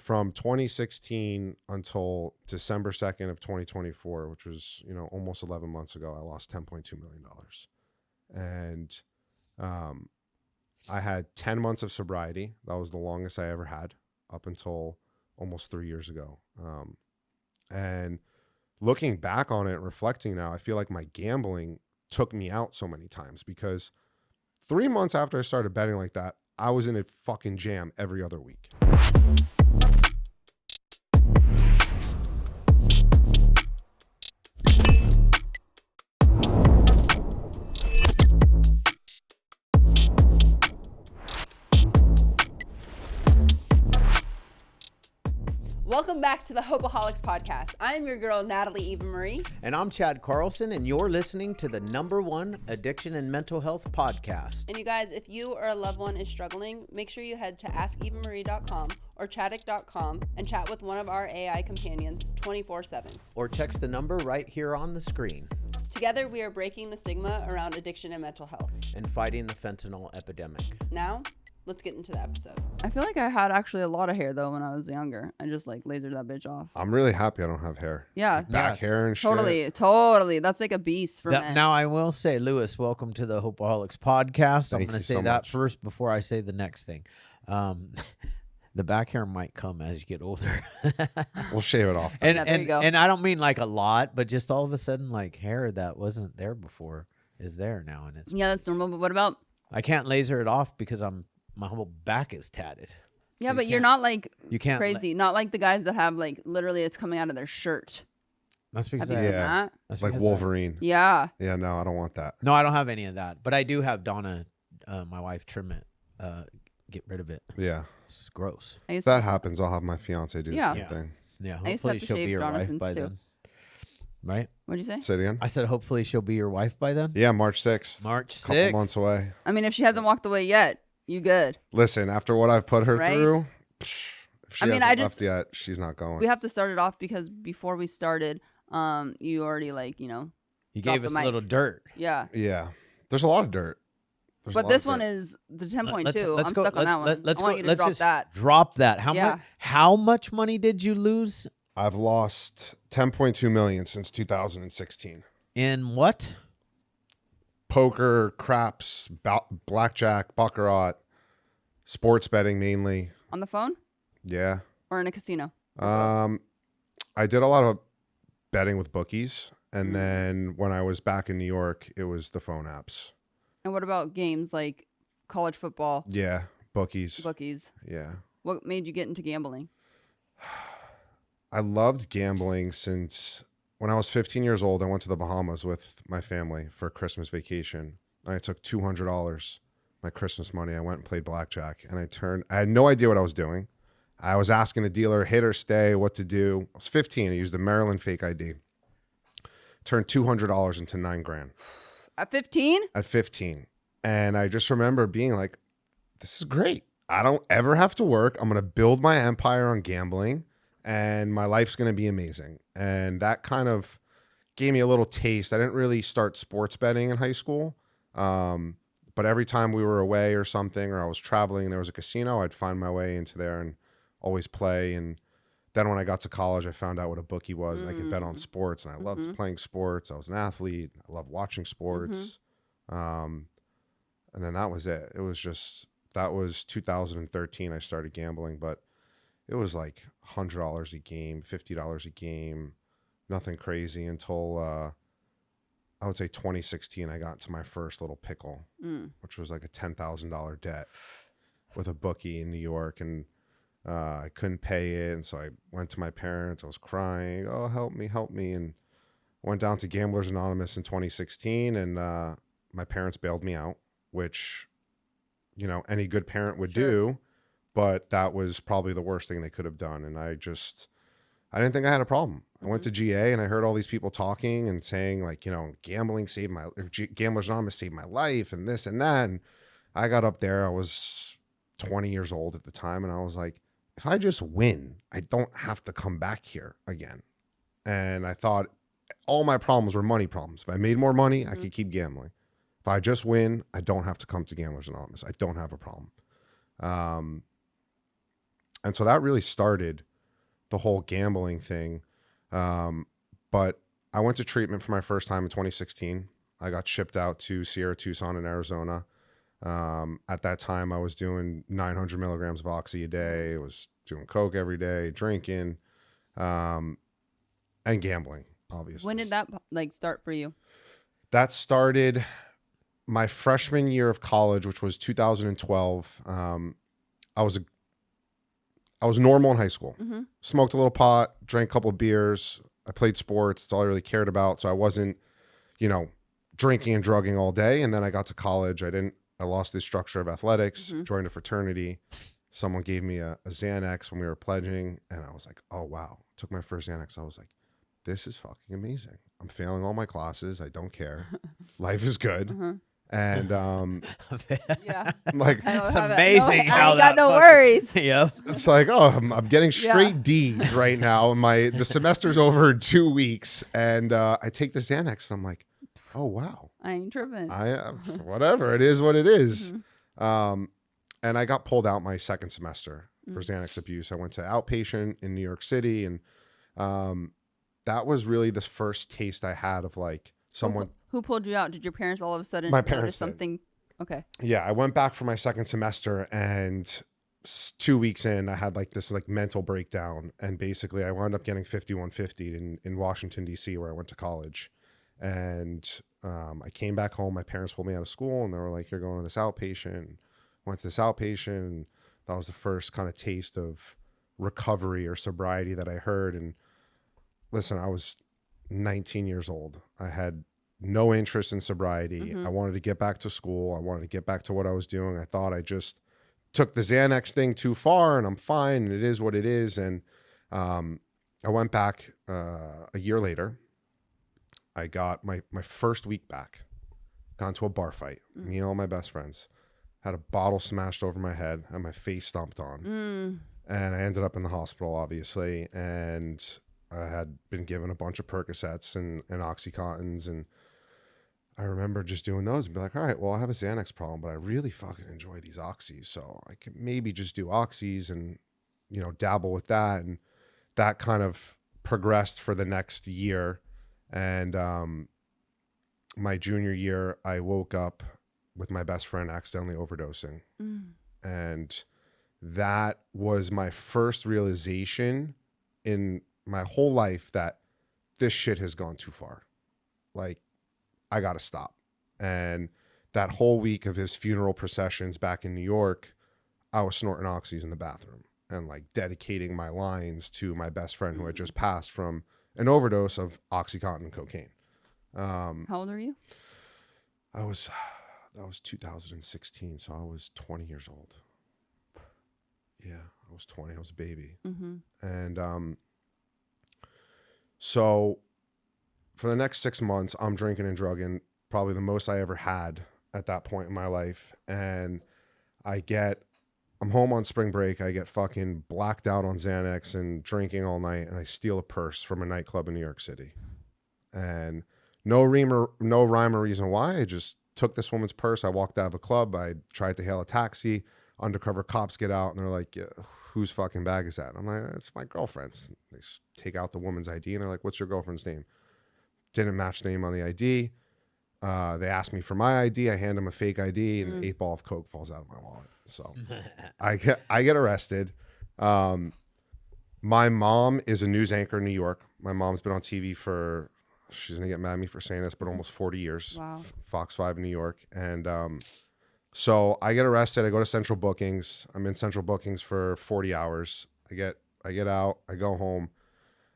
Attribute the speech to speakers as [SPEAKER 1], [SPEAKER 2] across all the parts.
[SPEAKER 1] from 2016 until December 2nd of 2024, which was, almost 11 months ago, I lost $10.2 million. And I had 10 months of sobriety. That was the longest I ever had up until almost 3 years ago. And looking back on it, reflecting now, I feel like my gambling took me out so many times, because 3 months after I started betting like that, I was in a fucking jam every other week.
[SPEAKER 2] Welcome back to the Hopeaholics Podcast. I'm your girl, Natalie Eva Marie.
[SPEAKER 3] And I'm Chad Carlson, and you're listening to the #1 addiction and mental health podcast.
[SPEAKER 2] And you guys, if you or a loved one is struggling, make sure you head to askevamarie.com or chaddick.com and chat with one of our AI companions 24/7.
[SPEAKER 3] Or text the number right here on the screen.
[SPEAKER 2] Together, we are breaking the stigma around addiction and mental health.
[SPEAKER 3] And fighting the fentanyl epidemic.
[SPEAKER 2] Now, let's get into the episode.
[SPEAKER 4] I feel like I had actually a lot of hair though when I was younger. I just like lasered that bitch off.
[SPEAKER 1] I'm really happy I don't have hair.
[SPEAKER 4] Yeah.
[SPEAKER 1] Back hair and shit.
[SPEAKER 4] Totally. That's like a beast for men.
[SPEAKER 3] Now I will say, Lewis, welcome to the Hopeaholics Podcast. I'm
[SPEAKER 1] Thank
[SPEAKER 3] going
[SPEAKER 1] you
[SPEAKER 3] to say
[SPEAKER 1] so
[SPEAKER 3] that
[SPEAKER 1] much.
[SPEAKER 3] first before I say the next thing. The back hair might come as you get older.
[SPEAKER 1] We'll shave it off.
[SPEAKER 3] and,
[SPEAKER 4] Yeah, there you go.
[SPEAKER 3] and I don't mean like a lot, but just all of a sudden, like hair that wasn't there before is there now. And it's
[SPEAKER 4] Yeah, that's normal. But what about?
[SPEAKER 3] I can't laser it off because my whole back is tatted.
[SPEAKER 4] Yeah,
[SPEAKER 3] You
[SPEAKER 4] but you're
[SPEAKER 3] can't-
[SPEAKER 4] not like
[SPEAKER 3] You can't.
[SPEAKER 4] crazy. Not like the guys that have like literally it's coming out of their shirt.
[SPEAKER 3] That's because
[SPEAKER 4] Have you seen
[SPEAKER 1] Yeah.
[SPEAKER 4] that?
[SPEAKER 3] that's
[SPEAKER 1] Like
[SPEAKER 3] because
[SPEAKER 1] Wolverine.
[SPEAKER 4] Yeah.
[SPEAKER 1] Yeah, no, I don't want that.
[SPEAKER 3] No, I don't have any of that, but I do have Donna, my wife, trim it, get rid of it.
[SPEAKER 1] Yeah.
[SPEAKER 3] It's gross.
[SPEAKER 4] I
[SPEAKER 1] If
[SPEAKER 4] used
[SPEAKER 1] that
[SPEAKER 4] to,
[SPEAKER 1] happens, I'll have my fiance do
[SPEAKER 4] Yeah.
[SPEAKER 1] the same
[SPEAKER 3] Yeah.
[SPEAKER 1] thing.
[SPEAKER 3] Yeah,
[SPEAKER 4] I used to
[SPEAKER 3] hopefully
[SPEAKER 4] have to
[SPEAKER 3] she'll be
[SPEAKER 4] shave
[SPEAKER 3] your wife
[SPEAKER 4] Jonathan's
[SPEAKER 3] by
[SPEAKER 4] too.
[SPEAKER 3] then. Right?
[SPEAKER 4] What'd you say?
[SPEAKER 1] Say it again.
[SPEAKER 3] I said hopefully she'll be your wife by then.
[SPEAKER 1] Yeah, March 6th.
[SPEAKER 3] March 6th.
[SPEAKER 1] Couple months away.
[SPEAKER 4] I mean, if she hasn't walked away yet, you good.
[SPEAKER 1] Listen, after what I've put her
[SPEAKER 4] Right?
[SPEAKER 1] through, if she
[SPEAKER 4] I mean,
[SPEAKER 1] hasn't
[SPEAKER 4] I just-
[SPEAKER 1] left yet, she's not going.
[SPEAKER 4] We have to start it off because before we started, you already like
[SPEAKER 3] You
[SPEAKER 4] Drop
[SPEAKER 3] gave
[SPEAKER 4] the
[SPEAKER 3] us a
[SPEAKER 4] mic.
[SPEAKER 3] little dirt.
[SPEAKER 4] yeah.
[SPEAKER 1] Yeah. There's a lot of dirt. There's a
[SPEAKER 4] But
[SPEAKER 1] lot
[SPEAKER 4] this
[SPEAKER 1] of
[SPEAKER 4] one
[SPEAKER 1] dirt.
[SPEAKER 4] is the 10.2.
[SPEAKER 3] Let's
[SPEAKER 4] I'm
[SPEAKER 3] go.
[SPEAKER 4] stuck on that one.
[SPEAKER 3] Let's
[SPEAKER 4] I want
[SPEAKER 3] go.
[SPEAKER 4] you to
[SPEAKER 3] Let's
[SPEAKER 4] drop
[SPEAKER 3] just
[SPEAKER 4] that.
[SPEAKER 3] drop that.
[SPEAKER 4] Yeah.
[SPEAKER 3] How much money did you lose
[SPEAKER 1] I've lost $10.2 million since 2016.
[SPEAKER 3] in what?
[SPEAKER 1] Poker, craps, blackjack, baccarat, sports betting mainly.
[SPEAKER 4] On the phone
[SPEAKER 1] Yeah.
[SPEAKER 4] or in a casino?
[SPEAKER 1] I did a lot of betting with bookies, and
[SPEAKER 4] Mm.
[SPEAKER 1] then when I was back in New York, it was the phone apps.
[SPEAKER 4] And what about games like college football,
[SPEAKER 1] Yeah, bookies.
[SPEAKER 4] bookies?
[SPEAKER 1] Yeah.
[SPEAKER 4] What made you get into gambling?
[SPEAKER 1] I loved gambling since when I was 15 years old. I went to the Bahamas with my family for a Christmas vacation. And I took $200, my Christmas money. I went and played blackjack, and I had no idea what I was doing. I was asking the dealer, hit or stay, what to do. I was 15. I used the Maryland fake ID. Turned $200 into $9,000
[SPEAKER 4] At 15?
[SPEAKER 1] at 15. And I just remember being like, this is great. I don't ever have to work. I'm going to build my empire on gambling, and my life's going to be amazing. And that kind of gave me a little taste. I didn't really start sports betting in high school. But every time we were away or something, or I was traveling and there was a casino, I'd find my way into there and always play. And then when I got to college, I found out what a bookie was, and I could bet on sports. And I loved playing sports. I was an athlete. I loved watching sports. And then that was it. It was just, that was 2013. I started gambling, but it was like $100 a game, $50 a game, nothing crazy until I would say 2016. I got into my first little pickle, which was like a $10,000 debt with a bookie in New York, and I couldn't pay it, and so I went to my parents. I was crying, "Oh, help me!" And went down to Gamblers Anonymous in 2016, and my parents bailed me out, which, any good parent would do, but that was probably the worst thing they could have done. And I didn't think I had a problem. I went to GA and I heard all these people talking and saying like, Gamblers Anonymous saved my life and this and that. And I got up there, I was 20 years old at the time, and I was like, if I just win, I don't have to come back here again. And I thought all my problems were money problems. If I made more money, I could keep gambling. If I just win, I don't have to come to Gamblers Anonymous. I don't have a problem. And so that really started the whole gambling thing. But I went to treatment for my first time in 2016. I got shipped out to Sierra Tucson in Arizona. At that time, I was doing 900 milligrams of oxy a day. I was doing coke every day, drinking, and gambling, obviously.
[SPEAKER 4] When did that like start for you?
[SPEAKER 1] That started my freshman year of college, which was 2012. I was normal in high school.
[SPEAKER 4] Mm-hmm.
[SPEAKER 1] Smoked a little pot, drank a couple of beers. I played sports. That's all I really cared about. So I wasn't, drinking and drugging all day. And then I got to college. I lost the structure of athletics, joined a fraternity. Someone gave me a Xanax when we were pledging. And I was like, oh, wow. Took my first Xanax. I was like, this is fucking amazing. I'm failing all my classes. I don't care. Life is good. And
[SPEAKER 4] Yeah.
[SPEAKER 1] like,
[SPEAKER 3] It's amazing how
[SPEAKER 4] I got no worries.
[SPEAKER 3] Yep.
[SPEAKER 1] it's like, oh, I'm getting straight D's right now. The semester's over in 2 weeks, and I take the Xanax, and I'm like, oh wow,
[SPEAKER 4] I ain't tripping.
[SPEAKER 1] Whatever, it is what it is. And I got pulled out my second semester for Xanax abuse. I went to outpatient in New York City, and that was really the first taste I had of like someone.
[SPEAKER 4] Who pulled you out? Did your parents all of a sudden
[SPEAKER 1] My
[SPEAKER 4] notice
[SPEAKER 1] parents did.
[SPEAKER 4] something? Okay.
[SPEAKER 1] Yeah, I went back for my second semester, and 2 weeks in, I had like this like mental breakdown, and basically I wound up getting 5150 in Washington D.C. where I went to college, and I came back home. My parents pulled me out of school, and they were like, "You're going to this outpatient." Went to this outpatient, and that was the first kind of taste of recovery or sobriety that I heard. And listen, I was 19 years old. I had no interest in sobriety. I wanted to get back to school. I wanted to get back to what I was doing. I thought I just took the Xanax thing too far, and I'm fine, and it is what it is. And I went back a year later. I got my first week back. Got into a bar fight. Me and all my best friends. Had a bottle smashed over my head and my face stomped on. And I ended up in the hospital, obviously. And I had been given a bunch of Percocets and Oxycontins, and I remember just doing those and be like, all right, well, I have a Xanax problem, but I really fucking enjoy these oxys, so I could maybe just do oxys and, dabble with that. And that kind of progressed for the next year. And my junior year, I woke up with my best friend accidentally overdosing. And that was my first realization in my whole life that this shit has gone too far. Like, I got to stop. And that whole week of his funeral processions back in New York, I was snorting oxys in the bathroom and like dedicating my lines to my best friend who had just passed from an overdose of Oxycontin and cocaine.
[SPEAKER 4] How old are you?
[SPEAKER 1] That was 2016. So I was 20 years old. Yeah, I was 20. I was a baby. And so for the next 6 months, I'm drinking and drugging, probably the most I ever had at that point in my life. And I'm home on spring break. I get fucking blacked out on Xanax and drinking all night. And I steal a purse from a nightclub in New York City. And no rhyme or reason why. I just took this woman's purse. I walked out of a club. I tried to hail a taxi. Undercover cops get out and they're like, yeah, whose fucking bag is that? I'm like, it's my girlfriend's. They take out the woman's ID and they're like, what's your girlfriend's name? Didn't match the name on the ID. They asked me for my ID. I hand them a fake ID and an 8-ball of Coke falls out of my wallet. So I get arrested. My mom is a news anchor in New York. My mom's been on TV she's going to get mad at me for saying this, but almost 40 years.
[SPEAKER 4] Wow.
[SPEAKER 1] Fox 5 in New York. And so I get arrested. I go to central bookings. I'm in central bookings for 40 hours. I get out. I go home.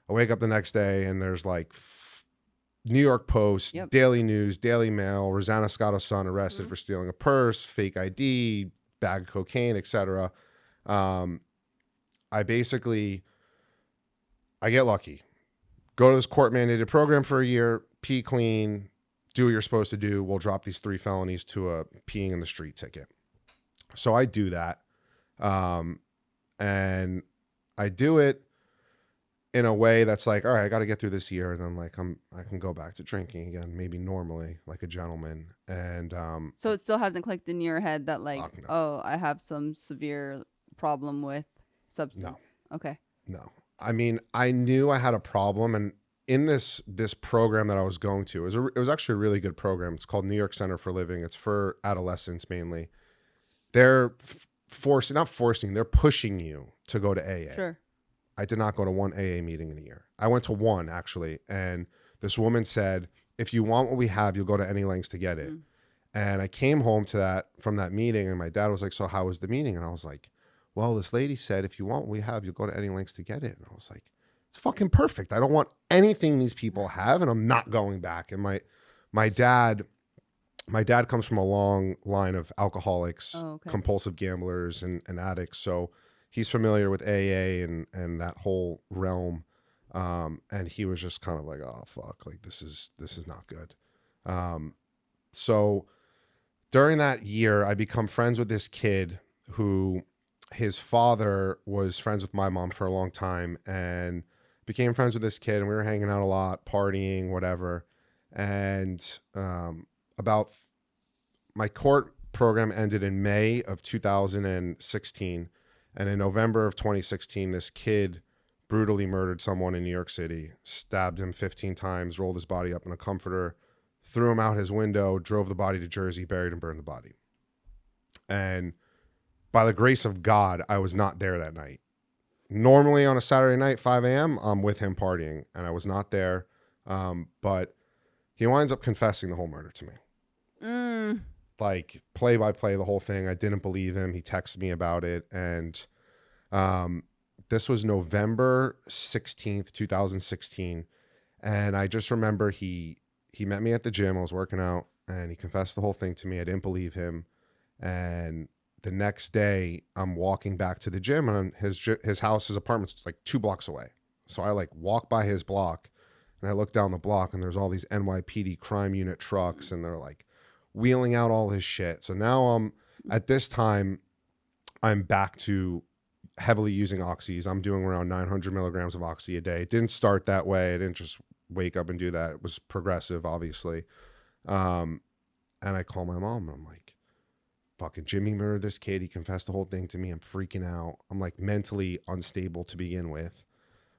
[SPEAKER 1] I wake up the next day and there's like New York Post, Daily News, Daily Mail, Rosanna Scotto's son arrested for stealing a purse, fake ID, bag of cocaine, etc. I get lucky. Go to this court-mandated program for a year, pee clean, do what you're supposed to do. We'll drop these 3 felonies to a peeing in the street ticket. So I do that. And I do it in a way that's like, all right, I got to get through this year. And then like, I can go back to drinking again, maybe normally like a gentleman. And,
[SPEAKER 4] So it still hasn't clicked in your head that like,
[SPEAKER 1] Fuck no.
[SPEAKER 4] oh, I have some severe problem with substance. Okay.
[SPEAKER 1] No. I mean, I knew I had a problem, and in this program that I was going to, it was actually a really good program. It's called New York Center for Living. It's for adolescents mainly. They're they're pushing you to go to AA.
[SPEAKER 4] Sure.
[SPEAKER 1] I did not go to one AA meeting in a year. I went to one actually, and this woman said, if you want what we have, you'll go to any lengths to get it. And I came home from that meeting, and my dad was like, so how was the meeting? And I was like, well, this lady said, if you want what we have, you'll go to any lengths to get it. And I was like, it's fucking perfect. I don't want anything these people have, and I'm not going back. And my dad comes from a long line of alcoholics, compulsive gamblers, and addicts. So he's familiar with AA and that whole realm. And he was just kind of like, oh fuck, like this is not good. So during that year, I become friends with this kid who his father was friends with my mom for a long time, and became friends with this kid, and we were hanging out a lot, partying, whatever. And about my court program ended in May of 2016. And in November of 2016, this kid brutally murdered someone in New York City, stabbed him 15 times, rolled his body up in a comforter, threw him out his window, drove the body to Jersey, buried and burned the body. And by the grace of God, I was not there that night. Normally on a Saturday night, 5 a.m., I'm with him partying, and I was not there. But he winds up confessing the whole murder to me. Like play by play, the whole thing. I didn't believe him. He texted me about it. And this was November 16th, 2016. And I just remember he met me at the gym. I was working out, and he confessed the whole thing to me. I didn't believe him. And the next day I'm walking back to the gym, and his apartment's like 2 blocks away. So I like walk by his block, and I look down the block, and there's all these NYPD crime unit trucks, and they're like wheeling out all his shit. So now at this time, I'm back to heavily using oxys. I'm doing around 900 milligrams of oxy a day. It didn't start that way. I didn't just wake up and do that. It was progressive, obviously. And I call my mom, and I'm like, fucking Jimmy murdered this kid. He confessed the whole thing to me. I'm freaking out. I'm like mentally unstable to begin with.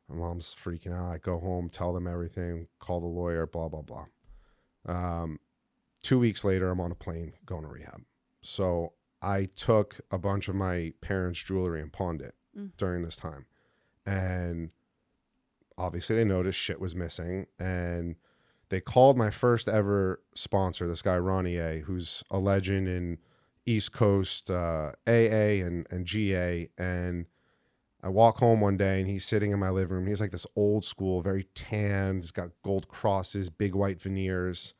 [SPEAKER 1] My mom's freaking out. I go home, tell them everything, call the lawyer, blah, blah, blah. 2 weeks later, I'm on a plane going to rehab. So I took a bunch of my parents' jewelry and pawned it during this time. And obviously they noticed shit was missing, and they called my first ever sponsor, this guy, Ronnie A., who's a legend in East Coast AA and GA. And I walk home one day, and he's sitting in my living room. He's like this old school, very tanned. He's got gold crosses, big white veneers,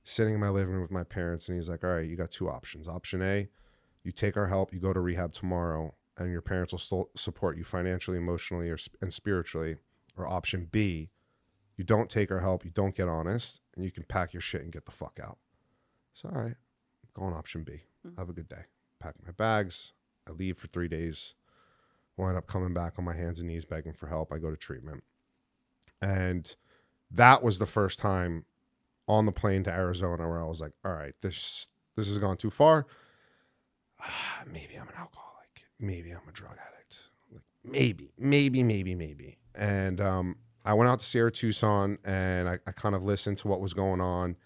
[SPEAKER 1] sitting in my living room with my parents. And he's like, all right, you got 2 options. Option A, you take our help, you go to rehab tomorrow, and your parents will still support you financially, emotionally, and spiritually. Or option B, you don't take our help, you don't get honest, and you can pack your shit and get the fuck out. So, all right, go on option B. Have a good day. Pack my bags. I leave for 3 days. Wind up coming back on my hands and knees begging for help. I go to treatment. And that was the first time on the plane to Arizona where I was like, all right, this has gone too far. Maybe I'm an alcoholic. Maybe I'm a drug addict. Like maybe. And I went out to Sierra Tucson, and I kind of listened to what was going on.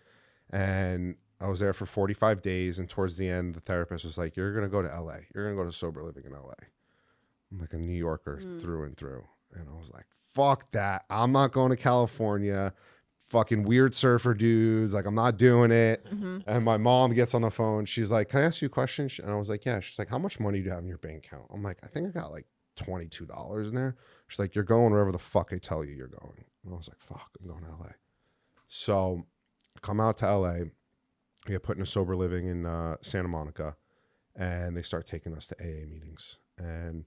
[SPEAKER 1] And I was there for 45 days. And towards the end, the therapist was like, you're going to go to LA. You're going to go to sober living in LA. I'm like a New Yorker through and through. And I was like, fuck that. I'm not going to California. Fucking weird surfer dudes. Like, I'm not doing it. And my mom gets on the phone. She's like, can I ask you a question? And I was like, yeah. She's like, how much money do you have in your bank account? I'm like, I think I got like $22 in there. She's like, you're going wherever the fuck I tell you you're going. And I was like, fuck, I'm going to LA. So I come out to LA. I get put in a sober living in Santa Monica, and they start taking us to AA meetings. And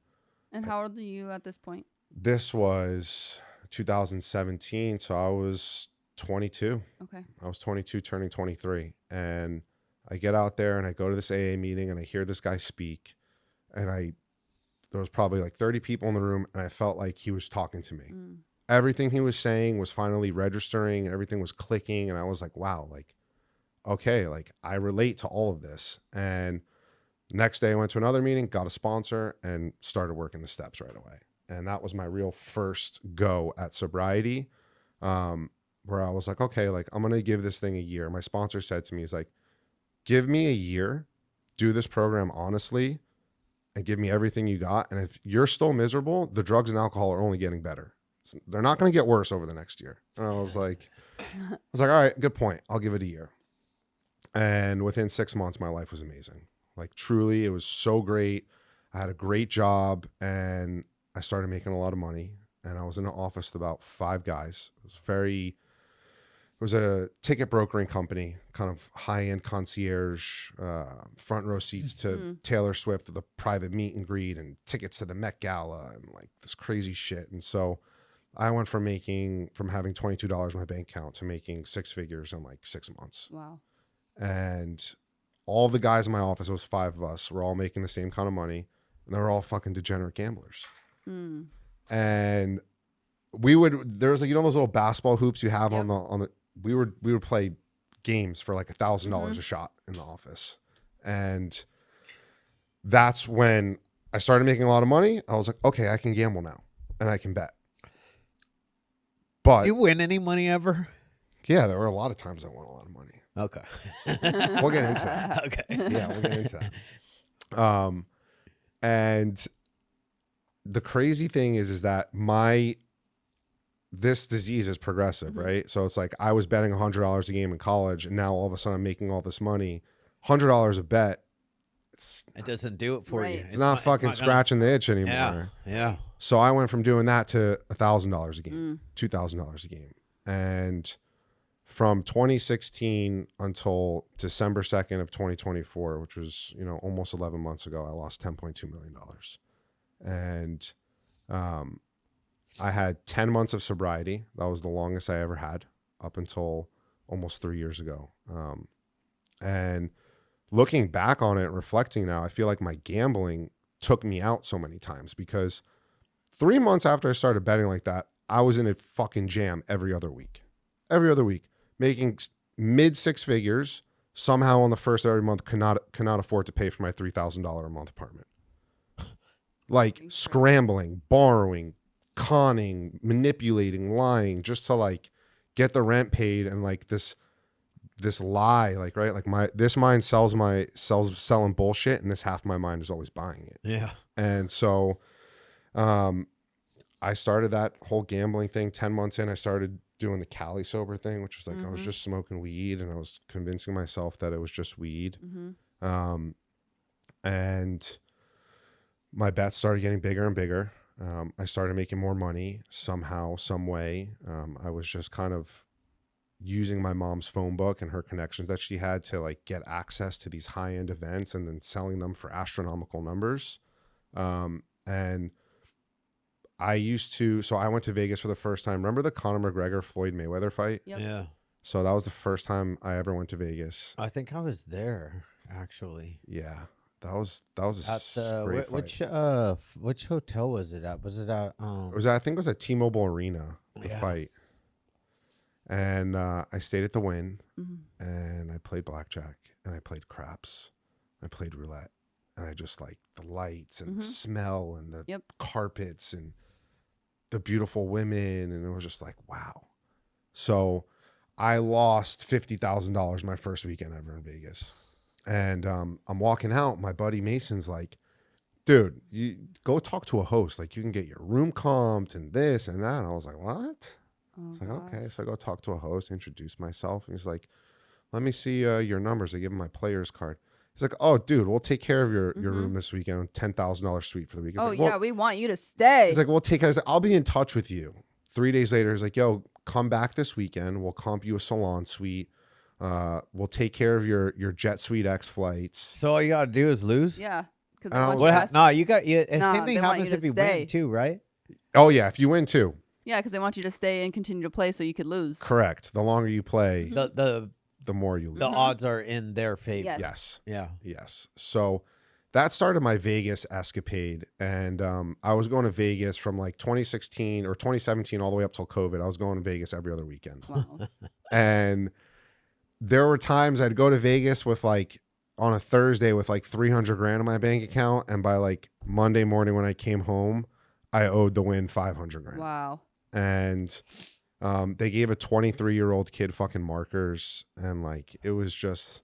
[SPEAKER 4] how old are you at this point?
[SPEAKER 1] This was 2017, so I was 22.
[SPEAKER 4] Okay.
[SPEAKER 1] I was 22 turning 23. And I get out there, and I go to this AA meeting, and I hear this guy speak. And there was probably like 30 people in the room, and I felt like he was talking to me. Everything he was saying was finally registering, and everything was clicking. And I was like, wow, like, okay, like I relate to all of this. And Next day I went to another meeting, got a sponsor, and started working the steps right away. And that was my real first go at sobriety, where I was like, okay, like I'm going to give this thing a year. My sponsor said to me, he's like, give me a year, do this program honestly, and give me everything you got. And if you're still miserable, the drugs and alcohol are only getting better. They're not going to get worse over the next year. And I was like, all right, good point. I'll give it a year. And within 6 months, my life was amazing. Like truly, it was so great. I had a great job and I started making a lot of money. And I was in an office with about 5 guys. It was a ticket brokering company, kind of high-end concierge, front row seats to Taylor Swift with a private meet and greet and tickets to the Met Gala and like this crazy shit. And so I went from having $22 in my bank account to making 6 figures in like 6 months.
[SPEAKER 4] Wow.
[SPEAKER 1] And all the guys in my office, it was 5 of us, were all making the same kind of money. And they were all fucking degenerate gamblers. And there was like, those little basketball hoops you have on the, we would play games for like $1,000 a shot in the office. And that's when I started making a lot of money. I was like, okay, I can gamble now and I can bet. But
[SPEAKER 3] Do you win any money ever?
[SPEAKER 1] yeah, there were a lot of times I won a lot of money.
[SPEAKER 3] Okay.
[SPEAKER 1] We'll get into that.
[SPEAKER 3] Okay.
[SPEAKER 1] Yeah, we'll get into that. And the crazy thing is that this disease is progressive, right? So it's like I was betting $100 a game in college, and now all of a sudden I'm making all this money. $100 a bet.
[SPEAKER 3] It doesn't do it for you.
[SPEAKER 1] It's not fucking scratching the itch anymore.
[SPEAKER 3] Yeah.
[SPEAKER 1] So I went from doing that to $1,000 a game, $2,000 a game. And from 2016 until December 2nd of 2024, which was, almost 11 months ago, I lost $10.2 million. And I had 10 months of sobriety. That was the longest I ever had up until almost 3 years ago. And looking back on it and reflecting now, I feel like my gambling took me out so many times because 3 months after I started betting like that, I was in a fucking jam every other week, making mid 6 figures. Somehow on the first of every month cannot afford to pay for my $3,000 a month apartment. Like scrambling, borrowing, conning, manipulating, lying just to like get the rent paid. And like this lie, like, right. Like this mind sells selling bullshit. And this half of my mind is always buying it.
[SPEAKER 3] Yeah.
[SPEAKER 1] And so, I started that whole gambling thing 10 months in. I started doing the Cali sober thing, which was like, I was just smoking weed and I was convincing myself that it was just weed. And my bets started getting bigger and bigger. I started making more money somehow, some way. I was just kind of using my mom's phone book and her connections that she had to like get access to these high-end events and then selling them for astronomical numbers. And so I went to Vegas for the first time. Remember the Conor McGregor Floyd Mayweather fight?
[SPEAKER 4] Yep.
[SPEAKER 3] Yeah.
[SPEAKER 1] So that was the first time I ever went to Vegas.
[SPEAKER 3] I think I was there actually.
[SPEAKER 1] Yeah. That was a great fight.
[SPEAKER 3] Which hotel was it at? Was it at
[SPEAKER 1] I think it was at T-Mobile Arena, the fight. And I stayed at the Wynn and I played blackjack and I played craps. I played roulette and I just like the lights and the smell and the carpets and the beautiful women. And it was just like, wow. So I lost $50,000 my first weekend ever in Vegas. And I'm walking out. My buddy Mason's like, dude, you go talk to a host. Like you can get your room comped and this and that. And I was like, what? It's like, okay. So I go talk to a host, introduce myself. And he's like, let me see your numbers. I give him my player's card. He's like, oh, dude, we'll take care of your room this weekend. $10,000 suite for the weekend.
[SPEAKER 4] Oh,
[SPEAKER 1] like,
[SPEAKER 4] yeah, we want you to stay.
[SPEAKER 1] He's like, we'll take care. I was like, I'll be in touch with you. 3 days later, he's like, yo, come back this weekend. We'll comp you a salon suite. We'll take care of your Jet Suite X flights.
[SPEAKER 3] So all you gotta do is lose?
[SPEAKER 4] Yeah.
[SPEAKER 3] No, you got you.
[SPEAKER 4] No,
[SPEAKER 3] Same thing
[SPEAKER 4] they want
[SPEAKER 3] happens
[SPEAKER 4] you
[SPEAKER 3] if
[SPEAKER 4] to
[SPEAKER 3] you
[SPEAKER 4] stay.
[SPEAKER 3] win too, right?
[SPEAKER 1] Oh yeah, if you win too.
[SPEAKER 4] Yeah, because they want you to stay and continue to play so you could lose.
[SPEAKER 1] Correct. The longer you play,
[SPEAKER 3] The
[SPEAKER 1] more you lose.
[SPEAKER 3] the odds are in their favor.
[SPEAKER 4] Yes.
[SPEAKER 1] Yes.
[SPEAKER 3] Yeah.
[SPEAKER 1] Yes. So that started my Vegas escapade. And I was going to Vegas from like 2016 or 2017 all the way up till COVID. I was going to Vegas every other weekend.
[SPEAKER 4] Wow.
[SPEAKER 1] And there were times I'd go to Vegas with like on a Thursday with like 300 grand in my bank account. And by like Monday morning when I came home, I owed the Wynn 500 grand.
[SPEAKER 4] Wow.
[SPEAKER 1] And they gave a 23-year-old kid fucking markers. And like, it was just,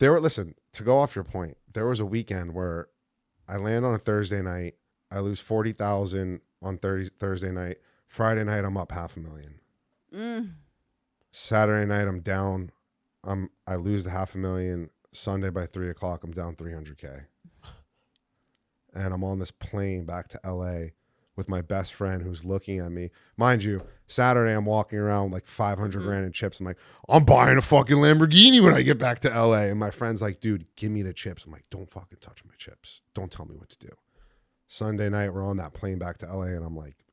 [SPEAKER 1] listen, to go off your point, there was a weekend where I land on a Thursday night. I lose 40,000 on Thursday night. Friday night, I'm up $500,000. Saturday night, I'm down. I lose the $500,000. Sunday by 3:00, I'm down $300K. And I'm on this plane back to LA with my best friend who's looking at me. Mind you, Saturday I'm walking around with like 500 grand in chips. I'm like, I'm buying a fucking Lamborghini when I get back to LA. And my friend's like, dude, give me the chips. I'm like, don't fucking touch my chips. Don't tell me what to do. Sunday night, we're on that plane back to LA, and I'm like,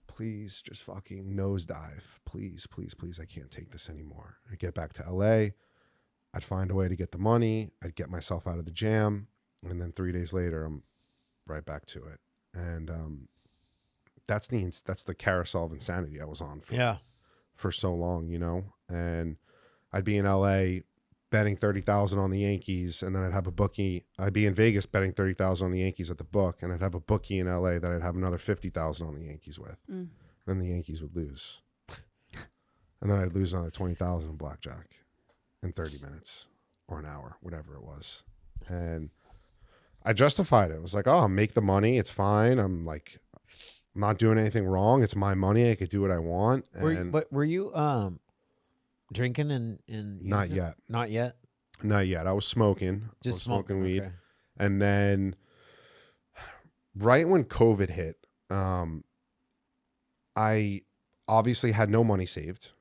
[SPEAKER 1] please just fucking nosedive. Please, please, please. I can't take this anymore. I get back to LA. I'd find a way to get the money. I'd get myself out of the jam. And then 3 days later, I'm right back to it. And that's the carousel of insanity I was on for so long, you know? And I'd be in LA betting 30,000 on the Yankees, and then I'd have a bookie. I'd be in Vegas betting 30,000 on the Yankees at the book, and I'd have a bookie in LA that I'd have another 50,000 on the Yankees with. Then the Yankees would lose. And then I'd lose another 20,000 in blackjack in 30 minutes or an hour, whatever it was. And I justified it. It was like, oh, I'll make the money. It's fine. I'm not doing anything wrong. It's my money. I could do what I want.
[SPEAKER 3] But were you drinking and
[SPEAKER 1] not yet.
[SPEAKER 3] Not yet?
[SPEAKER 1] Not yet. I was smoking.
[SPEAKER 3] Just
[SPEAKER 1] smoking weed.
[SPEAKER 3] Okay.
[SPEAKER 1] And then right when COVID hit, I obviously had no money saved.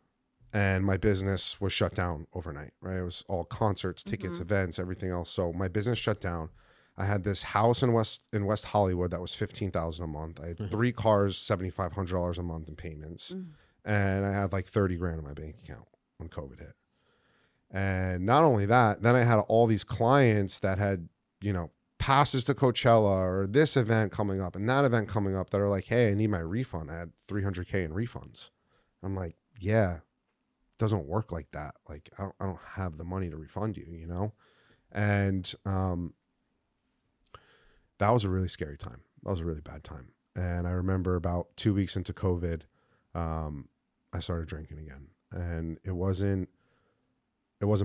[SPEAKER 1] And my business was shut down overnight, right? It was all concerts, tickets, events, everything else. So my business shut down. I had this house in West Hollywood that was $15,000 a month. I had 3 cars, $7,500 a month in payments. And I had like 30 grand in my bank account when COVID hit. And not only that, then I had all these clients that had, you know, passes to Coachella or this event coming up and that event coming up that are like, hey, I need my refund. I had $300K in refunds. I'm like, yeah. Doesn't work like that. Like I don't have the money to refund you, you know? And that was a really scary time. That was a really bad time. And I remember about 2 weeks into COVID, I started drinking again. And it wasn't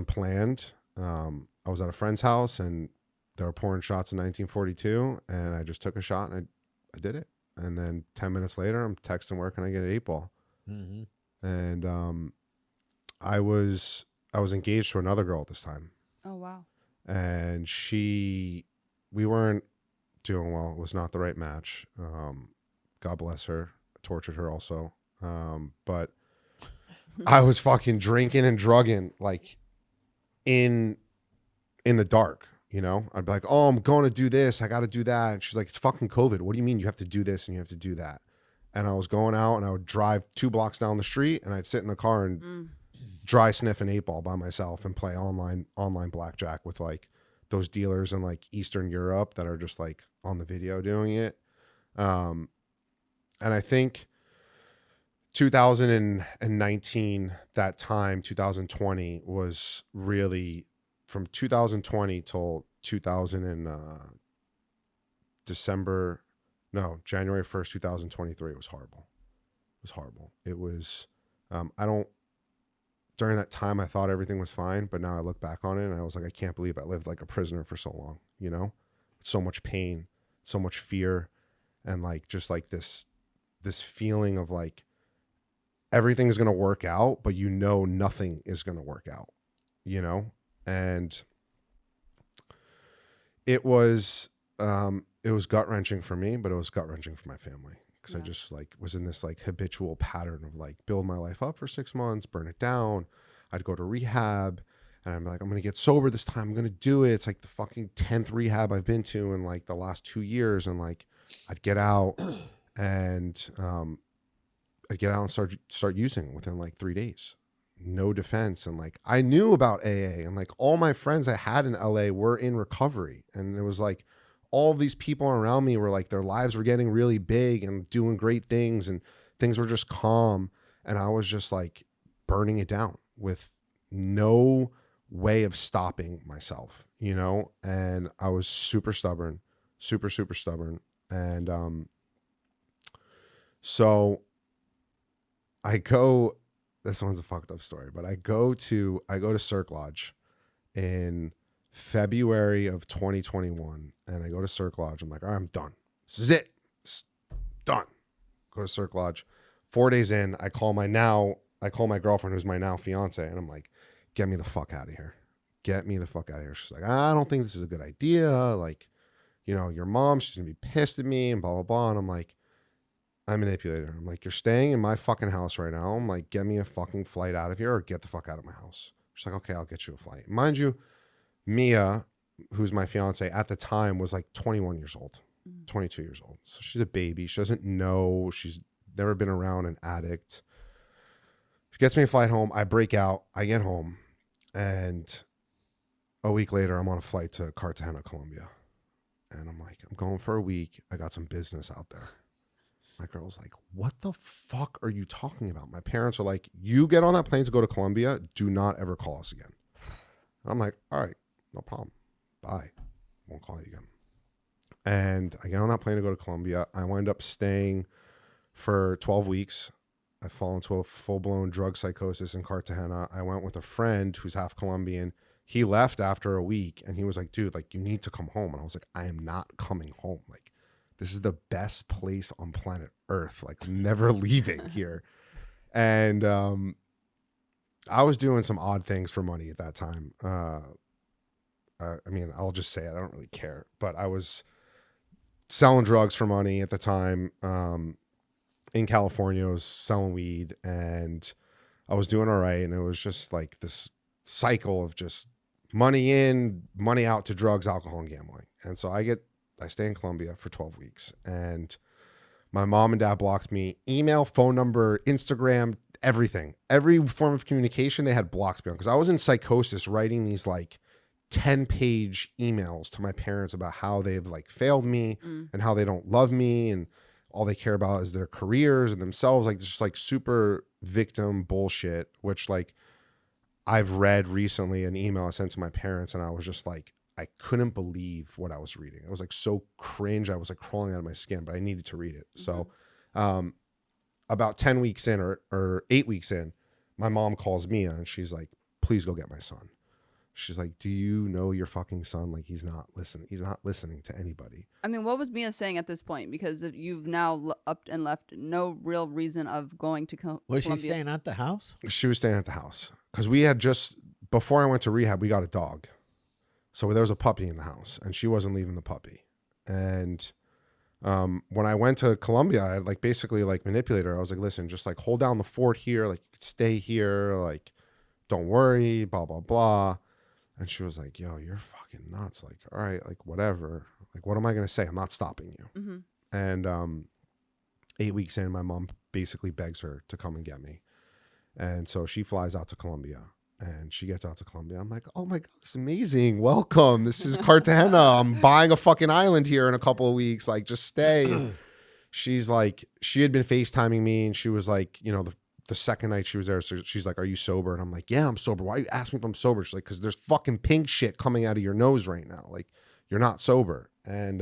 [SPEAKER 1] planned. I was at a friend's house and they were pouring shots in 1942 and I just took a shot and I did it. And then 10 minutes later, I'm texting, where can I get an 8-ball? And I was engaged to another girl at this time.
[SPEAKER 4] Oh, wow.
[SPEAKER 1] And we weren't doing well. It was not the right match. God bless her. Tortured her also. But I was fucking drinking and drugging like in the dark, you know? I'd be like, oh, I'm going to do this. I got to do that. And she's like, it's fucking COVID. What do you mean you have to do this and you have to do that? And I was going out and I would drive 2 blocks down the street and I'd sit in the car and dry sniff an 8-ball by myself and play online blackjack with like those dealers in like Eastern Europe that are just like on the video doing it. And I think 2019, that time, 2020 was really from 2020 till January 1st, 2023. It was horrible. It was horrible. It was, during that time, I thought everything was fine, but now I look back on it and I was like, I can't believe I lived like a prisoner for so long, you know? So much pain, so much fear, and like just like this feeling of like everything's going to work out, but you know nothing is going to work out, you know? And it was gut-wrenching for me, but it was gut-wrenching for my family. Because I just like was in this like habitual pattern of like build my life up for 6 months, burn it down. I'd go to rehab and I'm like, I'm going to get sober this time. I'm going to do it. It's like the fucking 10th rehab I've been to in like the last 2 years. And like, I'd get out and start using within like 3 days. No defense. And like, I knew about AA and like all my friends I had in LA were in recovery. And it was like, all of these people around me were like, their lives were getting really big and doing great things and things were just calm. And I was just like burning it down with no way of stopping myself, you know? And I was super stubborn, super stubborn. And so this one's a fucked up story, but I go to Cirque Lodge in February of 2021, and I go to Cirque Lodge. I'm like, all right, I'm done. This is it. It's done. Go to Cirque Lodge. 4 days in, I call my girlfriend, who's my now fiance, and I'm like, get me the fuck out of here. Get me the fuck out of here. She's like, I don't think this is a good idea. Like, you know, your mom, she's gonna be pissed at me and blah, blah, blah. And I'm like, I manipulated her. I'm like, you're staying in my fucking house right now. I'm like, get me a fucking flight out of here or get the fuck out of my house. She's like, okay, I'll get you a flight. Mind you, Mia, who's my fiance at the time, was like 21 years old, 22 years old. So she's a baby. She doesn't know. She's never been around an addict. She gets me a flight home. I break out. I get home. And a week later, I'm on a flight to Cartagena, Colombia. And I'm like, I'm going for a week. I got some business out there. My girl's like, what the fuck are you talking about? My parents are like, you get on that plane to go to Colombia. Do not ever call us again. And I'm like, all right, no problem. Bye. Won't call you again. And I get on that plane to go to Colombia. I wind up staying for 12 weeks. I fall into a full-blown drug psychosis in Cartagena. I went with a friend who's half Colombian. He left after a week and he was like, dude, like, you need to come home. And I was like, I am not coming home. Like, this is the best place on planet Earth. Like, I'm never leaving here. And I was doing some odd things for money at that time. I mean, I'll just say it. I don't really care. But I was selling drugs for money at the time. In California, I was selling weed and I was doing all right. And it was just like this cycle of just money in, money out to drugs, alcohol, and gambling. And so I stay in Colombia for 12 weeks and my mom and dad blocked me, email, phone number, Instagram, everything. Every form of communication they had blocked me on because I was in psychosis writing these like 10-page emails to my parents about how they've like failed me and how they don't love me and all they care about is their careers and themselves. Like, just like super victim bullshit, which like I've read recently an email I sent to my parents and I was just like, I couldn't believe what I was reading. It was like so cringe. I was like crawling out of my skin, but I needed to read it. So about 10 weeks in or 8 weeks in, my mom calls Mia and she's like, please go get my son. She's like, do you know your fucking son? Like, he's not listening. He's not listening to anybody.
[SPEAKER 4] I mean, what was Mia saying at this point? Because if you've now upped and left, no real reason of going to
[SPEAKER 3] Was
[SPEAKER 4] Colombia.
[SPEAKER 3] she staying at the house?
[SPEAKER 1] She was staying at the house because we had just, before I went to rehab, we got a dog. So there was a puppy in the house and she wasn't leaving the puppy. And when I went to Colombia, I like basically like manipulated her. I was like, listen, just like hold down the fort here. Like, you could stay here. Like, don't worry, blah, blah, blah. And she was like, yo, you're fucking nuts. Like, all right, like, whatever. Like, what am I going to say? I'm not stopping you. And 8 weeks in, my mom basically begs her to come and get me. And so she flies out to Colombia. And she gets out to Colombia. I'm like, oh my God, this is amazing. Welcome. This is Cartagena. I'm buying a fucking island here in a couple of weeks. Like, just stay. And she's like, she had been FaceTiming me and she was like, you know, the second night she was there, so she's like, are you sober? And I'm like, yeah, I'm sober. Why are you asking me if I'm sober? She's like, because there's fucking pink shit coming out of your nose right now. Like, you're not sober. And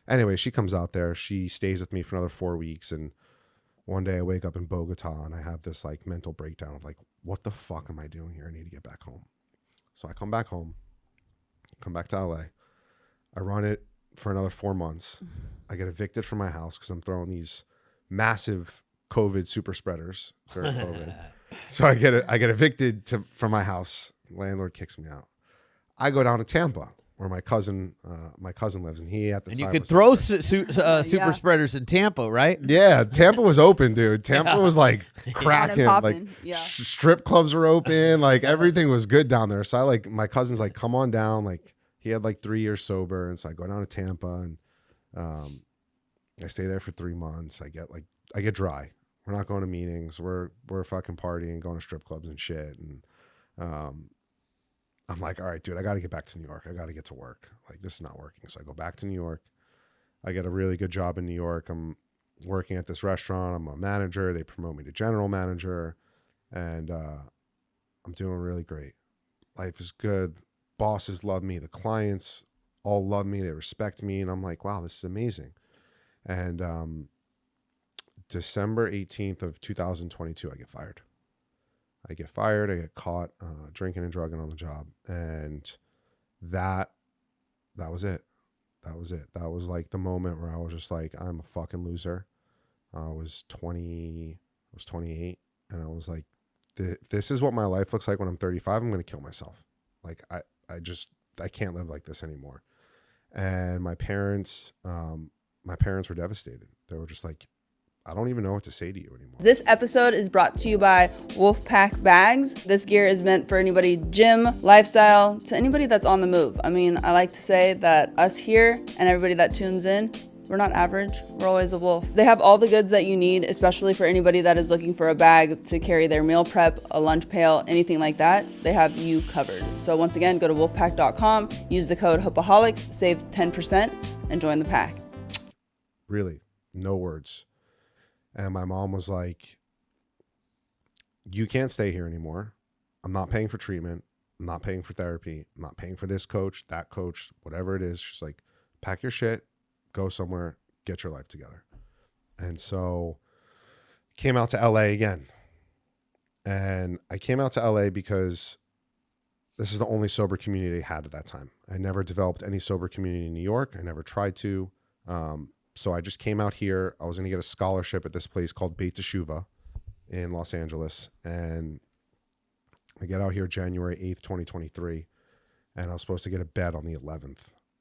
[SPEAKER 1] anyway, she comes out there. She stays with me for another 4 weeks. And one day I wake up in Bogota and I have this like mental breakdown of like, what the fuck am I doing here? I need to get back home. So I come back home, come back to LA. I run it for another 4 months. I get evicted from my house because I'm throwing these massive COVID super spreaders during COVID. So I get evicted from my house. Landlord kicks me out. I go down to Tampa where my cousin lives, and he at the time.
[SPEAKER 3] And you could throw super spreaders in Tampa, right?
[SPEAKER 1] Yeah, Tampa was open, dude. Tampa was like cracking. Like strip clubs were open. Like everything was good down there. So I like my cousin's like, come on down. Like he had like 3 years sober, and so I go down to Tampa and I stay there for 3 months. I get dry. We're not going to meetings. We're fucking partying, going to strip clubs and shit. And I'm like, all right, dude, I got to get back to New York. I got to get to work. Like, this is not working. So I go back to New York. I get a really good job in New York. I'm working at this restaurant. I'm a manager. They promote me to general manager. And I'm doing really great. Life is good. Bosses love me. The clients all love me. They respect me. And I'm like, wow, this is amazing. And December 18th of 2022, I get fired. I get caught drinking and drugging on the job. And that was it. That was it. That was like the moment where I was just like, I'm a fucking loser. I was 28, and I was like, this is what my life looks like when I'm 35. I'm going to kill myself. Like, I can't live like this anymore. And my parents were devastated. They were just like, I don't even know what to say to you anymore.
[SPEAKER 2] This episode is brought to you by Wolfpack Bags. This gear is meant for anybody gym, lifestyle, to anybody that's on the move. I mean, I like to say that us here and everybody that tunes in, we're not average. We're always a wolf. They have all the goods that you need, especially for anybody that is looking for a bag to carry their meal prep, a lunch pail, anything like that. They have you covered. So once again, go to wolfpack.com, use the code Hopeaholics, save 10%, and join the pack.
[SPEAKER 1] Really, no words. And my mom was like, you can't stay here anymore. I'm not paying for treatment. I'm not paying for therapy. I'm not paying for this coach, that coach, whatever it is. She's like, pack your shit, go somewhere, get your life together. And so came out to LA again. And I came out to LA because this is the only sober community I had at that time. I never developed any sober community in New York. I never tried to. So I just came out here. I was going to get a scholarship at this place called Beit Teshuva in Los Angeles. And I get out here January 8th, 2023. And I was supposed to get a bed on the 11th.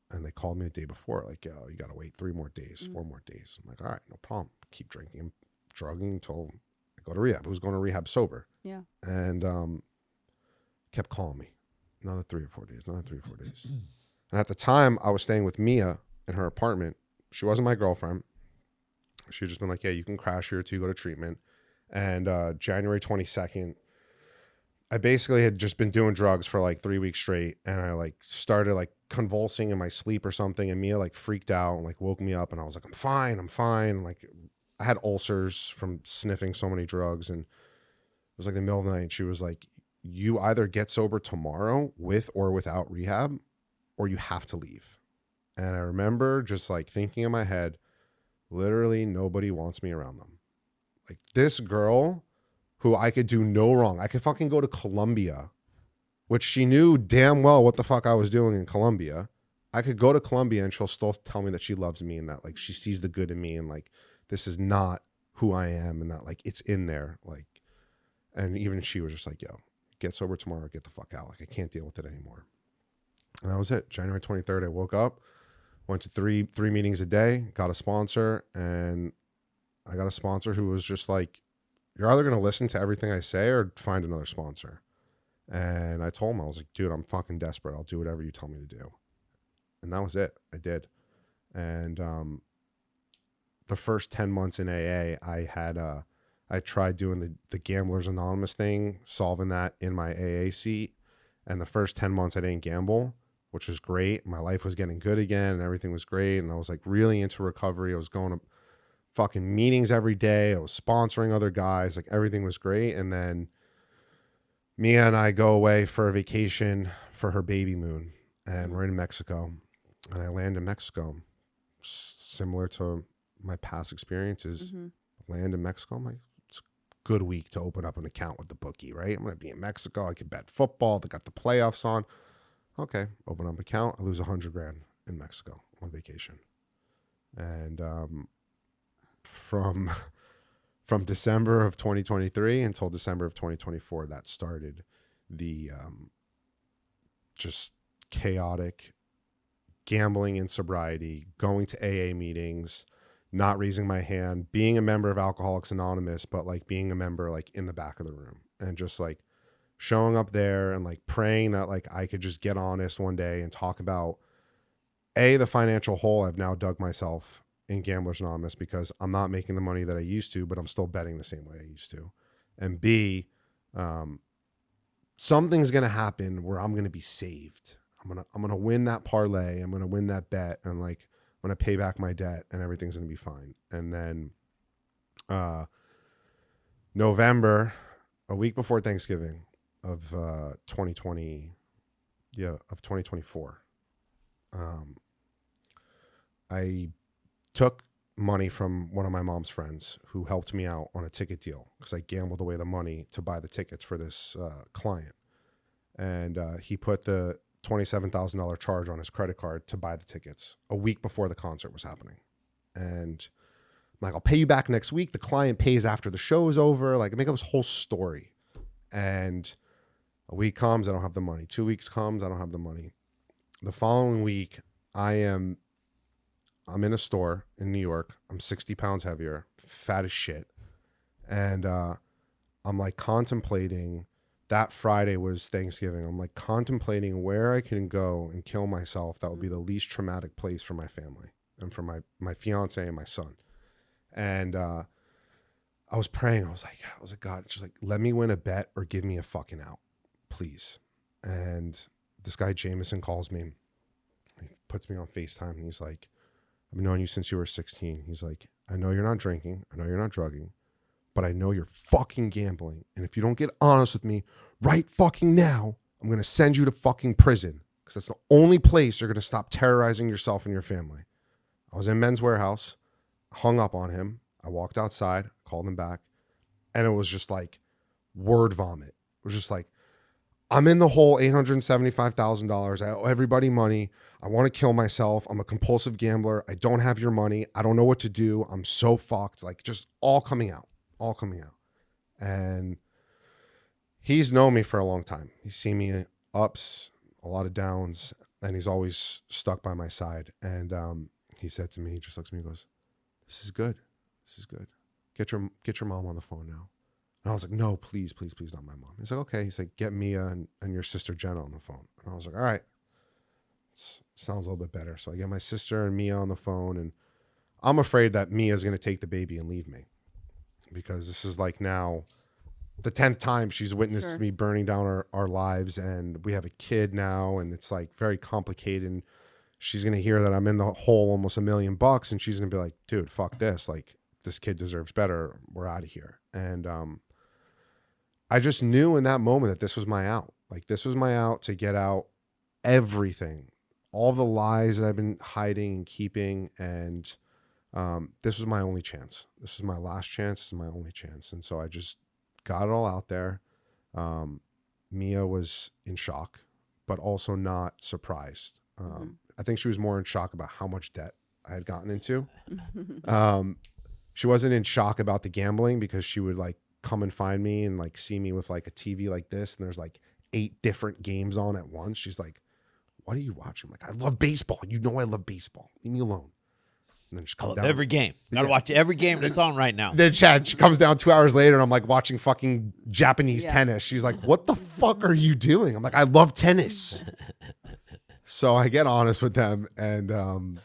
[SPEAKER 1] And they called me the day before, like, yo, you got to wait 3 more days, 4 more days. I'm like, all right, no problem. Keep drinking and drugging until I go to rehab. I was going to rehab sober.
[SPEAKER 2] Yeah.
[SPEAKER 1] And kept calling me. Another 3 or 4 days, another 3 or 4 days. And at the time, I was staying with Mia in her apartment. She wasn't my girlfriend. She had just been like, yeah, you can crash here till you go to treatment. And January 22nd, I basically had just been doing drugs for like 3 weeks straight. And I like started like convulsing in my sleep or something. And Mia like freaked out and like woke me up. And I was like, I'm fine. Like I had ulcers from sniffing so many drugs. And it was like the middle of the night. She was like, you either get sober tomorrow with or without rehab, or you have to leave. And I remember just like thinking in my head, literally nobody wants me around them. Like this girl who I could do no wrong. I could fucking go to Colombia, which she knew damn well what the fuck I was doing in Colombia. I could go to Colombia and she'll still tell me that she loves me and that like she sees the good in me and like this is not who I am and that like it's in there. Like, and even she was just like, yo, get sober tomorrow, get the fuck out. Like I can't deal with it anymore. And that was it. January 23rd, I woke up. Went to three meetings a day, got a sponsor, and I got a sponsor who was just like, you're either going to listen to everything I say or find another sponsor. And I told him, I was like, dude, I'm fucking desperate. I'll do whatever you tell me to do. And that was it. I did. And the first 10 months in AA, I tried doing the Gamblers Anonymous thing, solving that in my AA seat. And the first 10 months I didn't gamble, which was great. My life was getting good again and everything was great. And I was like really into recovery. I was going to fucking meetings every day. I was sponsoring other guys. Like everything was great. And then Mia and I go away for a vacation for her baby moon. And we're in Mexico. And I land in Mexico. Similar to my past experiences. Land in Mexico. I'm like, it's a good week to open up an account with the bookie, right? I'm going to be in Mexico. I can bet football. They got the playoffs on. Okay, open up account. I lose $100,000 in Mexico on vacation. And from December of 2023 until December of 2024, that started the just chaotic gambling in sobriety, going to AA meetings, not raising my hand, being a member of Alcoholics Anonymous, but like being a member like in the back of the room and just like showing up there and like praying that like I could just get honest one day and talk about the financial hole I've now dug myself in Gamblers Anonymous because I'm not making the money that I used to, but I'm still betting the same way I used to. And B, something's going to happen where I'm going to be saved. I'm going to win that parlay. I'm going to win that bet and like I'm going to pay back my debt and everything's going to be fine. And then November, a week before Thanksgiving of 2024, of 2024. I took money from one of my mom's friends who helped me out on a ticket deal because I gambled away the money to buy the tickets for this client. And he put the $27,000 charge on his credit card to buy the tickets a week before the concert was happening. And I'm like, I'll pay you back next week. The client pays after the show is over. Like, I make up this whole story. And a week comes, I don't have the money. 2 weeks comes, I don't have the money. The following week, I'm in a store in New York. I'm 60 pounds heavier, fat as shit. And I'm like contemplating, that Friday was Thanksgiving. I'm like contemplating where I can go and kill myself. That would be the least traumatic place for my family and for my fiance and my son. And I was praying. I was like, God, just like, let me win a bet or give me a fucking out, please. And this guy, Jameson, calls me. He puts me on FaceTime and he's like, I've known you since you were 16. He's like, I know you're not drinking. I know you're not drugging, but I know you're fucking gambling. And if you don't get honest with me right fucking now, I'm going to send you to fucking prison because that's the only place you're going to stop terrorizing yourself and your family. I was in Men's Warehouse, hung up on him. I walked outside, called him back, and it was just like word vomit. It was just like, I'm in the hole, $875,000. I owe everybody money. I want to kill myself. I'm a compulsive gambler. I don't have your money. I don't know what to do. I'm so fucked. Like, just all coming out. And he's known me for a long time. He's seen me ups, a lot of downs, and he's always stuck by my side. And he said to me, he just looks at me and goes, this is good. Get your mom on the phone now. And I was like, no, please, not my mom. He's like, okay. He's like, get Mia and your sister Jenna on the phone. And I was like, all right, sounds a little bit better. So I get my sister and Mia on the phone, and I'm afraid that Mia's going to take the baby and leave me because this is like now the 10th time she's witnessed me burning down our lives, and we have a kid now, and it's like very complicated. And she's going to hear that I'm in the hole almost $1 million, and she's going to be like, dude, fuck this. Like, this kid deserves better. We're out of here. And I just knew in that moment that this was my out. Like, this was my out to get out everything, all the lies that I've been hiding and keeping. And this was my only chance. This was my last chance. This is my only chance. And so I just got it all out there. Mia was in shock, but also not surprised. I think she was more in shock about how much debt I had gotten into. She wasn't in shock about the gambling because she would like come and find me and like see me with like a TV like this, and there's like 8 different games on at once. She's like, what are you watching? I'm like, I love baseball. You know I love baseball. Leave me alone. And then she comes down.
[SPEAKER 3] Every game. Gotta watch every game that's on right now.
[SPEAKER 1] Then she comes down 2 hours later, and I'm like watching fucking Japanese tennis. She's like, what the fuck are you doing? I'm like, I love tennis. So I get honest with them, and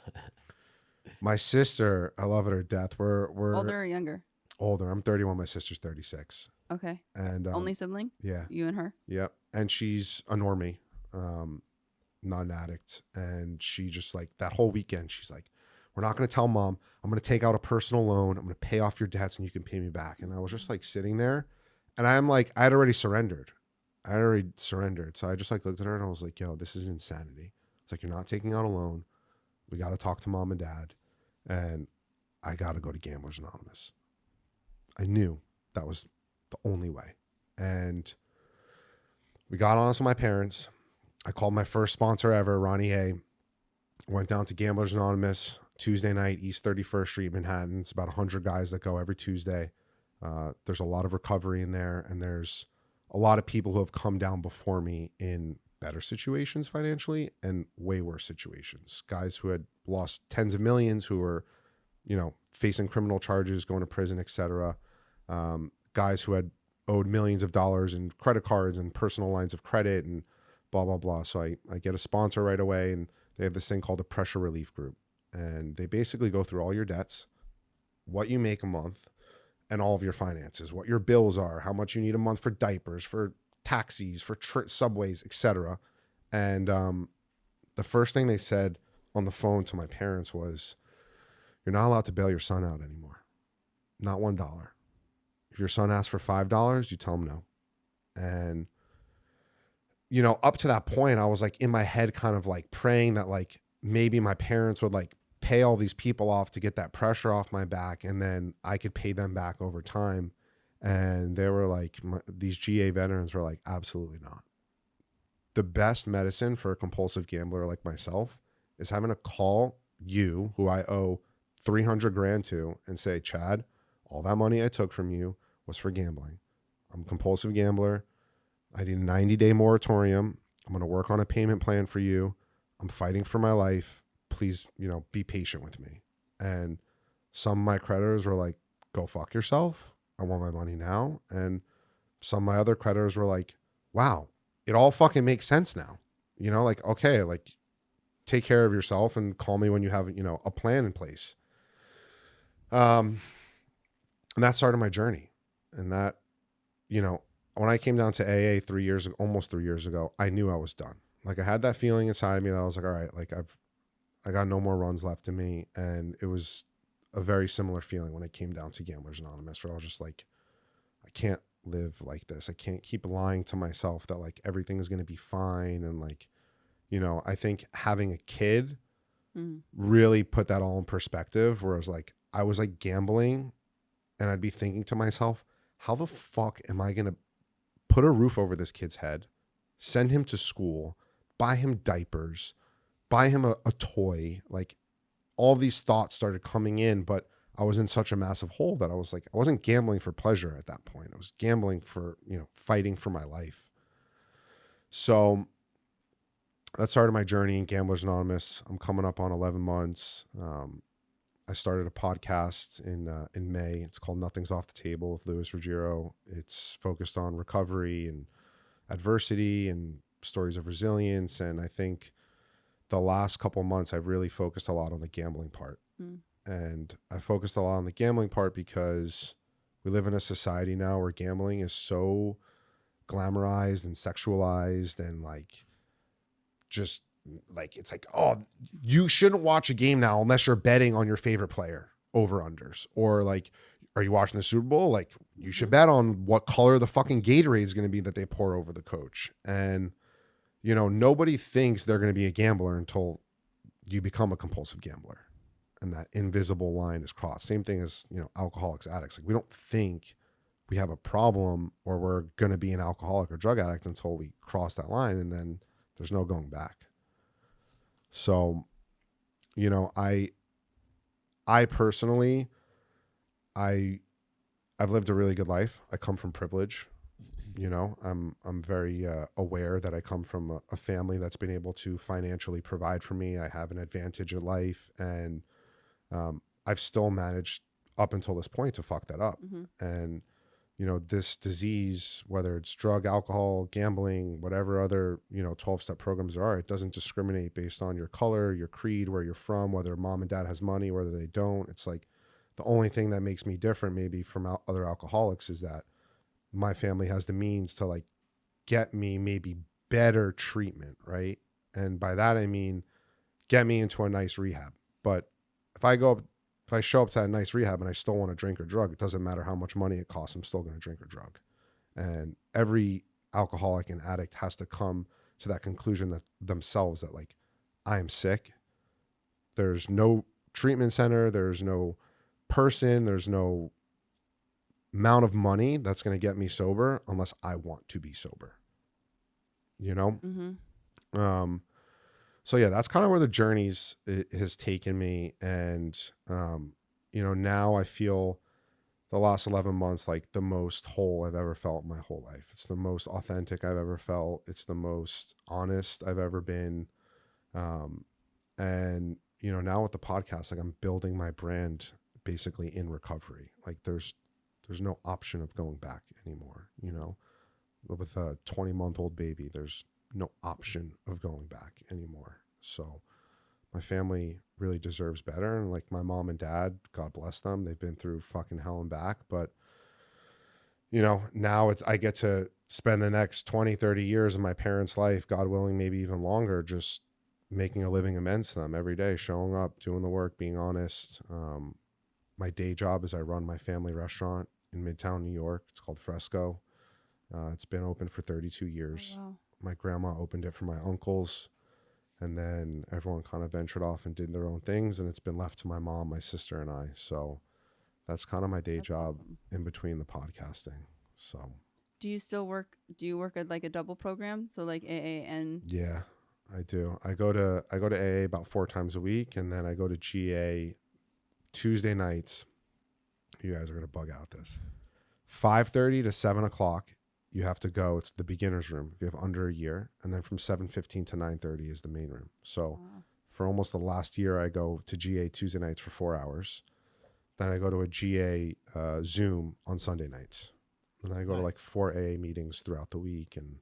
[SPEAKER 1] my sister, I love her to death. We're
[SPEAKER 4] Older or younger?
[SPEAKER 1] Older. I'm 31. My sister's 36.
[SPEAKER 4] Okay.
[SPEAKER 1] And
[SPEAKER 4] only sibling?
[SPEAKER 1] Yeah.
[SPEAKER 4] You and her?
[SPEAKER 1] Yep. And she's a normie, not an addict. And she just like that whole weekend, she's like, we're not going to tell mom. I'm going to take out a personal loan. I'm going to pay off your debts and you can pay me back. And I was just like sitting there, and I'm like, I had already surrendered. So I just like looked at her and I was like, yo, this is insanity. It's like, you're not taking out a loan. We got to talk to mom and dad. And I got to go to Gamblers Anonymous. I knew that was the only way. And we got honest with my parents. I called my first sponsor ever, Ronnie A. Went down to Gamblers Anonymous Tuesday night, East 31st Street, Manhattan. It's about 100 guys that go every Tuesday. There's a lot of recovery in there, and there's a lot of people who have come down before me in better situations financially and way worse situations. Guys who had lost tens of millions, who were, facing criminal charges, going to prison, etc. Guys who had owed millions of dollars in credit cards and personal lines of credit and blah, blah, blah. So I get a sponsor right away, and they have this thing called a pressure relief group. And they basically go through all your debts, what you make a month, and all of your finances, what your bills are, how much you need a month for diapers, for taxis, for subways, etc. And the first thing they said on the phone to my parents was, you're not allowed to bail your son out anymore. Not $1. If your son asks for $5, you tell him no. And you know, up to that point, I was like in my head kind of like praying that like maybe my parents would like pay all these people off to get that pressure off my back, and then I could pay them back over time. And they were like, these GA veterans were like, absolutely not. The best medicine for a compulsive gambler like myself is having to call you, who I owe 300 grand to, and say, Chad, all that money I took from you was for gambling. I'm a compulsive gambler. I need a 90-day moratorium. I'm going to work on a payment plan for you. I'm fighting for my life. Please, you know, be patient with me. And some of my creditors were like, go fuck yourself. I want my money now. And some of my other creditors were like, wow, it all fucking makes sense now. You know, like, okay, like take care of yourself and call me when you have, you know, a plan in place. And that started my journey. And that, you know, when I came down to AA almost 3 years ago, I knew I was done. Like I had that feeling inside of me that I was like, all right, like I got no more runs left in me. And it was a very similar feeling when it came down to Gamblers Anonymous, where I was just like, I can't live like this. I can't keep lying to myself that like everything is going to be fine. And like, you know, I think having a kid really put that all in perspective, where I was like gambling, and I'd be thinking to myself, how the fuck am I going to put a roof over this kid's head, send him to school, buy him diapers, buy him a toy? Like all these thoughts started coming in, but I was in such a massive hole that I was like, I wasn't gambling for pleasure at that point. I was gambling for, you know, fighting for my life. So that started my journey in Gamblers Anonymous. I'm coming up on 11 months. I started a podcast in May. It's called Nothing's Off the Table with Ruggiero. It's focused on recovery and adversity and stories of resilience. And I think the last couple months, I've really focused a lot on the gambling part. And I focused a lot on the gambling part because we live in a society now where gambling is so glamorized and sexualized, and like, just like, it's like, oh, you shouldn't watch a game now unless you're betting on your favorite player over unders, or like, are you watching the Super Bowl? Like, you should bet on what color the fucking Gatorade is going to be that they pour over the coach. And, you know, nobody thinks they're going to be a gambler until you become a compulsive gambler, and that invisible line is crossed. Same thing as, you know, alcoholics, addicts. Like, we don't think we have a problem or we're going to be an alcoholic or drug addict until we cross that line, and then there's no going back. So, you know, I personally, I've lived a really good life. I come from privilege. You know, I'm very aware that I come from a family that's been able to financially provide for me. I have an advantage in life, and I've still managed up until this point to fuck that up. And, you know, this disease, whether it's drug, alcohol, gambling, whatever other, you know, 12-step programs there are, it doesn't discriminate based on your color, your creed, where you're from, whether mom and dad has money, whether they don't. It's like the only thing that makes me different maybe from other alcoholics is that my family has the means to like get me maybe better treatment, right? And by that I mean get me into a nice rehab. But if I show up to a nice rehab and I still want to drink or drug, it doesn't matter how much money it costs, I'm still going to drink or drug. And every alcoholic and addict has to come to that conclusion that themselves, that like, I am sick. There's no treatment center. There's no person. There's no amount of money that's going to get me sober unless I want to be sober, you know? So yeah, that's kind of where the journeys has taken me. And, you know, now I feel the last 11 months, like the most whole I've ever felt in my whole life. It's the most authentic I've ever felt. It's the most honest I've ever been. And, you know, now with the podcast, like I'm building my brand basically in recovery. Like there's no option of going back anymore. You know, with a 20-month-old baby, there's no option of going back anymore. So my family really deserves better. And like my mom and dad, God bless them, they've been through fucking hell and back. But, you know, now I get to spend the next 20, 30 years of my parents' life, God willing, maybe even longer, just making a living amends to them every day, showing up, doing the work, being honest. My day job is I run my family restaurant in Midtown New York. It's called Fresco. It's been open for 32 years.
[SPEAKER 4] Oh, wow.
[SPEAKER 1] My grandma opened it for my uncles. And then everyone kind of ventured off and did their own things. And it's been left to my mom, my sister, and I. So that's kind of my day job
[SPEAKER 4] awesome.
[SPEAKER 1] in between the podcasting. So
[SPEAKER 4] Do you still work? Do you work at like a double program? So like AA and
[SPEAKER 1] yeah, I do. I go to AA about 4 times a week, and then I go to GA Tuesday nights. You guys are gonna bug out this. 5:30 to 7 o'clock. You have to go. It's the beginner's room. If you have under a year, and then from 7:15 to 9:30 is the main room. So for almost the last year, I go to GA Tuesday nights for 4 hours. Then I go to a GA Zoom on Sunday nights. And then I go to like 4 AA meetings throughout the week, and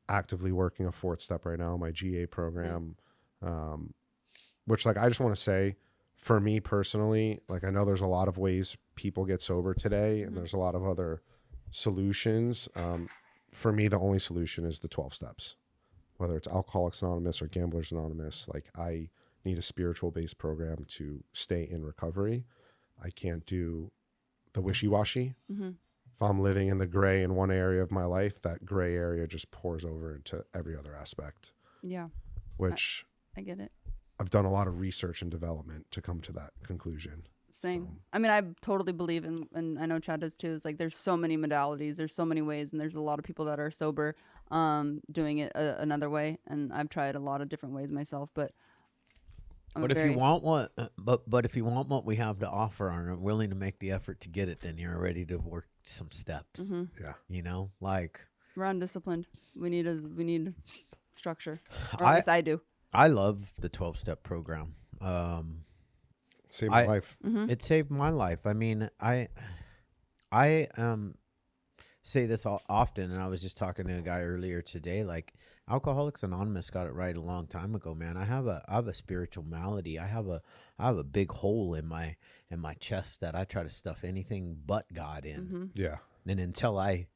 [SPEAKER 1] actively working a 4th step right now, my GA program, which like I just want to say, for me personally, like I know there's a lot of ways people get sober today, and there's a lot of other solutions. For me, the only solution is the 12 steps, whether it's Alcoholics Anonymous or Gamblers Anonymous. Like I need a spiritual based program to stay in recovery. I can't do the wishy-washy. If I'm living in the gray in one area of my life, that gray area just pours over into every other aspect.
[SPEAKER 4] yeah,
[SPEAKER 1] Which
[SPEAKER 4] I get it.
[SPEAKER 1] I've done a lot of research and development to come to that conclusion.
[SPEAKER 4] Same.
[SPEAKER 1] So.
[SPEAKER 4] I mean, I totally believe in, and I know Chad does too. It's like there's so many modalities, there's so many ways, and there's a lot of people that are sober, doing it another way. And I've tried a lot of different ways myself, but.
[SPEAKER 3] But if you want what, but if you want what we have to offer and are willing to make the effort to get it, then you're ready to work some steps.
[SPEAKER 1] Yeah.
[SPEAKER 3] You know, like
[SPEAKER 4] we're undisciplined. We need structure. Or at least I do.
[SPEAKER 3] I love the 12-step program.
[SPEAKER 1] Saved my life.
[SPEAKER 3] It saved my life. I mean, I say this often, and I was just talking to a guy earlier today. Like, Alcoholics Anonymous got it right a long time ago, man. I have a spiritual malady. I have a big hole in my chest that I try to stuff anything but God in.
[SPEAKER 1] Yeah.
[SPEAKER 3] And until I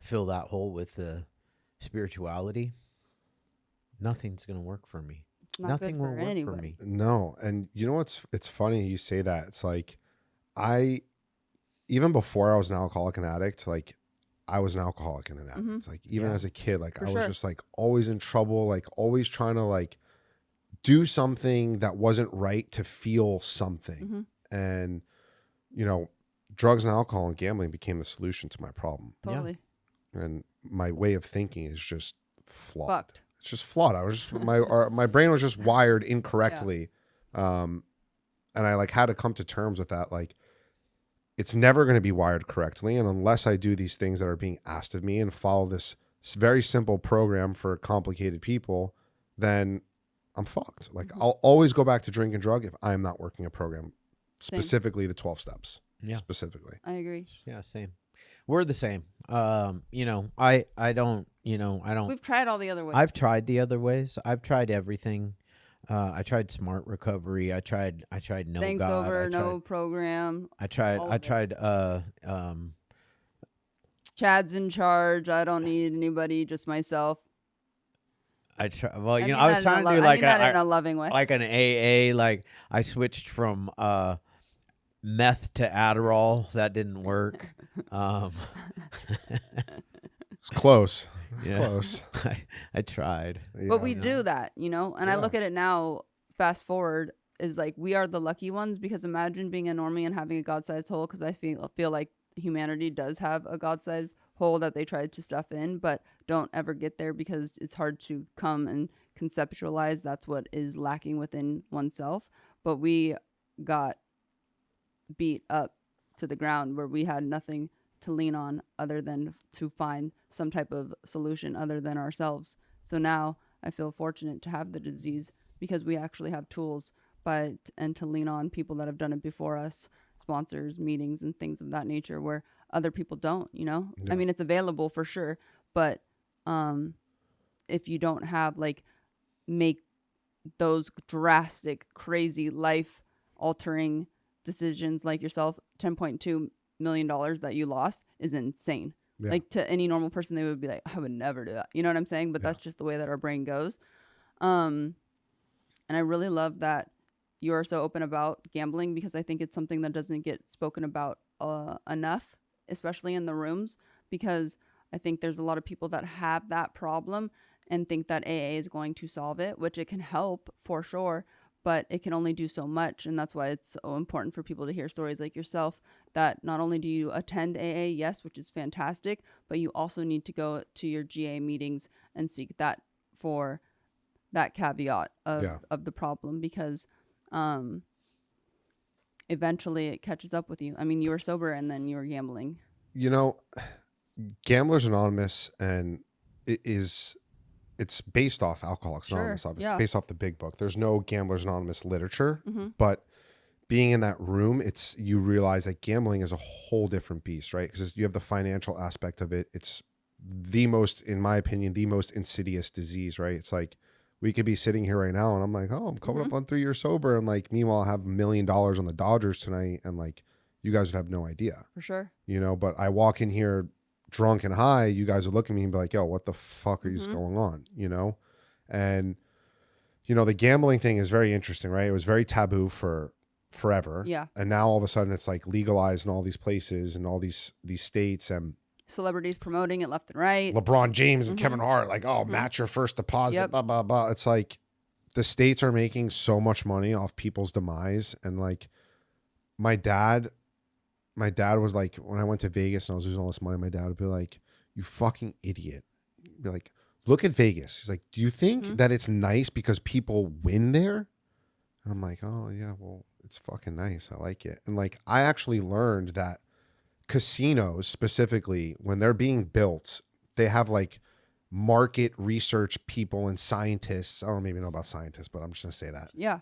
[SPEAKER 3] fill that hole with the spirituality, nothing's gonna work for me.
[SPEAKER 4] It's not
[SPEAKER 3] Nothing
[SPEAKER 4] good
[SPEAKER 3] will
[SPEAKER 4] for
[SPEAKER 3] work for
[SPEAKER 4] anybody.
[SPEAKER 3] me.
[SPEAKER 1] No. And you know what's, it's funny you say that. It's like, even before I was an alcoholic and addict, like I was an alcoholic and an addict. It's like even as a kid, like I was just like always in trouble, like always trying to like do something that wasn't right to feel something. And, you know, drugs and alcohol and gambling became the solution to my problem.
[SPEAKER 4] Totally.
[SPEAKER 1] And my way of thinking is just flawed.
[SPEAKER 4] Fucked.
[SPEAKER 1] It's just flawed. I was just, my brain was just wired incorrectly. And I like had to come to terms with that. Like, it's never going to be wired correctly. And unless I do these things that are being asked of me and follow this very simple program for complicated people, then I'm fucked. Like I'll always go back to drink and drug if I'm not working a program, specifically the 12 steps.
[SPEAKER 3] Yeah.
[SPEAKER 1] Specifically.
[SPEAKER 4] I agree.
[SPEAKER 3] Yeah, same. We're the same. You know, I don't.
[SPEAKER 4] We've tried all the other ways.
[SPEAKER 3] I've tried the other ways. I've tried everything. I tried smart recovery. I tried no
[SPEAKER 4] Staying
[SPEAKER 3] God.
[SPEAKER 4] sober, no program.
[SPEAKER 3] I tried
[SPEAKER 4] Chad's in charge. I don't need anybody, just myself.
[SPEAKER 3] I try. Well,
[SPEAKER 4] I
[SPEAKER 3] you
[SPEAKER 4] mean
[SPEAKER 3] know, I was
[SPEAKER 4] that
[SPEAKER 3] trying
[SPEAKER 4] in
[SPEAKER 3] to
[SPEAKER 4] a
[SPEAKER 3] do
[SPEAKER 4] lo- I
[SPEAKER 3] like
[SPEAKER 4] mean that in a loving way.
[SPEAKER 3] like an AA. Like I switched from meth to Adderall. That didn't work.
[SPEAKER 1] It's close. It's
[SPEAKER 3] Yeah.
[SPEAKER 1] close.
[SPEAKER 3] I tried.
[SPEAKER 4] But we do that, you know? And I look at it now, fast forward, is like we are the lucky ones, because imagine being a normie and having a God-sized hole, because I feel like humanity does have a God-sized hole that they tried to stuff in, but don't ever get there because it's hard to come and conceptualize that's what is lacking within oneself. But we got beat up to the ground where we had nothing to lean on other than to find some type of solution other than ourselves. So now I feel fortunate to have the disease because we actually have tools and to lean on people that have done it before us, sponsors, meetings, and things of that nature where other people don't, you know?
[SPEAKER 1] Yeah.
[SPEAKER 4] I mean, it's available for sure, but if you don't have make those drastic, crazy, life altering decisions like yourself, $10.2 million that you lost is insane.
[SPEAKER 1] Yeah.
[SPEAKER 4] Like to any normal person, they would be like, I would never do that. You know what I'm saying? But that's just the way that our brain goes. And I really love that you are so open about gambling, because I think it's something that doesn't get spoken about enough, especially in the rooms, because I think there's a lot of people that have that problem and think that AA is going to solve it, which it can help for sure, but it can only do so much. And that's why it's so important for people to hear stories like yourself, that not only do you attend AA, yes, which is fantastic, but you also need to go to your GA meetings and seek that for that caveat of the problem, because eventually it catches up with you. I mean, you were sober and then you were gambling.
[SPEAKER 1] You know, Gamblers Anonymous, and it's based off Alcoholics Anonymous, obviously. It's based off the big book. There's no Gamblers Anonymous literature, but being in that room, you realize that gambling is a whole different beast, right? Because you have the financial aspect of it. It's in my opinion, the most insidious disease, right? It's like, we could be sitting here right now and I'm like, oh, I'm coming up on 3 years sober. And like, meanwhile, I have $1 million on the Dodgers tonight. And like, you guys would have no idea.
[SPEAKER 4] For sure.
[SPEAKER 1] You know, but I walk in here drunk and high, you guys would look at me and be like, yo, what the fuck are you just going on? You know? And, you know, the gambling thing is very interesting, right? It was very taboo for forever.
[SPEAKER 4] Yeah.
[SPEAKER 1] And now all of a sudden it's like legalized in all these places and all these states, and
[SPEAKER 4] celebrities promoting it left and right.
[SPEAKER 1] LeBron James and Kevin Hart, like, oh, match your first deposit, blah, blah, blah. It's like the states are making so much money off people's demise. And like my dad was like, when I went to Vegas and I was losing all this money, my dad would be like, you fucking idiot. He'd be like, look at Vegas. He's like, do you think that it's nice because people win there? And I'm like, oh yeah, well, it's fucking nice. I like it. And like, I actually learned that casinos specifically, when they're being built, they have like market research people and scientists. I don't maybe know about scientists, but I'm just gonna say that.
[SPEAKER 4] Yeah.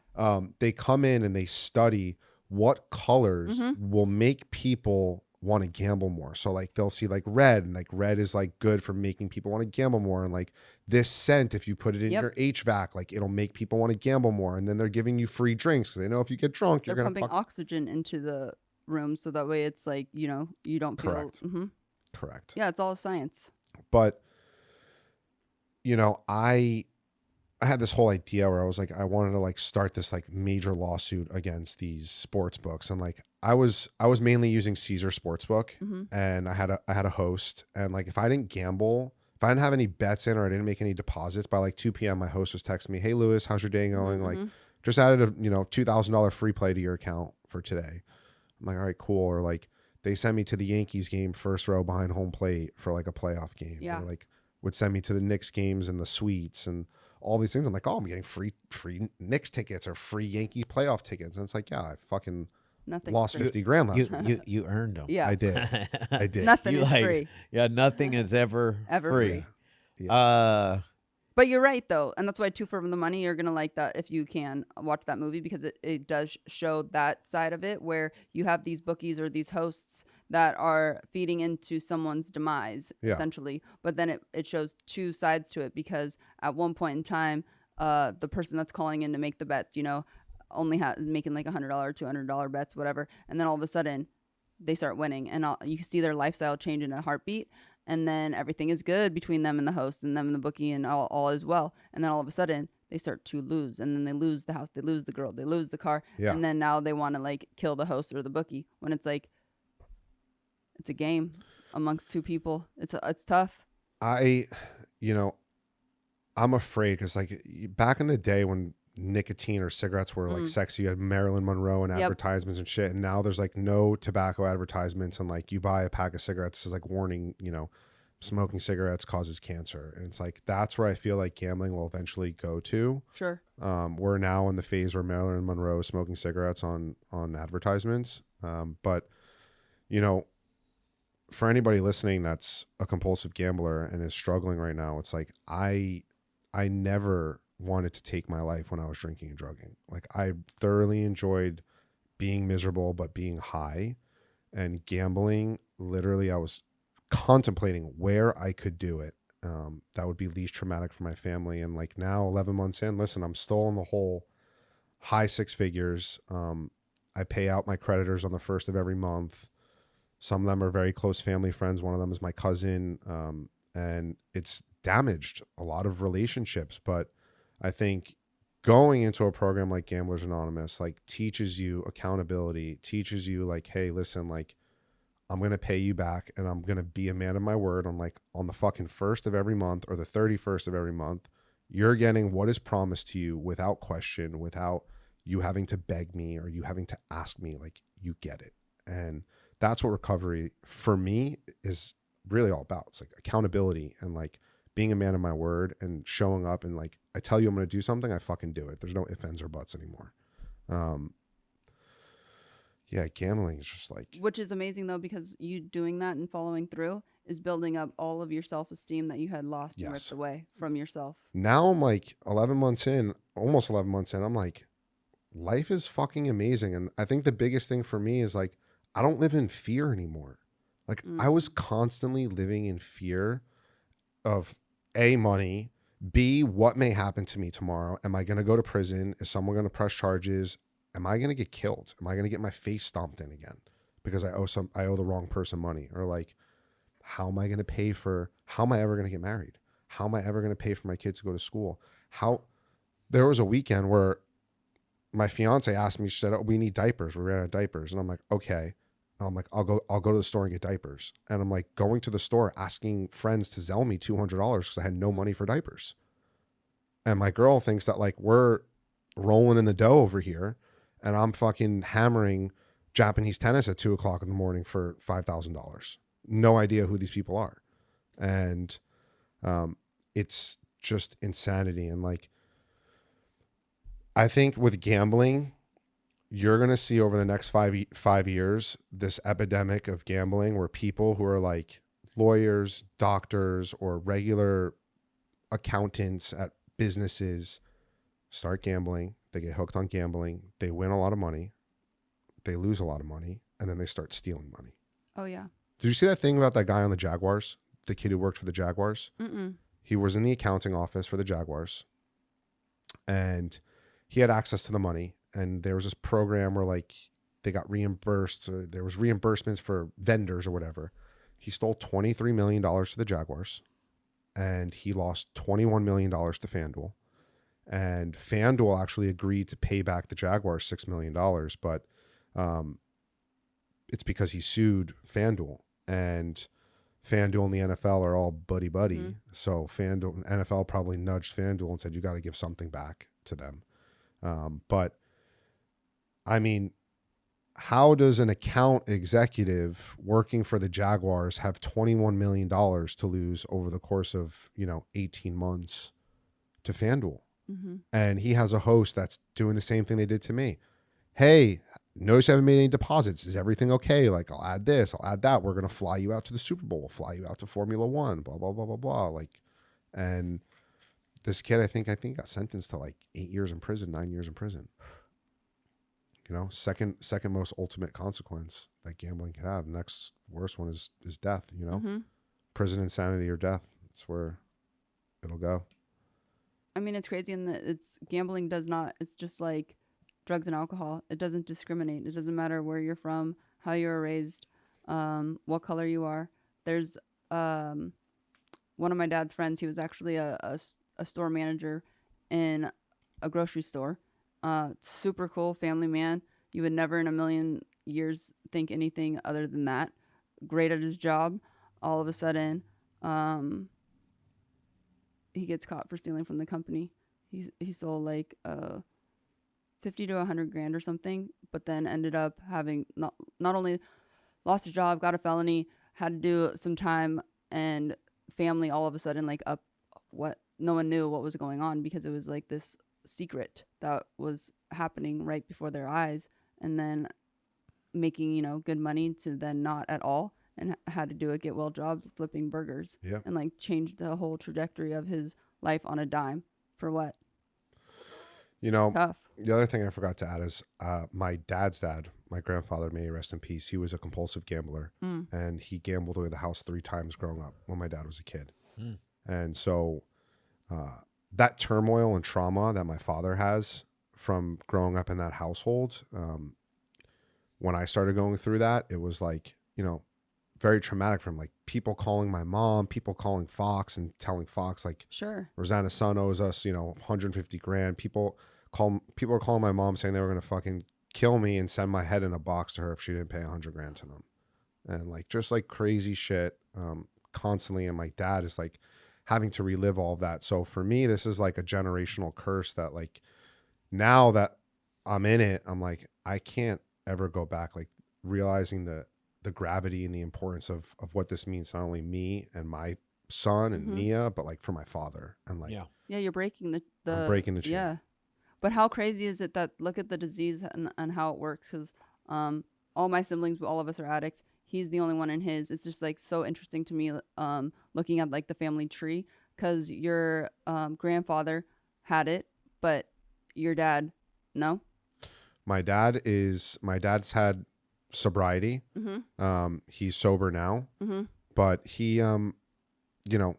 [SPEAKER 1] They come in and they study what colors will make people want to gamble more. So like they'll see like red, and like red is like good for making people want to gamble more. And like this scent, if you put it in your HVAC, like it'll make people want to gamble more. And then they're giving you free drinks because they know if you get drunk,
[SPEAKER 4] they're pumping oxygen into the room, so that way it's like, you know, you don't feel
[SPEAKER 1] correct.
[SPEAKER 4] Yeah, it's all science.
[SPEAKER 1] But you know, I had this whole idea where I was like, I wanted to like start this like major lawsuit against these sports books. And like I was mainly using Caesar Sportsbook, and I had a host, and like if I didn't gamble, if I didn't have any bets in or I didn't make any deposits, by like 2 p.m. my host was texting me, hey Lewis, how's your day going? Like just added a $2,000 free play to your account for today. I'm like, all right, cool. Or like they sent me to the Yankees game, first row behind home plate for like a playoff game.
[SPEAKER 4] Yeah.
[SPEAKER 1] Or like would send me to the Knicks games and the suites and all these things. I'm like, oh, I'm getting free Knicks tickets or free Yankees playoff tickets. And it's like, yeah, I fucking lost 50 grand last week.
[SPEAKER 3] You earned them.
[SPEAKER 4] Yeah.
[SPEAKER 1] I did.
[SPEAKER 4] Nothing is free.
[SPEAKER 3] Yeah, nothing is ever free.
[SPEAKER 1] Yeah.
[SPEAKER 4] But you're right, though. And that's why Two for the Money, you're going to like that if you can watch that movie, because it does show that side of it, where you have these bookies or these hosts that are feeding into someone's demise, essentially. But then it shows two sides to it, because at one point in time, the person that's calling in to make the bets, you know, only making like $100, $200 bets, whatever. And then all of a sudden, they start winning. And you see their lifestyle change in a heartbeat. And then everything is good between them and the host and them and the bookie, and all is well. And then all of a sudden they start to lose, and then they lose the house, they lose the girl, they lose the car.
[SPEAKER 1] Yeah.
[SPEAKER 4] And then now they want to like kill the host or the bookie, when it's like, it's a game amongst two people. It's tough.
[SPEAKER 1] I'm afraid, because like back in the day when nicotine or cigarettes were like sexy, you had Marilyn Monroe and advertisements and shit, and now there's like no tobacco advertisements, and like you buy a pack of cigarettes, it's like warning, you know, smoking cigarettes causes cancer. And it's like, that's where I feel like gambling will eventually go to.
[SPEAKER 4] Sure.
[SPEAKER 1] We're now in the phase where Marilyn Monroe is smoking cigarettes on advertisements. But you know, for anybody listening that's a compulsive gambler and is struggling right now, it's like I never wanted to take my life when I was drinking and drugging. Like I thoroughly enjoyed being miserable but being high, and gambling, literally I was contemplating where I could do it that would be least traumatic for my family. And like now 11 months in, listen, I'm still in the hole, high six figures. I pay out my creditors on the first of every month. Some of them are very close family friends. One of them is my cousin. And it's damaged a lot of relationships. But I think going into a program like Gamblers Anonymous, like teaches you accountability, teaches you like, hey, listen, like I'm going to pay you back and I'm going to be a man of my word. I'm like, on the fucking 1st of every month or the 31st of every month, you're getting what is promised to you without question, without you having to beg me or you having to ask me. Like, you get it. And that's what recovery for me is really all about. It's like accountability and like being a man of my word and showing up and like, I tell you I'm going to do something, I fucking do it. There's no ifs, ands, or buts anymore. Yeah, gambling is just like...
[SPEAKER 4] Which is amazing, though, because you doing that and following through is building up all of your self-esteem that you had lost and ripped away from yourself.
[SPEAKER 1] Now I'm like 11 months in, almost 11 months in, I'm like, life is fucking amazing. And I think the biggest thing for me is like, I don't live in fear anymore. Like I was constantly living in fear of A, money, B, what may happen to me tomorrow. Am I going to go to prison? Is someone going to press charges? Am I going to get killed? Am I going to get my face stomped in again because I owe the wrong person money? Or like, how am I going to pay for, how am I ever going to get married? How am I ever going to pay for my kids to go to school? There was a weekend where my fiance asked me, she said, oh, we need diapers. We ran out of diapers. And I'm like, okay. I'm like, I'll go to the store and get diapers. And I'm like going to the store, asking friends to Zelle me $200 because I had no money for diapers. And my girl thinks that like we're rolling in the dough over here. And I'm fucking hammering Japanese tennis at 2:00 in the morning for $5,000. No idea who these people are. And it's just insanity. And like, I think with gambling, you're going to see over the next 5 years, this epidemic of gambling where people who are like lawyers, doctors, or regular accountants at businesses start gambling. They get hooked on gambling. They win a lot of money. They lose a lot of money. And then they start stealing money.
[SPEAKER 4] Oh, yeah.
[SPEAKER 1] Did you see that thing about that guy on the Jaguars? The kid who worked for the Jaguars?
[SPEAKER 4] Mm-mm.
[SPEAKER 1] He was in the accounting office for the Jaguars. And he had access to the money. And there was this program where like they got reimbursed. Or there was reimbursements for vendors or whatever. He stole $23 million to the Jaguars. And he lost $21 million to FanDuel. And FanDuel actually agreed to pay back the Jaguars $6 million, but it's because he sued FanDuel, and FanDuel and the NFL are all buddy-buddy. Mm-hmm. So FanDuel, NFL probably nudged FanDuel and said, you got to give something back to them. But I mean, how does an account executive working for the Jaguars have $21 million to lose over the course of, 18 months to FanDuel? Mm-hmm. And he has a host that's doing the same thing they did to me. Hey, notice you haven't made any deposits. Is everything okay? Like, I'll add this, I'll add that. We're going to fly you out to the Super Bowl. We'll fly you out to Formula One, blah, blah, blah, blah, blah. Like, and this kid, I think got sentenced to like 8 years in prison, 9 years in prison. Second most ultimate consequence that gambling can have. Next worst one is death, mm-hmm. Prison, insanity, or death. That's where it'll go.
[SPEAKER 4] I mean, it's crazy in that gambling does not, it's just like drugs and alcohol. It doesn't discriminate. It doesn't matter where you're from, how you were raised, what color you are. There's one of my dad's friends. He was actually a store manager in a grocery store. Super cool family man. You would never in a million years think anything other than that. Great at his job. All of a sudden, he gets caught for stealing from the company. He stole like 50 to 100 grand or something, but then ended up having not only lost his job, got a felony, had to do some time, and family all of a sudden like up what no one knew what was going on because it was like this secret that was happening right before their eyes, and then making good money to then not at all, and had to do a get well job flipping burgers.
[SPEAKER 1] Yeah.
[SPEAKER 4] And like changed the whole trajectory of his life on a dime. For what? Tough.
[SPEAKER 1] The other thing I forgot to add is my dad's dad, my grandfather, may he rest in peace. He was a compulsive gambler, and he gambled away the house 3 times growing up when my dad was a kid. And so that turmoil and trauma that my father has from growing up in that household, when I started going through that, it was like, very traumatic for him. Like people calling my mom, people calling Fox and telling Fox like,
[SPEAKER 4] sure,
[SPEAKER 1] Rosanna's son owes us, 150 grand. People are calling my mom saying they were going to fucking kill me and send my head in a box to her if she didn't pay 100 grand to them. and like just like crazy shit constantly. And my dad is like having to relive all of that. So for me, this is like a generational curse that like now that I'm in it, I'm like, I can't ever go back, like realizing the gravity and the importance of what this means, not only me and my son and Mia, but like for my father. And like,
[SPEAKER 4] Yeah, you're breaking the
[SPEAKER 1] I'm breaking the chain.
[SPEAKER 4] Yeah. But how crazy is it that look at the disease and how it works? Because all my siblings, all of us are addicts. He's the only one in his. It's just like so interesting to me looking at like the family tree, because your grandfather had it, but your dad, no?
[SPEAKER 1] My dad's had sobriety. He's sober now, but he, you know,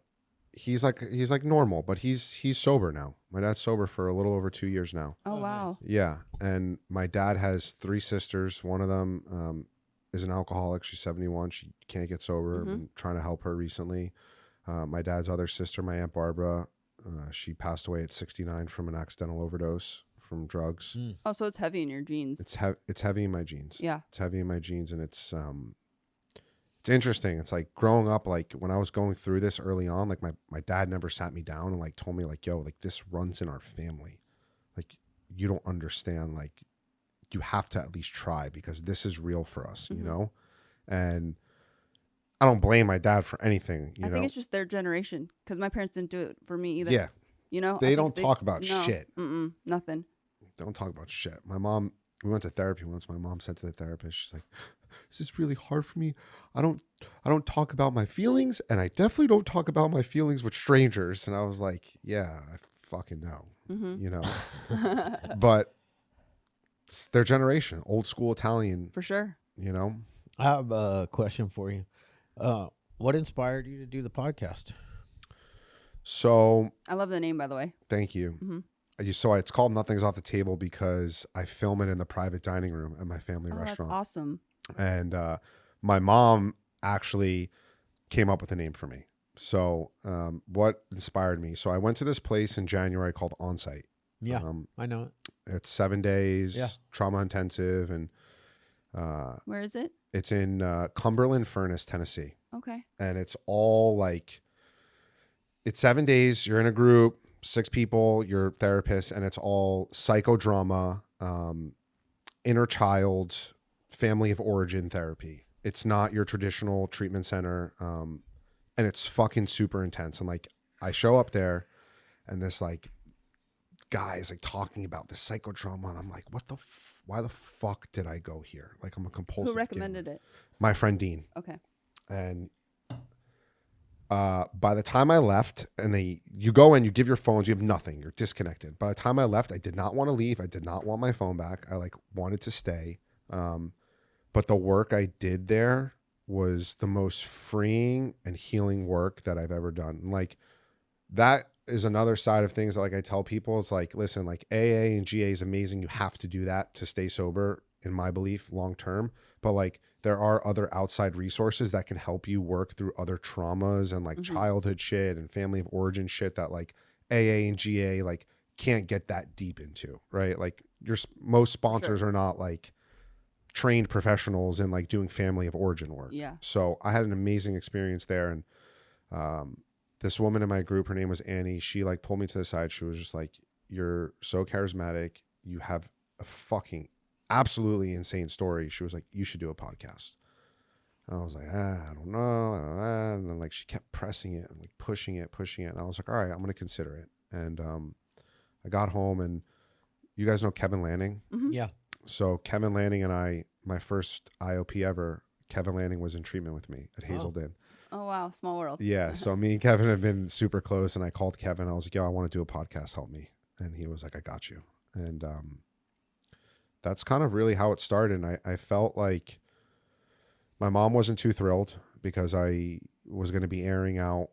[SPEAKER 1] he's like normal, but he's sober now. My dad's sober for a little over 2 years now.
[SPEAKER 4] Oh, wow.
[SPEAKER 3] Nice.
[SPEAKER 1] Yeah. And my dad has 3 sisters. One of them is an alcoholic. She's 71. She can't get sober. I've been trying to help her recently. My dad's other sister, my Aunt Barbara, she passed away at 69 from an accidental overdose from drugs.
[SPEAKER 4] Oh, so it's heavy in your genes.
[SPEAKER 1] It's heavy in my genes.
[SPEAKER 4] Yeah.
[SPEAKER 1] It's heavy in my genes, and it's interesting. It's like growing up, like when I was going through this early on, like my dad never sat me down and like told me like, yo, like this runs in our family. Like you don't understand, like you have to at least try because this is real for us, you know? And I don't blame my dad for anything, you know?
[SPEAKER 4] I think it's just their generation, because my parents didn't do it for me either.
[SPEAKER 1] Yeah.
[SPEAKER 4] You know?
[SPEAKER 1] They don't talk about
[SPEAKER 4] no,
[SPEAKER 1] shit.
[SPEAKER 4] Nothing.
[SPEAKER 1] Don't talk about shit. My mom, we went to therapy once. My mom said to the therapist, she's like, this is really hard for me. I don't talk about my feelings, and I definitely don't talk about my feelings with strangers. And I was like, yeah, I fucking know, you know, but it's their generation, old school Italian,
[SPEAKER 4] For sure.
[SPEAKER 1] you know?
[SPEAKER 3] I have a question for you. What inspired you to do the podcast?
[SPEAKER 1] So
[SPEAKER 4] I love the name, by the way.
[SPEAKER 1] thank you. So it's called Nothing's Off the Table because I film it in the private dining room at my family restaurant.
[SPEAKER 4] That's awesome.
[SPEAKER 1] And my mom actually came up with a name for me. So what inspired me? So I went to this place in January called Onsite.
[SPEAKER 3] Yeah, I know it.
[SPEAKER 1] It's 7 days,
[SPEAKER 3] Yeah.
[SPEAKER 1] trauma intensive, and
[SPEAKER 4] Where is it?
[SPEAKER 1] it's in Cumberland Furnace, Tennessee.
[SPEAKER 4] Okay.
[SPEAKER 1] And it's all like, it's 7 days. You're in a group, 6 people, your therapist, and it's all psychodrama, inner child, family of origin therapy. It's not your traditional treatment center. And it's fucking super intense. And like, I show up there and this like guy is like talking about this psychodrama. And I'm like, why the fuck did I go here? Like, I'm a compulsive.
[SPEAKER 4] Who recommended it?
[SPEAKER 1] My friend Dean.
[SPEAKER 4] Okay.
[SPEAKER 1] And by the time I left, and you go in, you give your phones, you have nothing, you're disconnected. By the time I left, I did not want to leave. I did not want my phone back. I like wanted to stay. But the work I did there was the most freeing and healing work that I've ever done. And like, that is another side of things that like I tell people, it's like, listen, like AA and GA is amazing. You have to do that to stay sober, in my belief, long term. But like, there are other outside resources that can help you work through other traumas and like childhood shit and family of origin shit that like AA and GA like can't get that deep into, right? Like most sponsors are not like trained professionals in like doing family of origin work.
[SPEAKER 4] Yeah.
[SPEAKER 1] So I had an amazing experience there. And this woman in my group, her name was Annie. She like pulled me to the side. She was just like, you're so charismatic. You have a fucking absolutely insane story. She was like, you should do a podcast. And I was like, I don't know. And then like, she kept pressing it and like pushing it. And I was like, all right, I'm going to consider it. And I got home, and you guys know Kevin Lanning?
[SPEAKER 3] Yeah.
[SPEAKER 1] So Kevin Lanning and I, my first IOP ever, Kevin Lanning was in treatment with me at Hazelden.
[SPEAKER 4] Oh, wow. Small world.
[SPEAKER 1] Yeah. So me and Kevin have been super close, and I called Kevin. I was like, yo, I want to do a podcast. Help me. And he was like, I got you. And that's kind of really how it started. And I felt like my mom wasn't too thrilled because I was going to be airing out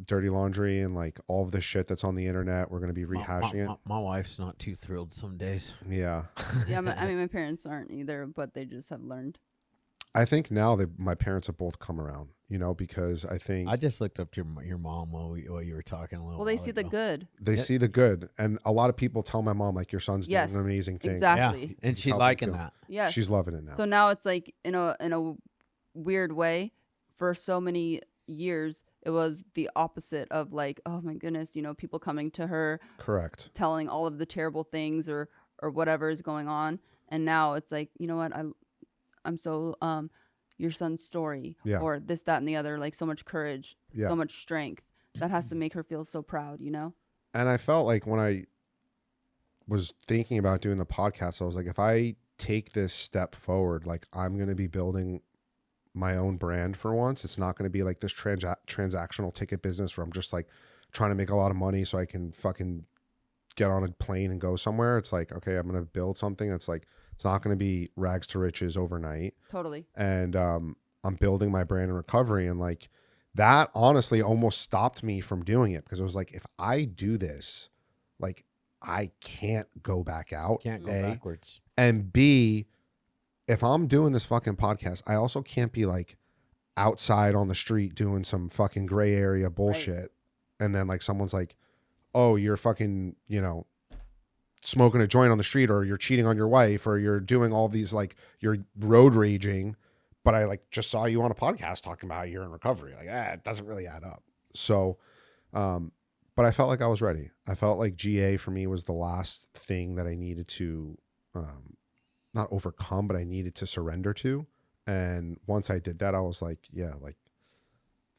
[SPEAKER 1] dirty laundry and like all of the shit that's on the internet. We're going to be rehashing it.
[SPEAKER 3] My wife's not too thrilled some days.
[SPEAKER 1] Yeah.
[SPEAKER 4] Yeah. I mean, my parents aren't either, but they just have learned.
[SPEAKER 1] I think now my parents have both come around, you know, because I think
[SPEAKER 3] I just looked up to your mom while you were talking a little.
[SPEAKER 4] Well, they see the good.
[SPEAKER 1] They see the good, and a lot of people tell my mom like, your son's doing an amazing thing.
[SPEAKER 4] Exactly.
[SPEAKER 3] Yeah, and she's liking that.
[SPEAKER 4] Yeah,
[SPEAKER 1] she's loving it now.
[SPEAKER 4] So now it's like in a weird way, for so many years, it was the opposite of like, oh my goodness, you know, people coming to her,
[SPEAKER 1] Correct.
[SPEAKER 4] telling all of the terrible things or whatever is going on. And now it's like, you know what, I'm so your son's story,
[SPEAKER 1] Yeah.
[SPEAKER 4] or this, that, and the other, like so much courage,
[SPEAKER 1] Yeah.
[SPEAKER 4] so much strength. That has to make her feel so proud, you know?
[SPEAKER 1] And I felt like when I was thinking about doing the podcast, I was like, if I take this step forward, like I'm going to be building my own brand for once. It's not going to be like this transactional ticket business where I'm just like trying to make a lot of money so I can fucking get on a plane and go somewhere. It's like, okay, I'm going to build something that's like, it's not going to be rags to riches overnight.
[SPEAKER 4] Totally.
[SPEAKER 1] And I'm building my brand in recovery. And like that honestly almost stopped me from doing it, because it was like, if I do this, like I can't go back out.
[SPEAKER 3] Can't go
[SPEAKER 1] A,
[SPEAKER 3] backwards.
[SPEAKER 1] and B, if I'm doing this fucking podcast, I also can't be like outside on the street doing some fucking gray area bullshit. Right. And then like someone's like, oh, you're fucking, you know, smoking a joint on the street, or you're cheating on your wife, or you're doing all these, like you're road raging, but I like just saw you on a podcast talking about how you're in recovery. Like, it doesn't really add up. So, but I felt like I was ready. I felt like GA for me was the last thing that I needed to, not overcome, but I needed to surrender to. And once I did that, I was like, yeah, like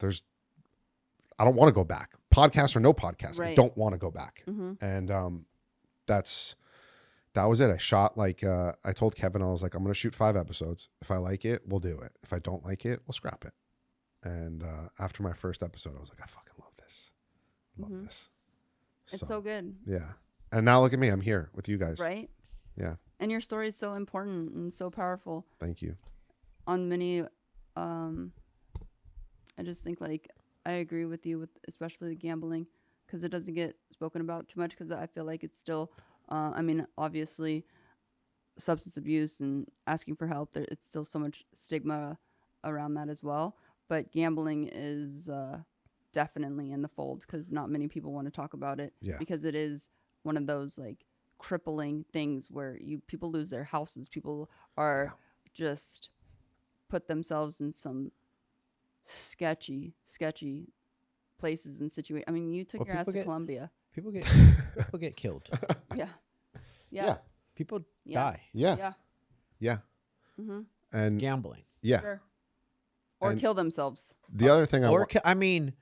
[SPEAKER 1] I don't want to go back, podcast or no podcast. Right. I don't want to go back. Mm-hmm. And, that was it. I shot like, I told Kevin, I was like, I'm going to shoot 5 episodes. If I like it, we'll do it. If I don't like it, we'll scrap it. And, after my first episode, I was like, I fucking love this. Love this.
[SPEAKER 4] It's so good.
[SPEAKER 1] Yeah. And now look at me. I'm here with you guys.
[SPEAKER 4] Right.
[SPEAKER 1] Yeah.
[SPEAKER 4] And your story is so important and so powerful.
[SPEAKER 1] Thank you.
[SPEAKER 4] On many, I just think like I agree with you with especially the gambling, because it doesn't get spoken about too much, because I feel like it's still, I mean, obviously substance abuse and asking for help, it's still so much stigma around that as well. But gambling is definitely in the fold, because not many people want to talk about it.
[SPEAKER 1] Yeah.
[SPEAKER 4] Because it is one of those like crippling things where people lose their houses. People are just put themselves in some sketchy places and situations. I mean, you took your ass to Colombia.
[SPEAKER 3] People get killed.
[SPEAKER 4] Yeah.
[SPEAKER 3] People die.
[SPEAKER 1] Yeah.
[SPEAKER 4] Mm-hmm.
[SPEAKER 1] And
[SPEAKER 3] gambling.
[SPEAKER 1] Yeah.
[SPEAKER 4] Sure. Or kill themselves.
[SPEAKER 1] The other thing
[SPEAKER 3] I mean,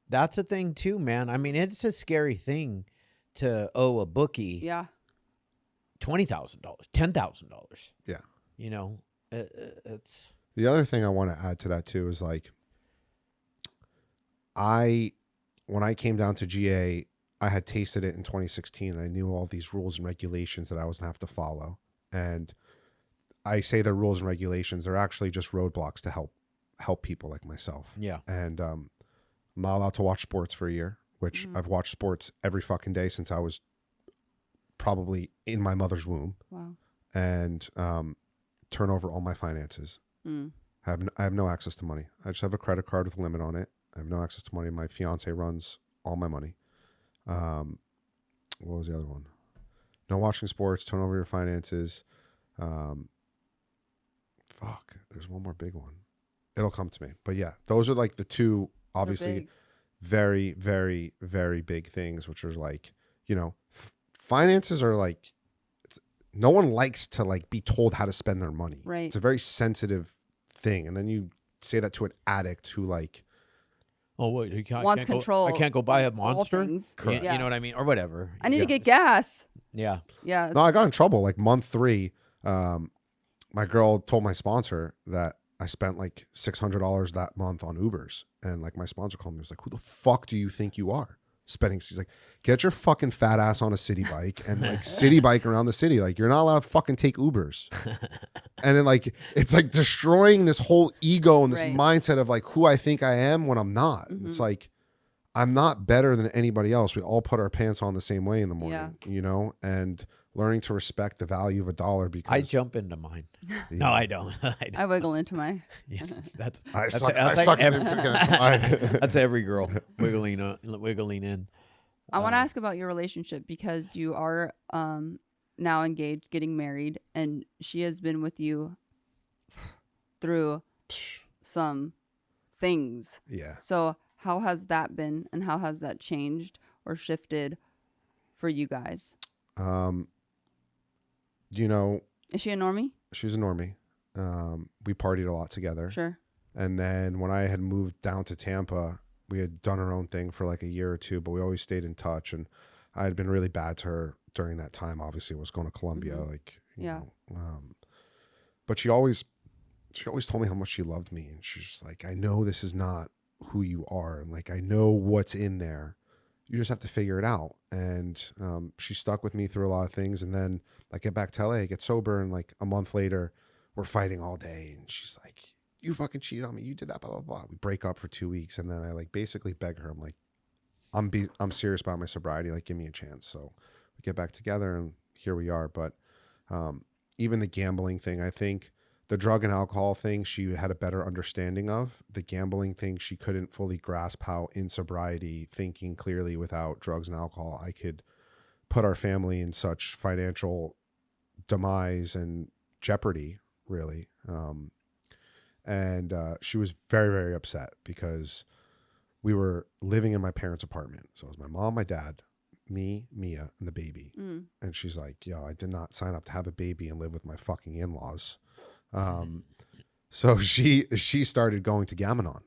[SPEAKER 3] that's a thing too, man. I mean, it's a scary thing to owe a bookie $20,000, $10,000.
[SPEAKER 1] Yeah.
[SPEAKER 3] You know, it's.
[SPEAKER 1] The other thing I want to add to that too is like, when I came down to GA, I had tasted it in 2016, and I knew all these rules and regulations that I was gonna have to follow. And I say they're rules and regulations, they're actually just roadblocks to help people like myself.
[SPEAKER 3] Yeah.
[SPEAKER 1] And I'm not allowed to watch sports for a year, which I've watched sports every fucking day since I was probably in my mother's womb.
[SPEAKER 4] Wow.
[SPEAKER 1] And turn over all my finances. I have no access to money. I just have a credit card with a limit on it. I have no access to money. My fiance runs all my money. What was the other one? No watching sports, turn over your finances. There's one more big one. It'll come to me. But yeah, those are like the two, obviously, very, very, very big things, which are like, you know, finances are like, no one likes to like be told how to spend their money.
[SPEAKER 4] Right.
[SPEAKER 1] It's a very sensitive thing. And then you say that to an addict who like,
[SPEAKER 3] oh wait,
[SPEAKER 4] wants control.
[SPEAKER 3] I can't go buy a Monster.
[SPEAKER 1] Correct.
[SPEAKER 3] You know what I mean, or whatever.
[SPEAKER 4] I need to get gas.
[SPEAKER 3] Yeah.
[SPEAKER 4] Yeah.
[SPEAKER 1] No, I got in trouble like month 3. My girl told my sponsor that I spent like $600 that month on Ubers, and like my sponsor called me. He was like, "Who the fuck do you think you are spending?" She's like, "Get your fucking fat ass on a city bike and like city bike around the city. Like you're not allowed to fucking take Ubers." And then like it's like destroying this whole ego and this mindset of like who I think I am when I'm not. It's like I'm not better than anybody else. We all put our pants on the same way in the morning, you know, and learning to respect the value of a dollar, because
[SPEAKER 3] I jump into mine. No, I don't.
[SPEAKER 4] I wiggle into mine.
[SPEAKER 3] Yeah, that's every girl wiggling in.
[SPEAKER 4] I want to ask about your relationship, because you are now engaged, getting married, and she has been with you through some things.
[SPEAKER 1] Yeah.
[SPEAKER 4] So how has that been, and how has that changed or shifted for you guys?
[SPEAKER 1] You know,
[SPEAKER 4] Is she a normie?
[SPEAKER 1] she's a normie. We partied a lot together.
[SPEAKER 4] Sure.
[SPEAKER 1] And then when I had moved down to Tampa, we had done our own thing for like a year or two, but we always stayed in touch. And I had been really bad to her during that time. Obviously, I was going to Colombia, like, you know, but she always told me how much she loved me. And she's just like, I know this is not who you are. And like, I know what's in there. You just have to figure it out. And she stuck with me through a lot of things. And then I get back to LA, get sober. And like a month later, we're fighting all day. And she's like, you fucking cheated on me. You did that, blah, blah, blah. We break up for 2 weeks. And then I like basically beg her. I'm like, I'm serious about my sobriety. Like, give me a chance. So we get back together and here we are. But even the gambling thing, I think the drug and alcohol thing, she had a better understanding of. The gambling thing, she couldn't fully grasp how in sobriety, thinking clearly without drugs and alcohol, I could put our family in such financial demise and jeopardy, really. And she was very, very upset because we were living in my parents' apartment. So it was my mom, my dad, me, Mia, and the baby. And she's like, yo, I did not sign up to have a baby and live with my fucking in-laws. So she started going to Gam-Anon,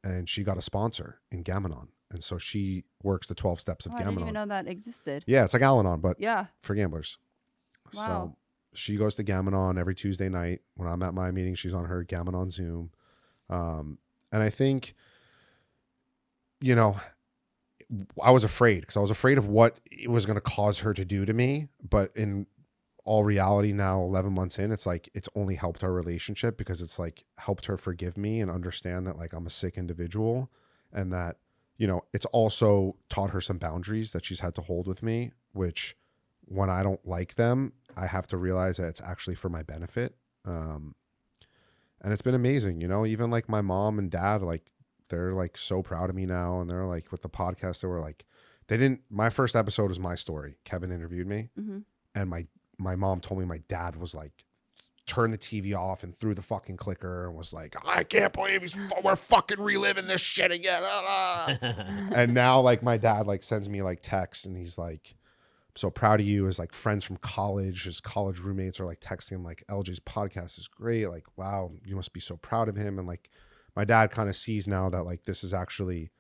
[SPEAKER 1] and she got a sponsor in Gam-Anon. And so she works the 12 steps of
[SPEAKER 4] I
[SPEAKER 1] Gam-Anon.
[SPEAKER 4] didn't even know that existed.
[SPEAKER 1] Yeah, it's like Al-Anon, but
[SPEAKER 4] Yeah.
[SPEAKER 1] for gamblers.
[SPEAKER 4] Wow.
[SPEAKER 1] So she goes to Gam-Anon every Tuesday night. When I'm at my meeting, she's on her Gam-Anon Zoom. And I think, you know, I was afraid because I was afraid of what it was going to cause her to do to me. But in all reality now, 11 months in, it's like, it's only helped our relationship because it's like helped her forgive me and understand that like I'm a sick individual, and that, you know, it's also taught her some boundaries that she's had to hold with me, which when I don't like them, I have to realize that it's actually for my benefit. And it's been amazing, you know, even like my mom and dad, like they're like so proud of me now. And they're like, with the podcast, they were like, my first episode was my story. Kevin interviewed me, and my mom told me my dad was like, turned the TV off and threw the fucking clicker and was like, I can't believe we're fucking reliving this shit again. And now like my dad like sends me like texts and he's like, I'm so proud of you. His like friends from college, his college roommates are like texting him like, LJ's podcast is great. Like, wow, you must be so proud of him. And like my dad kind of sees now that like this is actually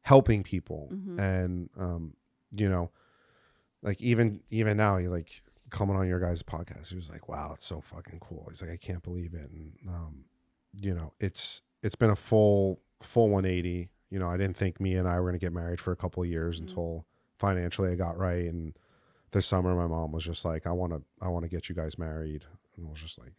[SPEAKER 1] helping people. And you know, like even now he like coming on your guys' podcast, he was like, wow, it's so fucking cool. He's like, I can't believe it. And you know, it's been a full 180. You know, I didn't think Mia and I were going to get married for a couple of years until financially I got right. And this summer my mom was just like, I want to get you guys married. And I was just like,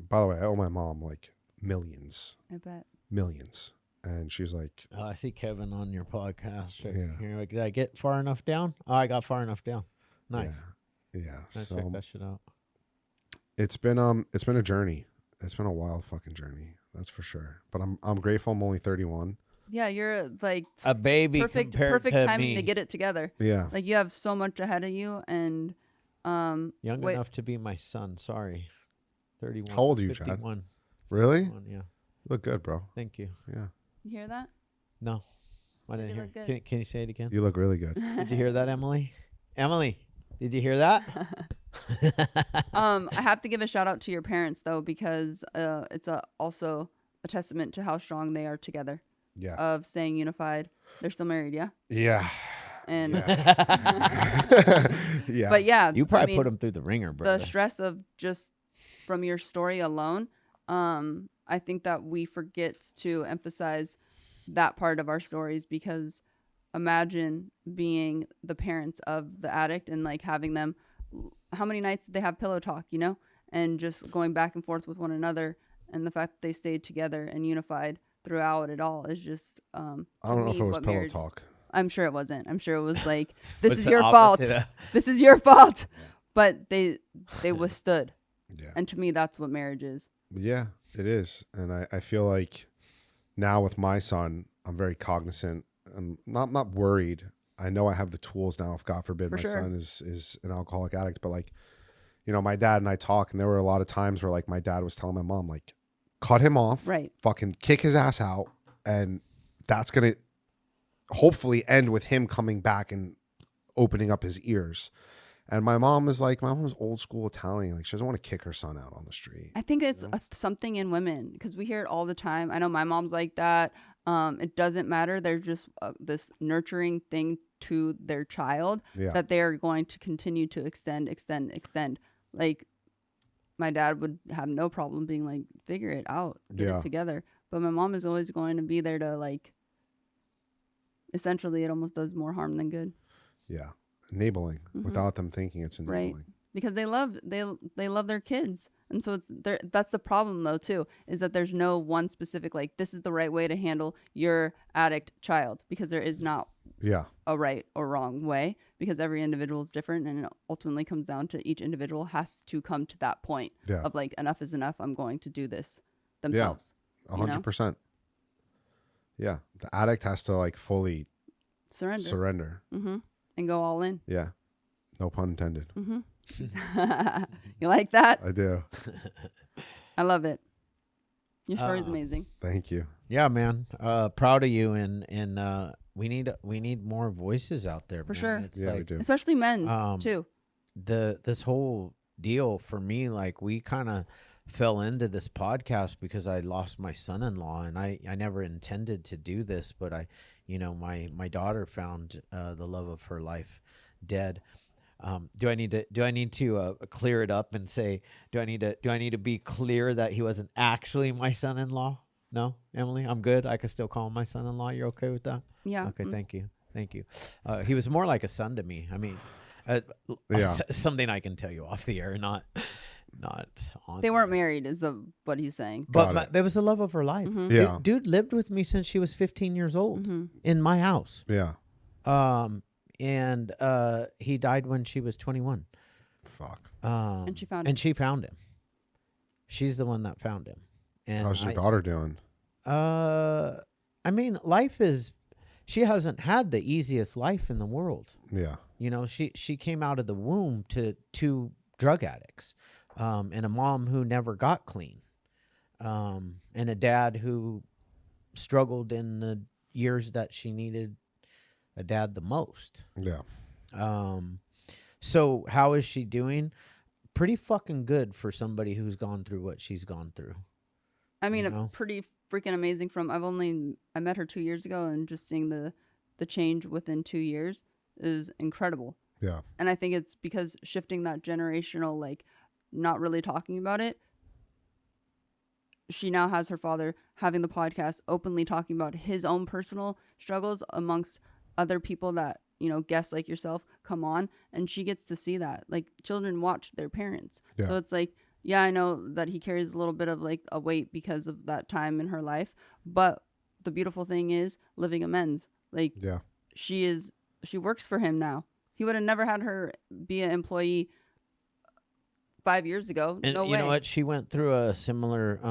[SPEAKER 1] by the way, I owe my mom like millions.
[SPEAKER 4] I bet.
[SPEAKER 1] Millions. And she's like,
[SPEAKER 3] I see Kevin on your podcast.
[SPEAKER 1] Yeah.
[SPEAKER 3] Here, did I get far enough down? Oh, I got far enough down. Nice.
[SPEAKER 1] Yeah.
[SPEAKER 3] Check
[SPEAKER 1] So
[SPEAKER 3] that shit out.
[SPEAKER 1] it's been a journey. It's been a wild fucking journey. That's for sure. But I'm grateful I'm only 31.
[SPEAKER 4] Yeah, you're like
[SPEAKER 3] A baby
[SPEAKER 4] perfect
[SPEAKER 3] compared to
[SPEAKER 4] timing
[SPEAKER 3] me.
[SPEAKER 4] to get it together.
[SPEAKER 1] Yeah.
[SPEAKER 4] Like you have so much ahead of you, and
[SPEAKER 3] Young enough to be my son. Sorry. 31.
[SPEAKER 1] How old are you, Chad?
[SPEAKER 3] 51.
[SPEAKER 1] Really?
[SPEAKER 3] 51, yeah.
[SPEAKER 1] You look good, bro.
[SPEAKER 3] Thank you.
[SPEAKER 1] Yeah.
[SPEAKER 4] You hear that?
[SPEAKER 3] No. I
[SPEAKER 4] You
[SPEAKER 3] didn't hear.
[SPEAKER 4] look good.
[SPEAKER 3] Can you say it again?
[SPEAKER 1] You look really good.
[SPEAKER 3] Did you hear that, Emily? Emily, did you hear that?
[SPEAKER 4] I have to give a shout out to your parents though, because it's also a testament to how strong they are together.
[SPEAKER 1] Yeah.
[SPEAKER 4] Of staying unified. They're still married, yeah.
[SPEAKER 1] Yeah.
[SPEAKER 4] And
[SPEAKER 1] Yeah.
[SPEAKER 4] but yeah,
[SPEAKER 3] You probably
[SPEAKER 4] I mean,
[SPEAKER 3] put him through the ringer, brother.
[SPEAKER 4] the stress of just from your story alone. I think that we forget to emphasize that part of our stories, because imagine being the parents of the addict and like having them, how many nights did they have pillow talk, you know, and just going back and forth with one another, and the fact that they stayed together and unified throughout it all is just
[SPEAKER 1] I don't know if it was pillow talk.
[SPEAKER 4] I'm sure it wasn't. I'm sure it was like, this
[SPEAKER 3] What's
[SPEAKER 4] is
[SPEAKER 3] the
[SPEAKER 4] your fault.
[SPEAKER 3] opposite of-
[SPEAKER 4] This is your fault. But they withstood.
[SPEAKER 1] Yeah.
[SPEAKER 4] And to me, that's what marriage is.
[SPEAKER 1] Yeah, it is. And I feel like now with my son, I'm very cognizant. I'm not worried. I know I have the tools now. If God forbid my son is an alcoholic addict, but like, you know, my dad and I talk, and there were a lot of times where like my dad was telling my mom, like, cut him off,
[SPEAKER 4] Right.
[SPEAKER 1] fucking kick his ass out, and that's gonna hopefully end with him coming back and opening up his ears. And my mom's old school Italian. Like, she doesn't want to kick her son out on the street.
[SPEAKER 4] I think it's something in women because we hear it all the time. I know my mom's like that. It doesn't matter. They're just this nurturing thing to their child that they are going to continue to extend. Like, my dad would have no problem being like, figure it out, get it together. But my mom is always going to be there to, like, essentially it almost does more harm than good.
[SPEAKER 1] Yeah. Enabling without them thinking it's enabling.
[SPEAKER 4] Right. Because they love their kids. And so that's the problem though too, is that there's no one specific, like, this is the right way to handle your addict child, because there is not a right or wrong way, because every individual is different, and it ultimately comes down to each individual has to come to that point of like, enough is enough. I'm going to do this themselves.
[SPEAKER 1] 100%. Yeah. The addict has to like fully surrender.
[SPEAKER 4] And go all in.
[SPEAKER 1] Yeah. No pun intended.
[SPEAKER 4] You like that?
[SPEAKER 1] I do.
[SPEAKER 4] I love it. Your story is amazing.
[SPEAKER 1] Thank you.
[SPEAKER 3] Yeah, man. Proud of you, and we need more voices out there.
[SPEAKER 4] For
[SPEAKER 3] man.
[SPEAKER 4] sure.
[SPEAKER 3] It's
[SPEAKER 1] We do.
[SPEAKER 4] Especially men's too.
[SPEAKER 3] This whole deal for me, like, we kind of fell into this podcast because I lost my son-in-law, and I never intended to do this, but my daughter found the love of her life dead. Do I need to clear it up and say, do I need to be clear that he wasn't actually my son-in-law? No, Emily, I'm good. I can still call him my son-in-law. You're okay with that?
[SPEAKER 4] Yeah.
[SPEAKER 3] Okay. Thank you. He was more like a son to me. I mean, something I can tell you off the air, not on.
[SPEAKER 4] They weren't married, is what he's saying.
[SPEAKER 3] But there was the love of her life.
[SPEAKER 1] Yeah.
[SPEAKER 3] Dude lived with me since she was 15 years old in my house.
[SPEAKER 1] Yeah.
[SPEAKER 3] And he died when she was 21.
[SPEAKER 1] Fuck.
[SPEAKER 4] And she found him.
[SPEAKER 3] And she found him. She's the one that found him. And
[SPEAKER 1] How's your daughter doing?
[SPEAKER 3] I mean, she hasn't had the easiest life in the world.
[SPEAKER 1] Yeah.
[SPEAKER 3] She came out of the womb to two drug addicts, and a mom who never got clean, and a dad who struggled in the years that she needed a dad the most.
[SPEAKER 1] Yeah.
[SPEAKER 3] So how is she doing? Pretty fucking good for somebody who's gone through what she's gone through.
[SPEAKER 4] I mean, pretty freaking amazing. I met her 2 years ago, and just seeing the change within 2 years is incredible.
[SPEAKER 1] Yeah.
[SPEAKER 4] And I think it's because shifting that generational, like, not really talking about it. She now has her father having the podcast, openly talking about his own personal struggles amongst other people that, guests like yourself come on, and she gets to see that. Like, children watch their parents.
[SPEAKER 1] Yeah.
[SPEAKER 4] So it's like, yeah, I know that he carries a little bit of like a weight because of that time in her life. But the beautiful thing is living amends. Like,
[SPEAKER 1] Yeah.
[SPEAKER 4] she works for him now. He would have never had her be an employee 5 years ago.
[SPEAKER 3] And
[SPEAKER 4] no way.
[SPEAKER 3] you know what? She went through a similar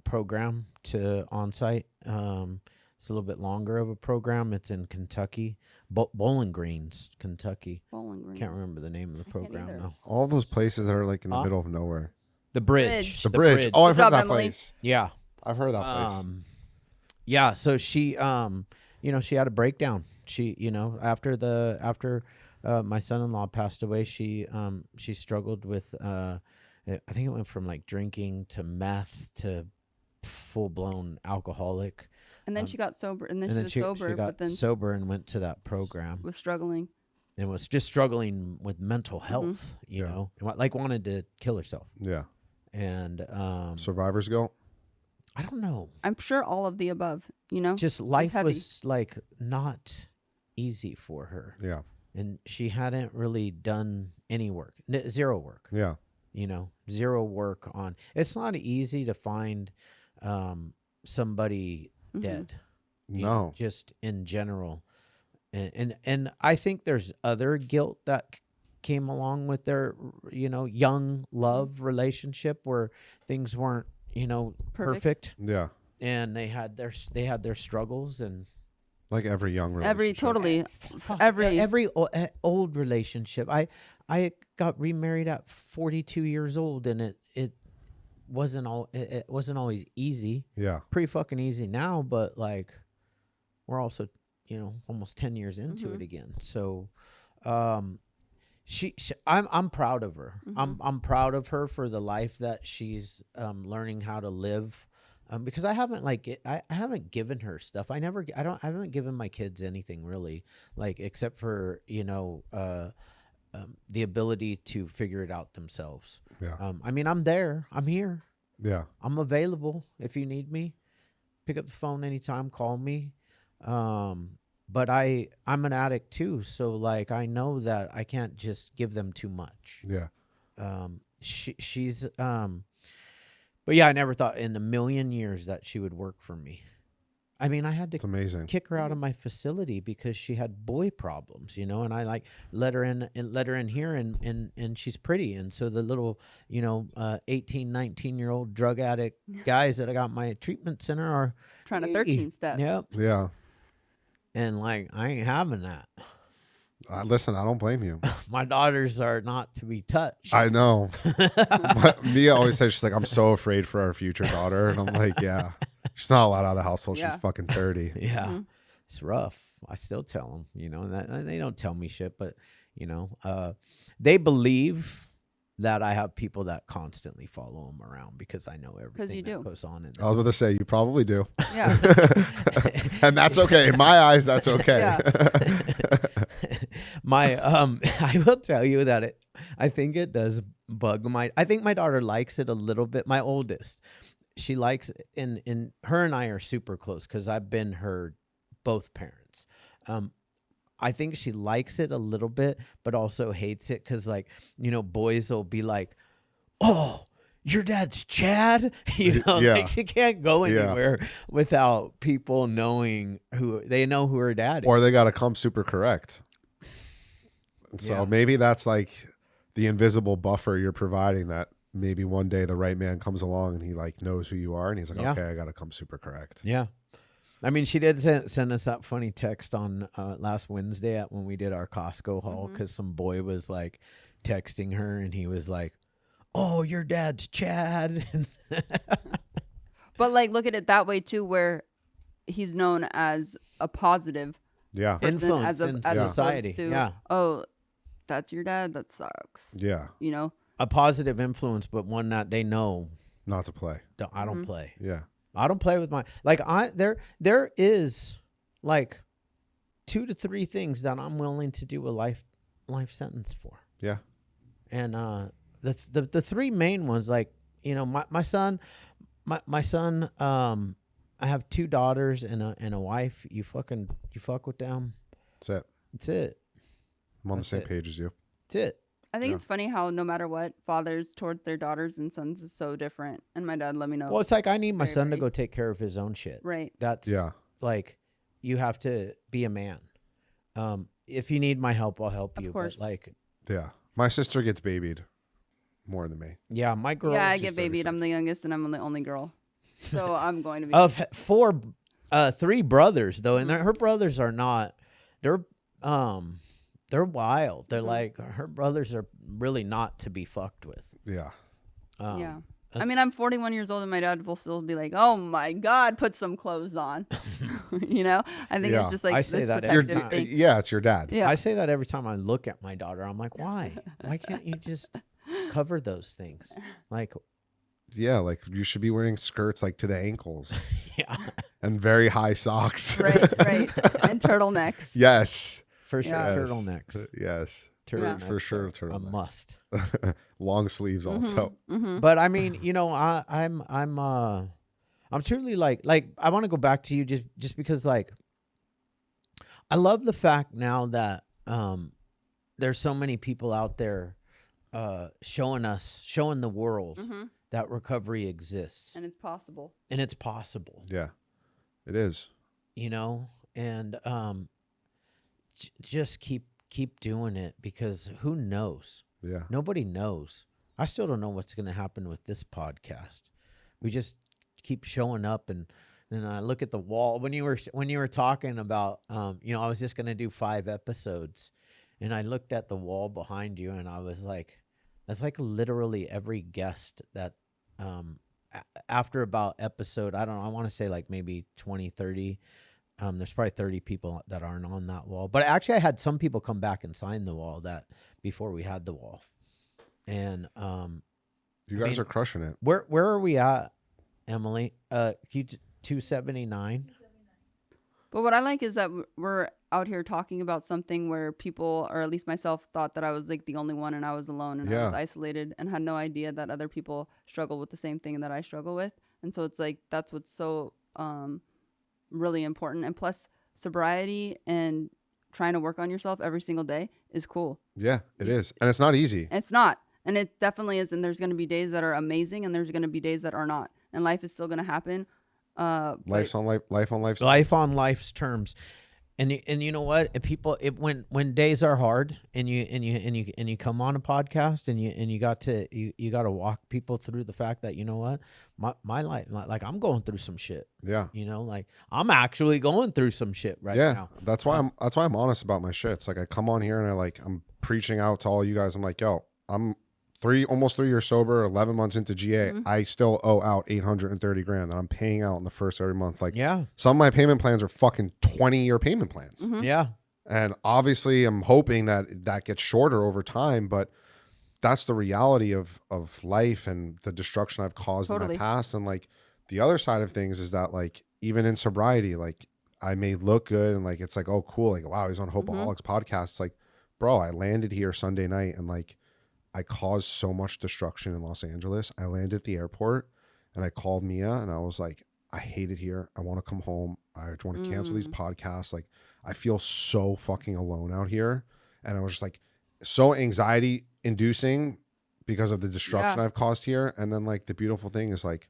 [SPEAKER 3] program to On-Site. It's a little bit longer of a program. It's in Kentucky, Bowling Greens, Kentucky.
[SPEAKER 4] Bowling Green.
[SPEAKER 3] Can't remember the name of the program
[SPEAKER 4] either.
[SPEAKER 3] now.
[SPEAKER 1] All those places that are like in the middle of nowhere.
[SPEAKER 3] The Bridge.
[SPEAKER 1] The bridge. Oh, I've
[SPEAKER 4] Good
[SPEAKER 1] heard
[SPEAKER 4] job,
[SPEAKER 1] that
[SPEAKER 4] Emily.
[SPEAKER 1] place.
[SPEAKER 3] Yeah.
[SPEAKER 1] I've heard that place.
[SPEAKER 3] Yeah. So she, she had a breakdown. She, after my son-in-law passed away, she struggled with, I think it went from like drinking to meth to full-blown alcoholic.
[SPEAKER 4] And then she got sober, and then she was sober,
[SPEAKER 3] she got
[SPEAKER 4] but then
[SPEAKER 3] sober and went to that program
[SPEAKER 4] was struggling.
[SPEAKER 3] and was just struggling with mental health, you
[SPEAKER 1] Yeah.
[SPEAKER 3] know, and like wanted to kill herself.
[SPEAKER 1] Yeah.
[SPEAKER 3] And
[SPEAKER 1] Survivor's guilt.
[SPEAKER 3] I don't know.
[SPEAKER 4] I'm sure all of the above,
[SPEAKER 3] Just life
[SPEAKER 4] heavy.
[SPEAKER 3] was like not easy for her.
[SPEAKER 1] Yeah.
[SPEAKER 3] And she hadn't really done any work, zero work,
[SPEAKER 1] Yeah.
[SPEAKER 3] zero work on. It's not easy to find somebody dead. you know,
[SPEAKER 1] No.
[SPEAKER 3] just in general. And I think there's other guilt that came along with their, young love relationship where things weren't, perfect.
[SPEAKER 1] Yeah.
[SPEAKER 3] And they had their struggles and
[SPEAKER 1] Like every young relationship.
[SPEAKER 4] Totally.
[SPEAKER 3] Fuck,
[SPEAKER 4] Every
[SPEAKER 3] old relationship. I got remarried at 42 years old, and it it wasn't always easy.
[SPEAKER 1] Yeah.
[SPEAKER 3] Pretty fucking easy now, but like we're also, almost 10 years into it again. So I'm proud of her. I'm proud of her for the life that she's learning how to live. Because I haven't I haven't given her stuff. I haven't given my kids anything really, like except for the ability to figure it out themselves.
[SPEAKER 1] Yeah.
[SPEAKER 3] I mean, I'm there. I'm here.
[SPEAKER 1] Yeah.
[SPEAKER 3] I'm available if you need me. Pick up the phone anytime. Call me. But I'm an addict too, so like I know that I can't just give them too much.
[SPEAKER 1] Yeah.
[SPEAKER 3] She's but yeah, I never thought in a million years that she would work for me. I mean, I had
[SPEAKER 1] It's
[SPEAKER 3] to
[SPEAKER 1] amazing.
[SPEAKER 3] kick her out of my facility because she had boy problems, and I like let her in here and she's pretty. And so the little, 18, 19-year-old drug addict guys that I got my treatment center are
[SPEAKER 4] Trying to 13 step.
[SPEAKER 3] Yep.
[SPEAKER 1] Yeah.
[SPEAKER 3] And like, I ain't having that.
[SPEAKER 1] Listen, I don't blame you.
[SPEAKER 3] My daughters are not to be touched.
[SPEAKER 1] I know. But Mia always says, she's like, I'm so afraid for our future daughter. And I'm like, yeah. She's not allowed out of the house till
[SPEAKER 4] Yeah.
[SPEAKER 1] she's fucking 30.
[SPEAKER 3] Yeah. It's rough. I still tell them, that they don't tell me shit, but they believe that I have people that constantly follow them around because I know everything
[SPEAKER 4] you
[SPEAKER 3] that
[SPEAKER 4] do.
[SPEAKER 3] goes on in
[SPEAKER 1] I was about to say, you probably do.
[SPEAKER 4] Yeah.
[SPEAKER 1] And that's okay. In my eyes, that's okay.
[SPEAKER 4] Yeah.
[SPEAKER 3] I will tell you that I think it does bug I think my daughter likes it a little bit. My oldest, she likes it, and her and I are super close because I've been her both parents. I think she likes it a little bit, but also hates it because, like, boys will be like, "Oh, your dad's Chad,"
[SPEAKER 1] Yeah.
[SPEAKER 3] like she can't go
[SPEAKER 1] Yeah.
[SPEAKER 3] anywhere without people knowing who her dad is.
[SPEAKER 1] Or they got to come super correct. So
[SPEAKER 3] Yeah.
[SPEAKER 1] maybe that's like the invisible buffer you're providing, that maybe one day the right man comes along and he like knows who you are and he's like,
[SPEAKER 3] Yeah.
[SPEAKER 1] okay, I got to come super correct.
[SPEAKER 3] Yeah. I mean, she did send us that funny text on last Wednesday when we did our Costco haul because some boy was like texting her and he was like, "Oh, your dad's Chad."
[SPEAKER 4] But like, look at it that way too, where he's known as a positive
[SPEAKER 1] Yeah.
[SPEAKER 4] person
[SPEAKER 3] Influence in
[SPEAKER 4] as
[SPEAKER 3] society.
[SPEAKER 4] opposed to,
[SPEAKER 3] Yeah.
[SPEAKER 4] oh, that's your dad. That sucks.
[SPEAKER 1] Yeah.
[SPEAKER 3] A positive influence, but one that they know
[SPEAKER 1] Not to play.
[SPEAKER 3] I don't play.
[SPEAKER 1] Yeah.
[SPEAKER 3] I don't play with my there is like 2 to 3 things that I'm willing to do a life sentence for.
[SPEAKER 1] Yeah.
[SPEAKER 3] And the 3 main ones, like, my son, I have 2 daughters and a wife. You fuck with them.
[SPEAKER 1] That's it.
[SPEAKER 3] That's it.
[SPEAKER 1] I'm on
[SPEAKER 3] That's
[SPEAKER 1] the same
[SPEAKER 3] it.
[SPEAKER 1] page as you.
[SPEAKER 3] That's it.
[SPEAKER 4] I think
[SPEAKER 1] Yeah.
[SPEAKER 4] it's funny how no matter what, fathers towards their daughters and sons is so different. And my dad let me know.
[SPEAKER 3] Well, it's like I need my
[SPEAKER 4] Very,
[SPEAKER 3] son to
[SPEAKER 4] very-
[SPEAKER 3] go take care of his own shit.
[SPEAKER 4] Right.
[SPEAKER 3] That's
[SPEAKER 1] Yeah.
[SPEAKER 3] like, you have to be a man. If you need my help, I'll help
[SPEAKER 4] Of
[SPEAKER 3] you.
[SPEAKER 4] course.
[SPEAKER 3] But like,
[SPEAKER 1] Yeah. My sister gets babied more than me.
[SPEAKER 3] yeah, my girl.
[SPEAKER 4] Yeah, I
[SPEAKER 1] she's
[SPEAKER 4] get babied. I'm
[SPEAKER 1] 36.
[SPEAKER 4] the youngest and I'm the only girl. So I'm going to be.
[SPEAKER 3] Of 3 brothers though, and her brothers are not. They're wild. They're like, her brothers are really not to be fucked with.
[SPEAKER 1] Yeah.
[SPEAKER 4] Yeah. I mean, I'm 41 years old and my dad will still be like, "Oh my God, put some clothes on." I think
[SPEAKER 1] Yeah.
[SPEAKER 4] it's just like
[SPEAKER 3] I say
[SPEAKER 4] this
[SPEAKER 3] that
[SPEAKER 1] Your,
[SPEAKER 4] protective thing.
[SPEAKER 1] yeah, it's your dad.
[SPEAKER 4] Yeah.
[SPEAKER 3] I say that every time I look at my daughter. I'm like, why? Why can't you just cover those things? Like,
[SPEAKER 1] Yeah, like you should be wearing skirts like to the ankles
[SPEAKER 3] yeah,
[SPEAKER 1] and very high socks.
[SPEAKER 4] Right. And turtlenecks.
[SPEAKER 1] Yes.
[SPEAKER 3] for sure.
[SPEAKER 4] Yeah.
[SPEAKER 3] Turtlenecks.
[SPEAKER 1] Yes.
[SPEAKER 3] Turtlenecks
[SPEAKER 1] For sure,
[SPEAKER 3] are a
[SPEAKER 1] turtleneck.
[SPEAKER 3] must.
[SPEAKER 1] Long sleeves also.
[SPEAKER 3] But I mean, I'm truly like I want to go back to you just because, like, I love the fact now that there's so many people out there showing the world that recovery exists
[SPEAKER 4] And it's possible.
[SPEAKER 3] and it's possible,
[SPEAKER 1] Yeah. It is.
[SPEAKER 3] and just keep doing it, because who knows?
[SPEAKER 1] Yeah.
[SPEAKER 3] Nobody knows. I still don't know what's going to happen with this podcast. We just keep showing up, and then I look at the wall. When you were talking about, I was just going to do 5 episodes, and I looked at the wall behind you, and I was like, that's like literally every guest that after about episode, I don't know, I want to say like maybe 20, 30. There's probably 30 people that aren't on that wall. But actually, I had some people come back and sign the wall that before we had the wall. And
[SPEAKER 1] You guys are crushing it.
[SPEAKER 3] where are we at, Emily? 279.
[SPEAKER 4] But what I like is that we're out here talking about something where people, or at least myself, thought that I was like the only one and I was alone and I was isolated and had no idea that other people struggle with the same thing that I struggle with. And so it's like that's what's so really important. And plus, sobriety and trying to work on yourself every single day is cool.
[SPEAKER 1] Yeah, it is. And it's not easy.
[SPEAKER 4] It's not. And it definitely is. And there's going to be days that are amazing and there's going to be days that are not. And life is still going to happen.
[SPEAKER 1] Life on life's
[SPEAKER 3] Life on life's terms. And you know what? When days are hard and you come on a podcast and you got to walk people through the fact that, you know what, my life, like I'm going through some shit.
[SPEAKER 1] Yeah.
[SPEAKER 3] You know, like I'm actually going through some shit right now.
[SPEAKER 1] That's why I'm honest about my shit. It's like I come on here and I'm preaching out to all you guys. I'm like, yo, I'm almost 3 years sober, 11 months into GA.
[SPEAKER 4] Mhm.
[SPEAKER 1] I still owe out $830 grand that I'm paying out in the first every month. Like,
[SPEAKER 3] Yeah.
[SPEAKER 1] some of my payment plans are fucking 20-year payment plans.
[SPEAKER 4] Mhm.
[SPEAKER 3] Yeah.
[SPEAKER 1] And obviously I'm hoping that gets shorter over time, but that's the reality of life and the destruction I've caused in
[SPEAKER 4] Totally.
[SPEAKER 1] my past. And like the other side of things is that like, even in sobriety, like I may look good and like, it's like, oh cool. Like, wow, he's on Hopeaholics Podcast. It's like, bro, I landed here Sunday night and like, I caused so much destruction in Los Angeles. I landed at the airport and I called Mia and I was like, I hate it here. I want to come home. I want to cancel these podcasts. Like, I feel so fucking alone out here. And I was just like, so anxiety inducing because of the destruction I've caused here. And then like the beautiful thing is like,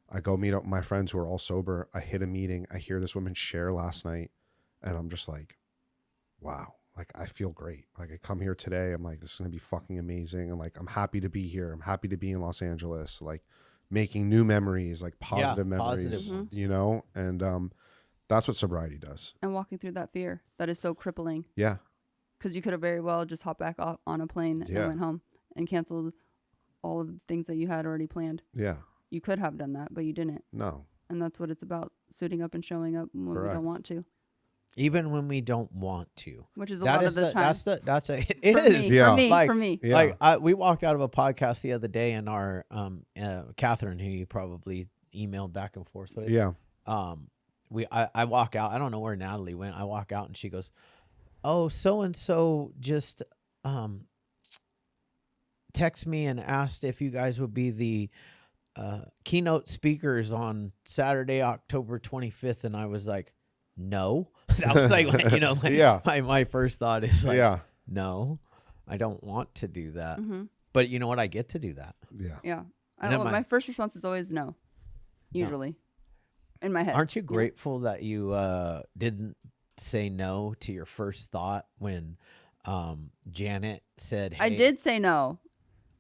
[SPEAKER 1] I go meet up with my friends who are all sober. I hit a meeting. I hear this woman share last night and I'm just like, wow. Like, I feel great. Like, I come here today. I'm like, this is going to be fucking amazing. And like, I'm happy to be here. I'm happy to be in Los Angeles, like making new memories, like positive memories,
[SPEAKER 3] positive
[SPEAKER 1] you know? And that's what sobriety does.
[SPEAKER 4] And walking through that fear that is so crippling.
[SPEAKER 1] Yeah.
[SPEAKER 4] Because you could have very well just hopped back off on a plane and went home and canceled all of the things that you had already planned.
[SPEAKER 1] Yeah.
[SPEAKER 4] You could have done that, but you didn't.
[SPEAKER 1] No.
[SPEAKER 4] And that's what it's about, suiting up and showing up when we don't want to.
[SPEAKER 3] Even when we don't want to,
[SPEAKER 4] which is a lot of the time.
[SPEAKER 3] It is.
[SPEAKER 4] For me.
[SPEAKER 3] Like we walked out of a podcast the other day, and our Catherine, who you probably emailed back and forth with, I walk out. I don't know where Natalie went. I walk out, and she goes, "Oh, so and so just text me and asked if you guys would be the keynote speakers on Saturday, October 25th," and I was like, no. That was like, you know, like my first thought is like, no, I don't want to do that. But you know what? I get to do that.
[SPEAKER 4] Yeah. My first response is always no, usually, in my head.
[SPEAKER 3] Aren't you grateful that you didn't say no to your first thought when Janet said, hey,
[SPEAKER 4] I did say no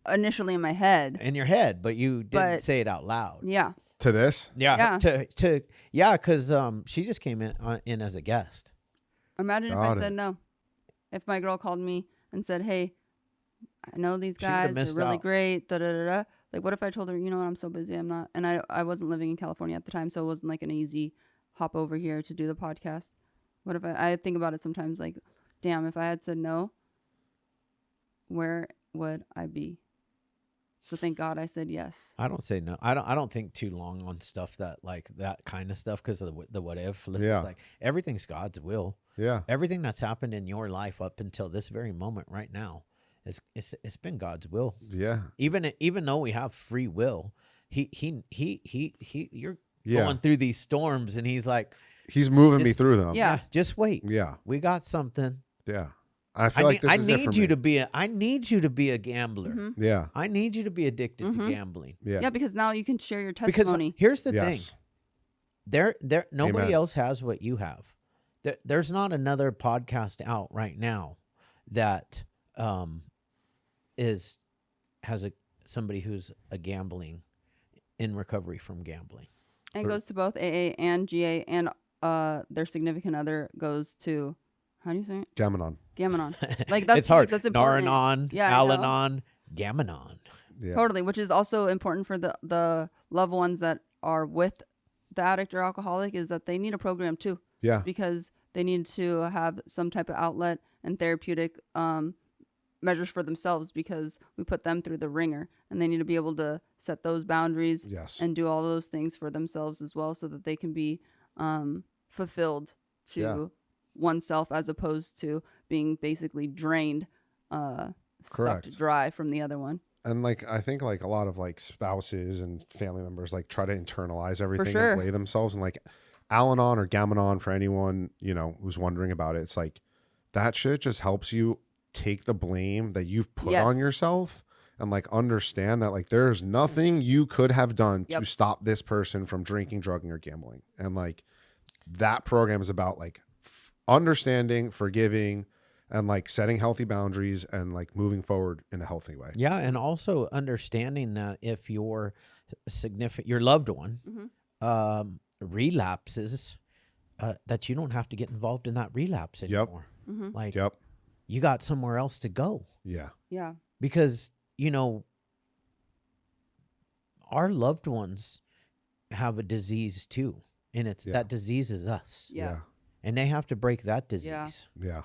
[SPEAKER 4] initially in my head.
[SPEAKER 3] In your head, but you didn't say it out loud.
[SPEAKER 4] Yeah.
[SPEAKER 1] To this?
[SPEAKER 3] Yeah. Because she just came in as a guest.
[SPEAKER 4] Imagine if I said no. If my girl called me and said, hey, I know these guys, they're really great, da-da-da-da. Like, what if I told her, you know what, I'm so busy, I'm not. And I wasn't living in California at the time, so it wasn't like an easy hop over here to do the podcast. What if I think about it sometimes, like, damn, if I had said no, where would I be? So thank God I said yes.
[SPEAKER 3] I don't say no. I don't think too long on stuff that like that kind of stuff because of the what if. It's like everything's God's will.
[SPEAKER 1] Yeah.
[SPEAKER 3] Everything that's happened in your life up until this very moment right now, it's been God's will.
[SPEAKER 1] Yeah.
[SPEAKER 3] Even though we have free will, you're going through these storms and he's like,
[SPEAKER 1] he's moving me through them.
[SPEAKER 3] Yeah. Just wait.
[SPEAKER 1] Yeah.
[SPEAKER 3] We got something.
[SPEAKER 1] Yeah. I feel like this
[SPEAKER 3] I
[SPEAKER 1] is
[SPEAKER 3] need
[SPEAKER 1] it for
[SPEAKER 3] you
[SPEAKER 1] me.
[SPEAKER 3] to be I need you to be a gambler.
[SPEAKER 4] Mm-hmm.
[SPEAKER 1] Yeah.
[SPEAKER 3] I need you to be addicted to gambling.
[SPEAKER 1] Yeah.
[SPEAKER 4] Yeah, because now you can share your testimony.
[SPEAKER 3] Because here's the thing. Nobody
[SPEAKER 1] Amen.
[SPEAKER 3] else has what you have. There's not another podcast out right now that has somebody who's a gambling in recovery from gambling.
[SPEAKER 4] And it goes to both AA and GA, and their significant other goes to, how do you say it?
[SPEAKER 1] Gamanon.
[SPEAKER 4] Gamanon. Like that's
[SPEAKER 3] it's hard.
[SPEAKER 4] That's important.
[SPEAKER 3] Naranon,
[SPEAKER 4] Yeah, I know.
[SPEAKER 3] Al-Anon, Gamanon.
[SPEAKER 4] Totally. Which is also important for the loved ones that are with the addict or alcoholic, is that they need a program too.
[SPEAKER 1] Yeah.
[SPEAKER 4] Because they need to have some type of outlet and therapeutic measures for themselves, because we put them through the ringer, and they need to be able to set those boundaries and do all those things for themselves as well, so that they can be fulfilled to oneself, as opposed to being basically drained, sucked dry from the other one.
[SPEAKER 1] And like, I think like a lot of like spouses and family members like try to internalize everything
[SPEAKER 4] sure.
[SPEAKER 1] and blame themselves. And like Al-Anon or Gam-Anon, for anyone, you know, who's wondering about it, it's like that shit just helps you take the blame that you've put on yourself and like understand that like there's nothing you could have done to stop this person from drinking, drugging, or gambling. And like that program is about like understanding, forgiving, and like setting healthy boundaries and like moving forward in a healthy way.
[SPEAKER 3] Yeah, and also understanding that if your loved one relapses, that you don't have to get involved in that relapse anymore. Like, you got somewhere else to go.
[SPEAKER 1] Yeah.
[SPEAKER 4] Yeah.
[SPEAKER 3] Because, you know, our loved ones have a disease too, and it's that disease is us.
[SPEAKER 4] Yeah.
[SPEAKER 3] And they have to break that disease.
[SPEAKER 1] Yeah.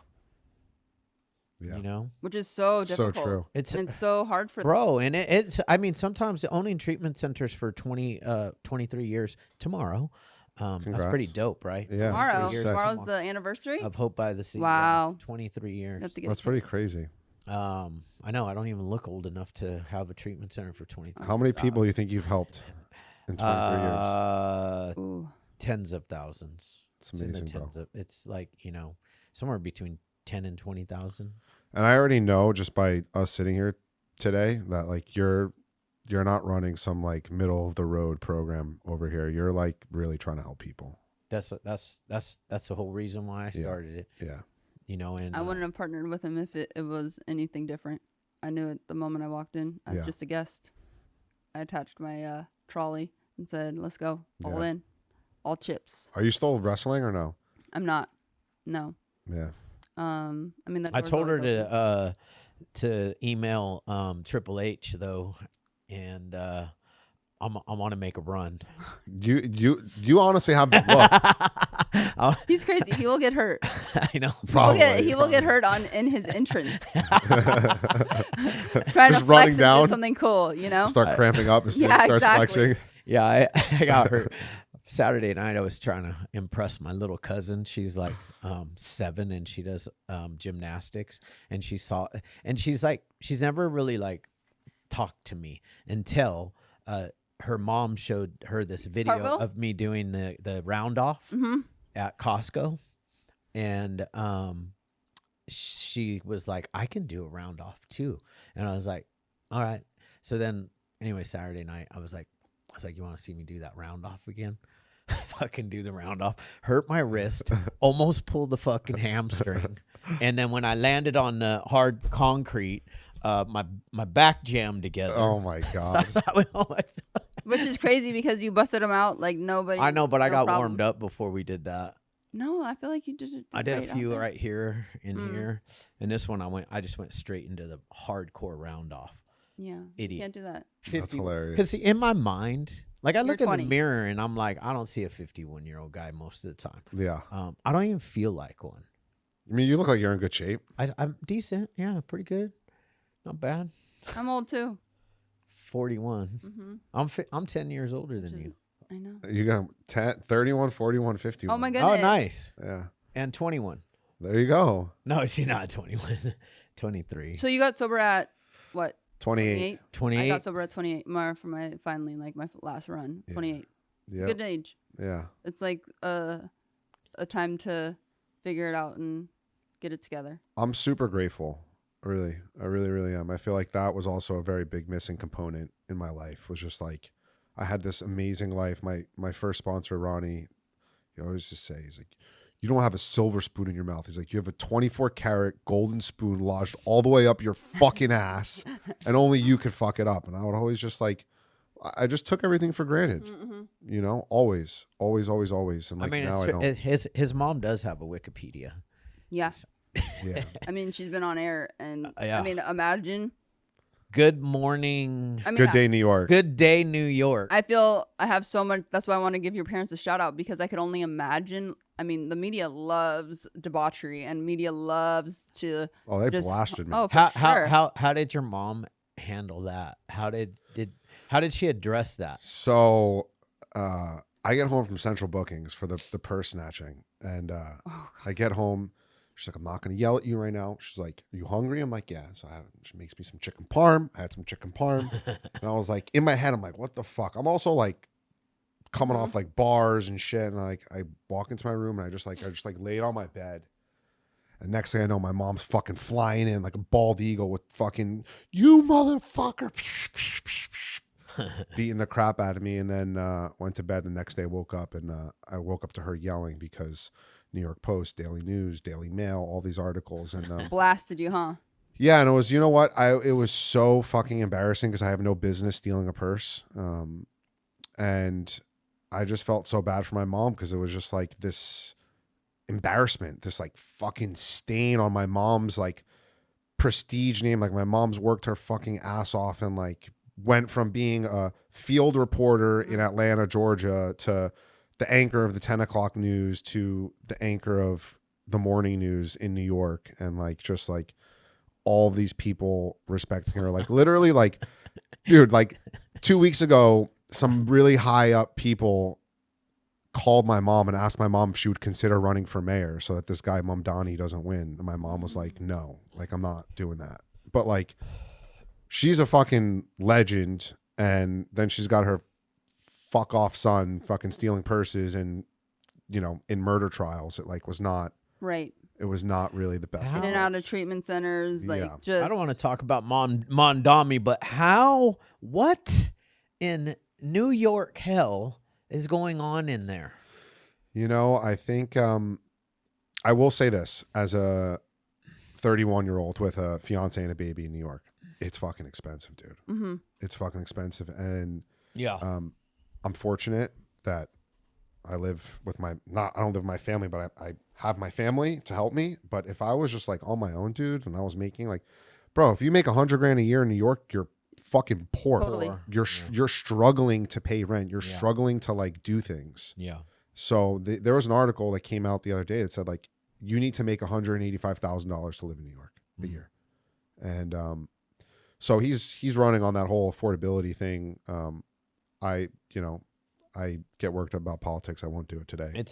[SPEAKER 3] You know,
[SPEAKER 4] which is so difficult.
[SPEAKER 1] So true.
[SPEAKER 4] It's so hard for
[SPEAKER 3] bro. And it's, I mean, sometimes owning treatment centers for 23 years tomorrow. That's pretty dope, right?
[SPEAKER 1] Yeah.
[SPEAKER 4] Tomorrow's the anniversary
[SPEAKER 3] of Hope by the Sea.
[SPEAKER 4] Wow.
[SPEAKER 3] 23 years.
[SPEAKER 1] That's pretty crazy.
[SPEAKER 3] I know. I don't even look old enough to have a treatment center for 23
[SPEAKER 1] How many people do you think you've helped in 23 years?
[SPEAKER 3] Tens of thousands.
[SPEAKER 1] It's amazing, bro.
[SPEAKER 3] It's like, you know, somewhere between 10 and 20,000.
[SPEAKER 1] And I already know just by us sitting here today that like you're not running some like middle of the road program over here. You're like really trying to help people.
[SPEAKER 3] That's the whole reason why I started it.
[SPEAKER 1] Yeah.
[SPEAKER 3] You know, and
[SPEAKER 4] I wouldn't have partnered with him if it was anything different. I knew it the moment I walked in. I was just a guest. I attached my trolley and said, "Let's go, all in, all chips."
[SPEAKER 1] Are you still wrestling or no?
[SPEAKER 4] I'm not. No.
[SPEAKER 1] Yeah.
[SPEAKER 4] I mean, that
[SPEAKER 3] I
[SPEAKER 4] door's
[SPEAKER 3] told her
[SPEAKER 4] always
[SPEAKER 3] to email Triple H though, and I want to make a run.
[SPEAKER 1] Do you honestly have the look?
[SPEAKER 4] He's crazy. He will get hurt.
[SPEAKER 3] I know.
[SPEAKER 4] He will get hurt in his entrance. Trying
[SPEAKER 1] Just
[SPEAKER 4] to
[SPEAKER 1] running
[SPEAKER 4] flex and
[SPEAKER 1] down.
[SPEAKER 4] do something cool, you know?
[SPEAKER 1] Start cramping up and starts flexing.
[SPEAKER 3] Yeah, I got hurt. Saturday night, I was trying to impress my little cousin. She's like 7 and she does gymnastics. And she's never really like talked to me until her mom showed her this video of me doing the round off at Costco. And she was like, I can do a round off too. And I was like, all right. So then anyway, Saturday night, I was like, you want to see me do that round off again? Fucking do the round off. Hurt my wrist. Almost pulled the fucking hamstring. And then when I landed on the hard concrete, my back jammed together.
[SPEAKER 1] Oh my God.
[SPEAKER 4] Which is crazy because you busted them out like nobody.
[SPEAKER 3] I know, but I got warmed up before we did that.
[SPEAKER 4] No, I feel like you did it.
[SPEAKER 3] I did a few right here and here. And this one I just went straight into the hardcore round off.
[SPEAKER 4] Yeah.
[SPEAKER 3] Idiot.
[SPEAKER 4] You can't do that.
[SPEAKER 1] That's hilarious.
[SPEAKER 3] Because in my mind, like I look in
[SPEAKER 4] 20.
[SPEAKER 3] the mirror and I'm like, I don't see a 51-year-old guy most of the time.
[SPEAKER 1] Yeah.
[SPEAKER 3] I don't even feel like one.
[SPEAKER 1] I mean, you look like you're in good shape.
[SPEAKER 3] I'm decent. Yeah, pretty good. Not bad.
[SPEAKER 4] I'm old too.
[SPEAKER 3] 41. I'm 10 years older than you.
[SPEAKER 4] I know.
[SPEAKER 1] You got 10, 31, 41, 51.
[SPEAKER 4] Oh my goodness.
[SPEAKER 3] Oh, nice.
[SPEAKER 1] Yeah.
[SPEAKER 3] And 21.
[SPEAKER 1] There you go.
[SPEAKER 3] No, she's not 21. 23.
[SPEAKER 4] So you got sober at what?
[SPEAKER 1] 28.
[SPEAKER 3] 28.
[SPEAKER 4] I got sober at 28. For my my last run. 28.
[SPEAKER 1] Yeah.
[SPEAKER 4] Good age.
[SPEAKER 1] Yeah.
[SPEAKER 4] It's like a time to figure it out and get it together.
[SPEAKER 1] I'm super grateful. Really. I really, really am. I feel like that was also a very big missing component in my life, was just like, I had this amazing life. My first sponsor, Ronnie, he always just say, he's like, you don't have a silver spoon in your mouth. He's like, you have a 24-karat golden spoon lodged all the way up your fucking ass, and only you can fuck it up. And I would always just like, I just took everything for granted, you know, always. And like, now I don't.
[SPEAKER 3] His mom does have a Wikipedia.
[SPEAKER 4] Yeah.
[SPEAKER 1] Yeah.
[SPEAKER 4] I mean, she's been on air, and
[SPEAKER 3] Yeah.
[SPEAKER 4] I mean, imagine
[SPEAKER 3] Good morning.
[SPEAKER 4] I mean,
[SPEAKER 1] Good day, New York.
[SPEAKER 3] Good day, New York.
[SPEAKER 4] I feel I have so much. That's why I want to give your parents a shout out, because I could only imagine. I mean, the media loves debauchery, and media loves to.
[SPEAKER 1] Oh, they
[SPEAKER 4] just,
[SPEAKER 1] blasted me.
[SPEAKER 4] Oh, for sure.
[SPEAKER 3] How did your mom handle that? How did she address that?
[SPEAKER 1] So I get home from Central Bookings for the purse snatching, and I get home. She's like, I'm not going to yell at you right now. She's like, are you hungry? I'm like, yeah. So she makes me some chicken parm. I had some chicken parm. And I was like, in my head, I'm like, what the fuck? I'm also like coming off like bars and shit. And like, I walk into my room and I just laid on my bed. And next thing I know, my mom's fucking flying in like a bald eagle with fucking, you motherfucker, beating the crap out of me. And then went to bed. The next day woke up and I woke up to her yelling because New York Post, Daily News, Daily Mail, all these articles. And
[SPEAKER 4] Blasted you, huh?
[SPEAKER 1] yeah, and it was, you know what? It was so fucking embarrassing because I have no business stealing a purse. And I just felt so bad for my mom because it was just like this embarrassment, this like fucking stain on my mom's like prestige name. Like my mom's worked her fucking ass off and like went from being a field reporter in Atlanta, Georgia to the anchor of the 10 o'clock news to the anchor of the morning news in New York. And like, just like all of these people respecting her, like literally like, dude, like 2 weeks ago, some really high up people called my mom and asked my mom if she would consider running for mayor so that this guy, Mamdani, doesn't win. And my mom was like, no, like, I'm not doing that. But like, she's a fucking legend. And then she's got her fuck off son fucking stealing purses and, you know, in murder trials. It like was not
[SPEAKER 4] Right.
[SPEAKER 1] It was not really the best.
[SPEAKER 4] In and out of treatment centers, like
[SPEAKER 1] Yeah.
[SPEAKER 4] just.
[SPEAKER 3] I don't want to talk about Mondami, but what in New York hell is going on in there?
[SPEAKER 1] You know, I think I will say this as a 31-year-old with a fiance and a baby in New York. It's fucking expensive, dude.
[SPEAKER 4] Mm-hmm.
[SPEAKER 1] It's fucking expensive. And
[SPEAKER 3] Yeah.
[SPEAKER 1] I'm fortunate that I live with I don't live with my family, but I have my family to help me. But if I was just like on my own, dude, and I was making like, bro, if you make $100,000 a year in New York, you're fucking poor.
[SPEAKER 4] Totally.
[SPEAKER 1] You're struggling to pay rent. You're
[SPEAKER 3] Yeah.
[SPEAKER 1] struggling to like do things.
[SPEAKER 3] Yeah.
[SPEAKER 1] So there was an article that came out the other day that said like, you need to make $185,000 to live in New York a year. And so he's running on that whole affordability thing. I get worked up about politics. I won't do it today.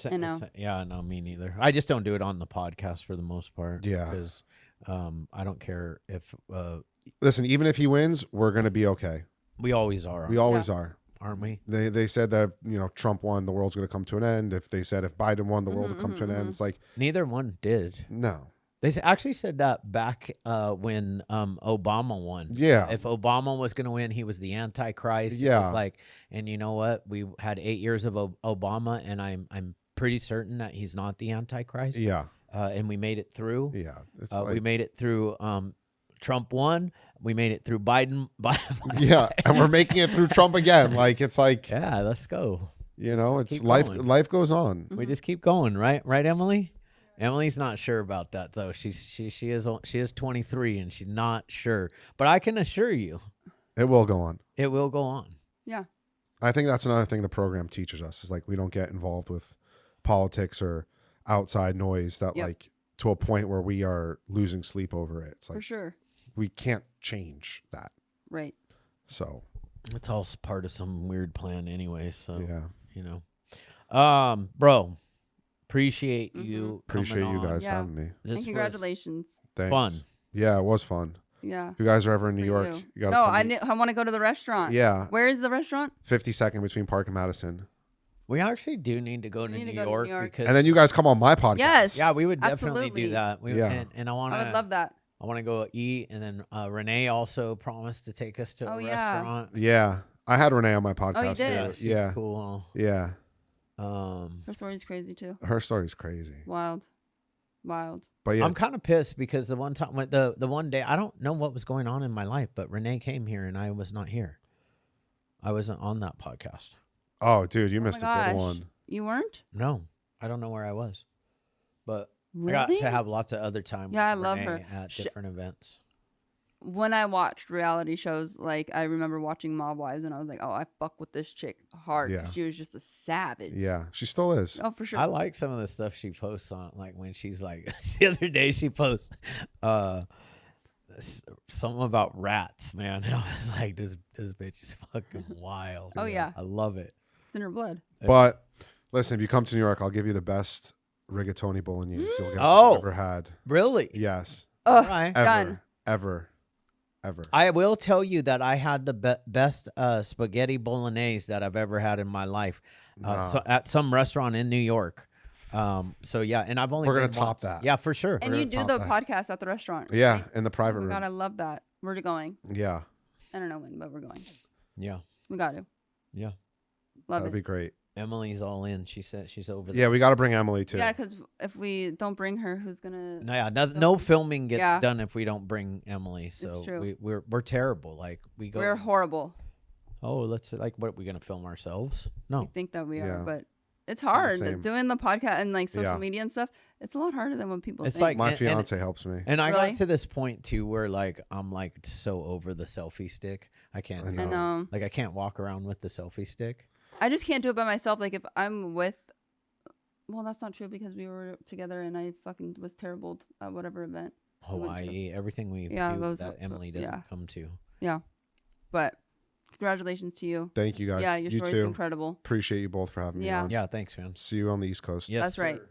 [SPEAKER 3] Yeah, no, me neither. I just don't do it on the podcast for the most part.
[SPEAKER 1] Yeah.
[SPEAKER 3] Because I don't care if
[SPEAKER 1] Listen, even if he wins, we're going to be okay.
[SPEAKER 3] we always are.
[SPEAKER 1] We always are.
[SPEAKER 3] Aren't we?
[SPEAKER 1] They said that, you know, Trump won, the world's going to come to an end. If they said if Biden won, the world would come to an end. It's like,
[SPEAKER 3] Neither one did.
[SPEAKER 1] no.
[SPEAKER 3] They actually said that back when Obama won.
[SPEAKER 1] Yeah.
[SPEAKER 3] If Obama was going to win, he was the Antichrist.
[SPEAKER 1] Yeah.
[SPEAKER 3] It was like, and you know what? We had 8 years of Obama, and I'm pretty certain that he's not the Antichrist.
[SPEAKER 1] Yeah.
[SPEAKER 3] And we made it through.
[SPEAKER 1] Yeah. It's
[SPEAKER 3] We made it through. Trump won. We made it through Biden.
[SPEAKER 1] yeah. And we're making it through Trump again. Like, it's like,
[SPEAKER 3] Yeah, let's go.
[SPEAKER 1] you know, it's
[SPEAKER 3] keep
[SPEAKER 1] life.
[SPEAKER 3] going.
[SPEAKER 1] Life goes on.
[SPEAKER 3] We just keep going, right? Right, Emily? Emily's not sure about that though. She is 23 and she's not sure. But I can assure you,
[SPEAKER 1] It will go on.
[SPEAKER 3] it will go on.
[SPEAKER 4] Yeah.
[SPEAKER 1] I think that's another thing the program teaches us is like, we don't get involved with politics or outside noise that
[SPEAKER 4] Yep.
[SPEAKER 1] like to a point where we are losing sleep over it. It's
[SPEAKER 4] For
[SPEAKER 1] like,
[SPEAKER 4] sure.
[SPEAKER 1] we can't change that.
[SPEAKER 4] Right.
[SPEAKER 1] So
[SPEAKER 3] It's all part of some weird plan anyway. So
[SPEAKER 1] yeah,
[SPEAKER 3] you know, bro, appreciate you.
[SPEAKER 1] appreciate
[SPEAKER 3] coming
[SPEAKER 1] you
[SPEAKER 3] on.
[SPEAKER 1] guys
[SPEAKER 4] Yeah.
[SPEAKER 1] having me.
[SPEAKER 4] And
[SPEAKER 3] This was
[SPEAKER 4] congratulations.
[SPEAKER 1] Thanks.
[SPEAKER 3] fun.
[SPEAKER 1] Yeah, it was fun.
[SPEAKER 4] Yeah.
[SPEAKER 1] If you guys are ever in New
[SPEAKER 4] For
[SPEAKER 1] York,
[SPEAKER 4] you.
[SPEAKER 1] you got
[SPEAKER 4] No,
[SPEAKER 1] to
[SPEAKER 4] I want to go to the restaurant.
[SPEAKER 1] Yeah,
[SPEAKER 4] Where is the restaurant?
[SPEAKER 1] 52nd between Park and Madison.
[SPEAKER 3] We actually do need to go to
[SPEAKER 4] need
[SPEAKER 3] New
[SPEAKER 4] to go to
[SPEAKER 3] York
[SPEAKER 4] New York.
[SPEAKER 3] because
[SPEAKER 1] And then you guys come on my podcast.
[SPEAKER 4] Yes.
[SPEAKER 3] yeah, we would definitely
[SPEAKER 4] Absolutely.
[SPEAKER 3] do that.
[SPEAKER 1] Yeah.
[SPEAKER 3] And I want
[SPEAKER 4] I would love that.
[SPEAKER 3] I want to go eat, and then Renee also promised to take us to
[SPEAKER 4] Oh,
[SPEAKER 3] a
[SPEAKER 4] yeah.
[SPEAKER 3] restaurant.
[SPEAKER 1] Yeah. I had Renee on my podcast.
[SPEAKER 4] Oh, you did?
[SPEAKER 3] Yeah,
[SPEAKER 1] too.
[SPEAKER 3] she's
[SPEAKER 1] Yeah.
[SPEAKER 3] cool.
[SPEAKER 1] Yeah.
[SPEAKER 4] Her story's crazy too.
[SPEAKER 1] Her story's crazy.
[SPEAKER 4] Wild.
[SPEAKER 1] But yeah,
[SPEAKER 3] I'm kind of pissed because the one time, the one day, I don't know what was going on in my life, but Renee came here and I was not here. I wasn't on that podcast.
[SPEAKER 1] oh, dude, you
[SPEAKER 4] Oh
[SPEAKER 1] missed
[SPEAKER 4] my
[SPEAKER 1] a good
[SPEAKER 4] gosh.
[SPEAKER 1] one.
[SPEAKER 4] You weren't?
[SPEAKER 3] No, I don't know where I was, but
[SPEAKER 4] Really?
[SPEAKER 3] I got to have lots of other time.
[SPEAKER 4] Yeah,
[SPEAKER 3] with
[SPEAKER 4] I love
[SPEAKER 3] Renee
[SPEAKER 4] her.
[SPEAKER 3] at different events.
[SPEAKER 4] when I watched reality shows, like I remember watching Mob Wives, and I was like, oh, I fuck with this chick hard.
[SPEAKER 1] Yeah.
[SPEAKER 4] She was just a savage.
[SPEAKER 1] Yeah, she still is.
[SPEAKER 4] Oh, for sure.
[SPEAKER 3] I like some of the stuff she posts on, like when she's like, the other day she posts something about rats, man. I was like, this bitch is fucking wild.
[SPEAKER 4] Oh, yeah.
[SPEAKER 3] I love it.
[SPEAKER 4] It's in her blood.
[SPEAKER 1] But listen, if you come to New York, I'll give you the best rigatoni bolognese you'll
[SPEAKER 3] Oh.
[SPEAKER 1] ever had.
[SPEAKER 3] Really?
[SPEAKER 1] Yes.
[SPEAKER 4] Oh,
[SPEAKER 3] Right.
[SPEAKER 4] done.
[SPEAKER 1] Ever.
[SPEAKER 3] I will tell you that I had the best spaghetti bolognese that I've ever had in my life at some restaurant in New York. So yeah, and I've only
[SPEAKER 1] We're gonna
[SPEAKER 3] been
[SPEAKER 1] top
[SPEAKER 3] once.
[SPEAKER 1] that.
[SPEAKER 3] Yeah, for sure.
[SPEAKER 4] And
[SPEAKER 1] We're
[SPEAKER 4] you
[SPEAKER 1] gonna
[SPEAKER 4] do
[SPEAKER 1] top
[SPEAKER 4] the
[SPEAKER 1] that.
[SPEAKER 4] podcast at the restaurant.
[SPEAKER 1] Yeah,
[SPEAKER 4] right?
[SPEAKER 1] in the private
[SPEAKER 4] Oh my
[SPEAKER 1] room.
[SPEAKER 4] God, I love that. We're going.
[SPEAKER 1] Yeah,
[SPEAKER 4] I don't know when, but we're going.
[SPEAKER 3] Yeah,
[SPEAKER 4] We got to.
[SPEAKER 3] yeah.
[SPEAKER 4] Love
[SPEAKER 1] that'd
[SPEAKER 4] it.
[SPEAKER 1] be great.
[SPEAKER 3] Emily's all in. She said she's over there.
[SPEAKER 1] Yeah, we got to bring Emily too.
[SPEAKER 4] Yeah, because if we don't bring her, who's gonna?
[SPEAKER 3] No, yeah, no filming gets
[SPEAKER 4] Yeah.
[SPEAKER 3] done if we don't bring Emily. So
[SPEAKER 4] true.
[SPEAKER 3] we're terrible. Like we go.
[SPEAKER 4] We're horrible.
[SPEAKER 3] Oh, let's like what are we gonna film ourselves?
[SPEAKER 4] We
[SPEAKER 3] No.
[SPEAKER 4] think that we are,
[SPEAKER 1] Yeah.
[SPEAKER 4] but it's hard
[SPEAKER 1] same.
[SPEAKER 4] doing the podcast and like social
[SPEAKER 1] Yeah.
[SPEAKER 4] media and stuff. It's a lot harder than what people
[SPEAKER 3] It's
[SPEAKER 4] think.
[SPEAKER 3] like-
[SPEAKER 1] My
[SPEAKER 3] and-
[SPEAKER 1] fiance helps me.
[SPEAKER 3] And I
[SPEAKER 4] Really?
[SPEAKER 3] got to this point too where like I'm like so over the selfie stick. I can't.
[SPEAKER 1] I
[SPEAKER 3] do
[SPEAKER 1] know.
[SPEAKER 4] I
[SPEAKER 3] it.
[SPEAKER 4] know.
[SPEAKER 3] Like I can't walk around with the selfie stick.
[SPEAKER 4] I just can't do it by myself. Like if I'm with, well, that's not true because we were together and I fucking was terrible at whatever event. went to.
[SPEAKER 3] Hawaii, everything we
[SPEAKER 4] Yeah,
[SPEAKER 3] do
[SPEAKER 4] those-
[SPEAKER 3] that Emily doesn't
[SPEAKER 4] yeah.
[SPEAKER 3] come to.
[SPEAKER 4] But congratulations to you.
[SPEAKER 1] Thank you guys.
[SPEAKER 4] Yeah, your
[SPEAKER 1] you
[SPEAKER 4] story's
[SPEAKER 1] too.
[SPEAKER 4] incredible.
[SPEAKER 1] Appreciate you both for having me
[SPEAKER 4] Yeah.
[SPEAKER 1] on.
[SPEAKER 3] Yeah, thanks, man.
[SPEAKER 1] See you on the East Coast.
[SPEAKER 3] Yes,
[SPEAKER 4] That's right.
[SPEAKER 3] sir.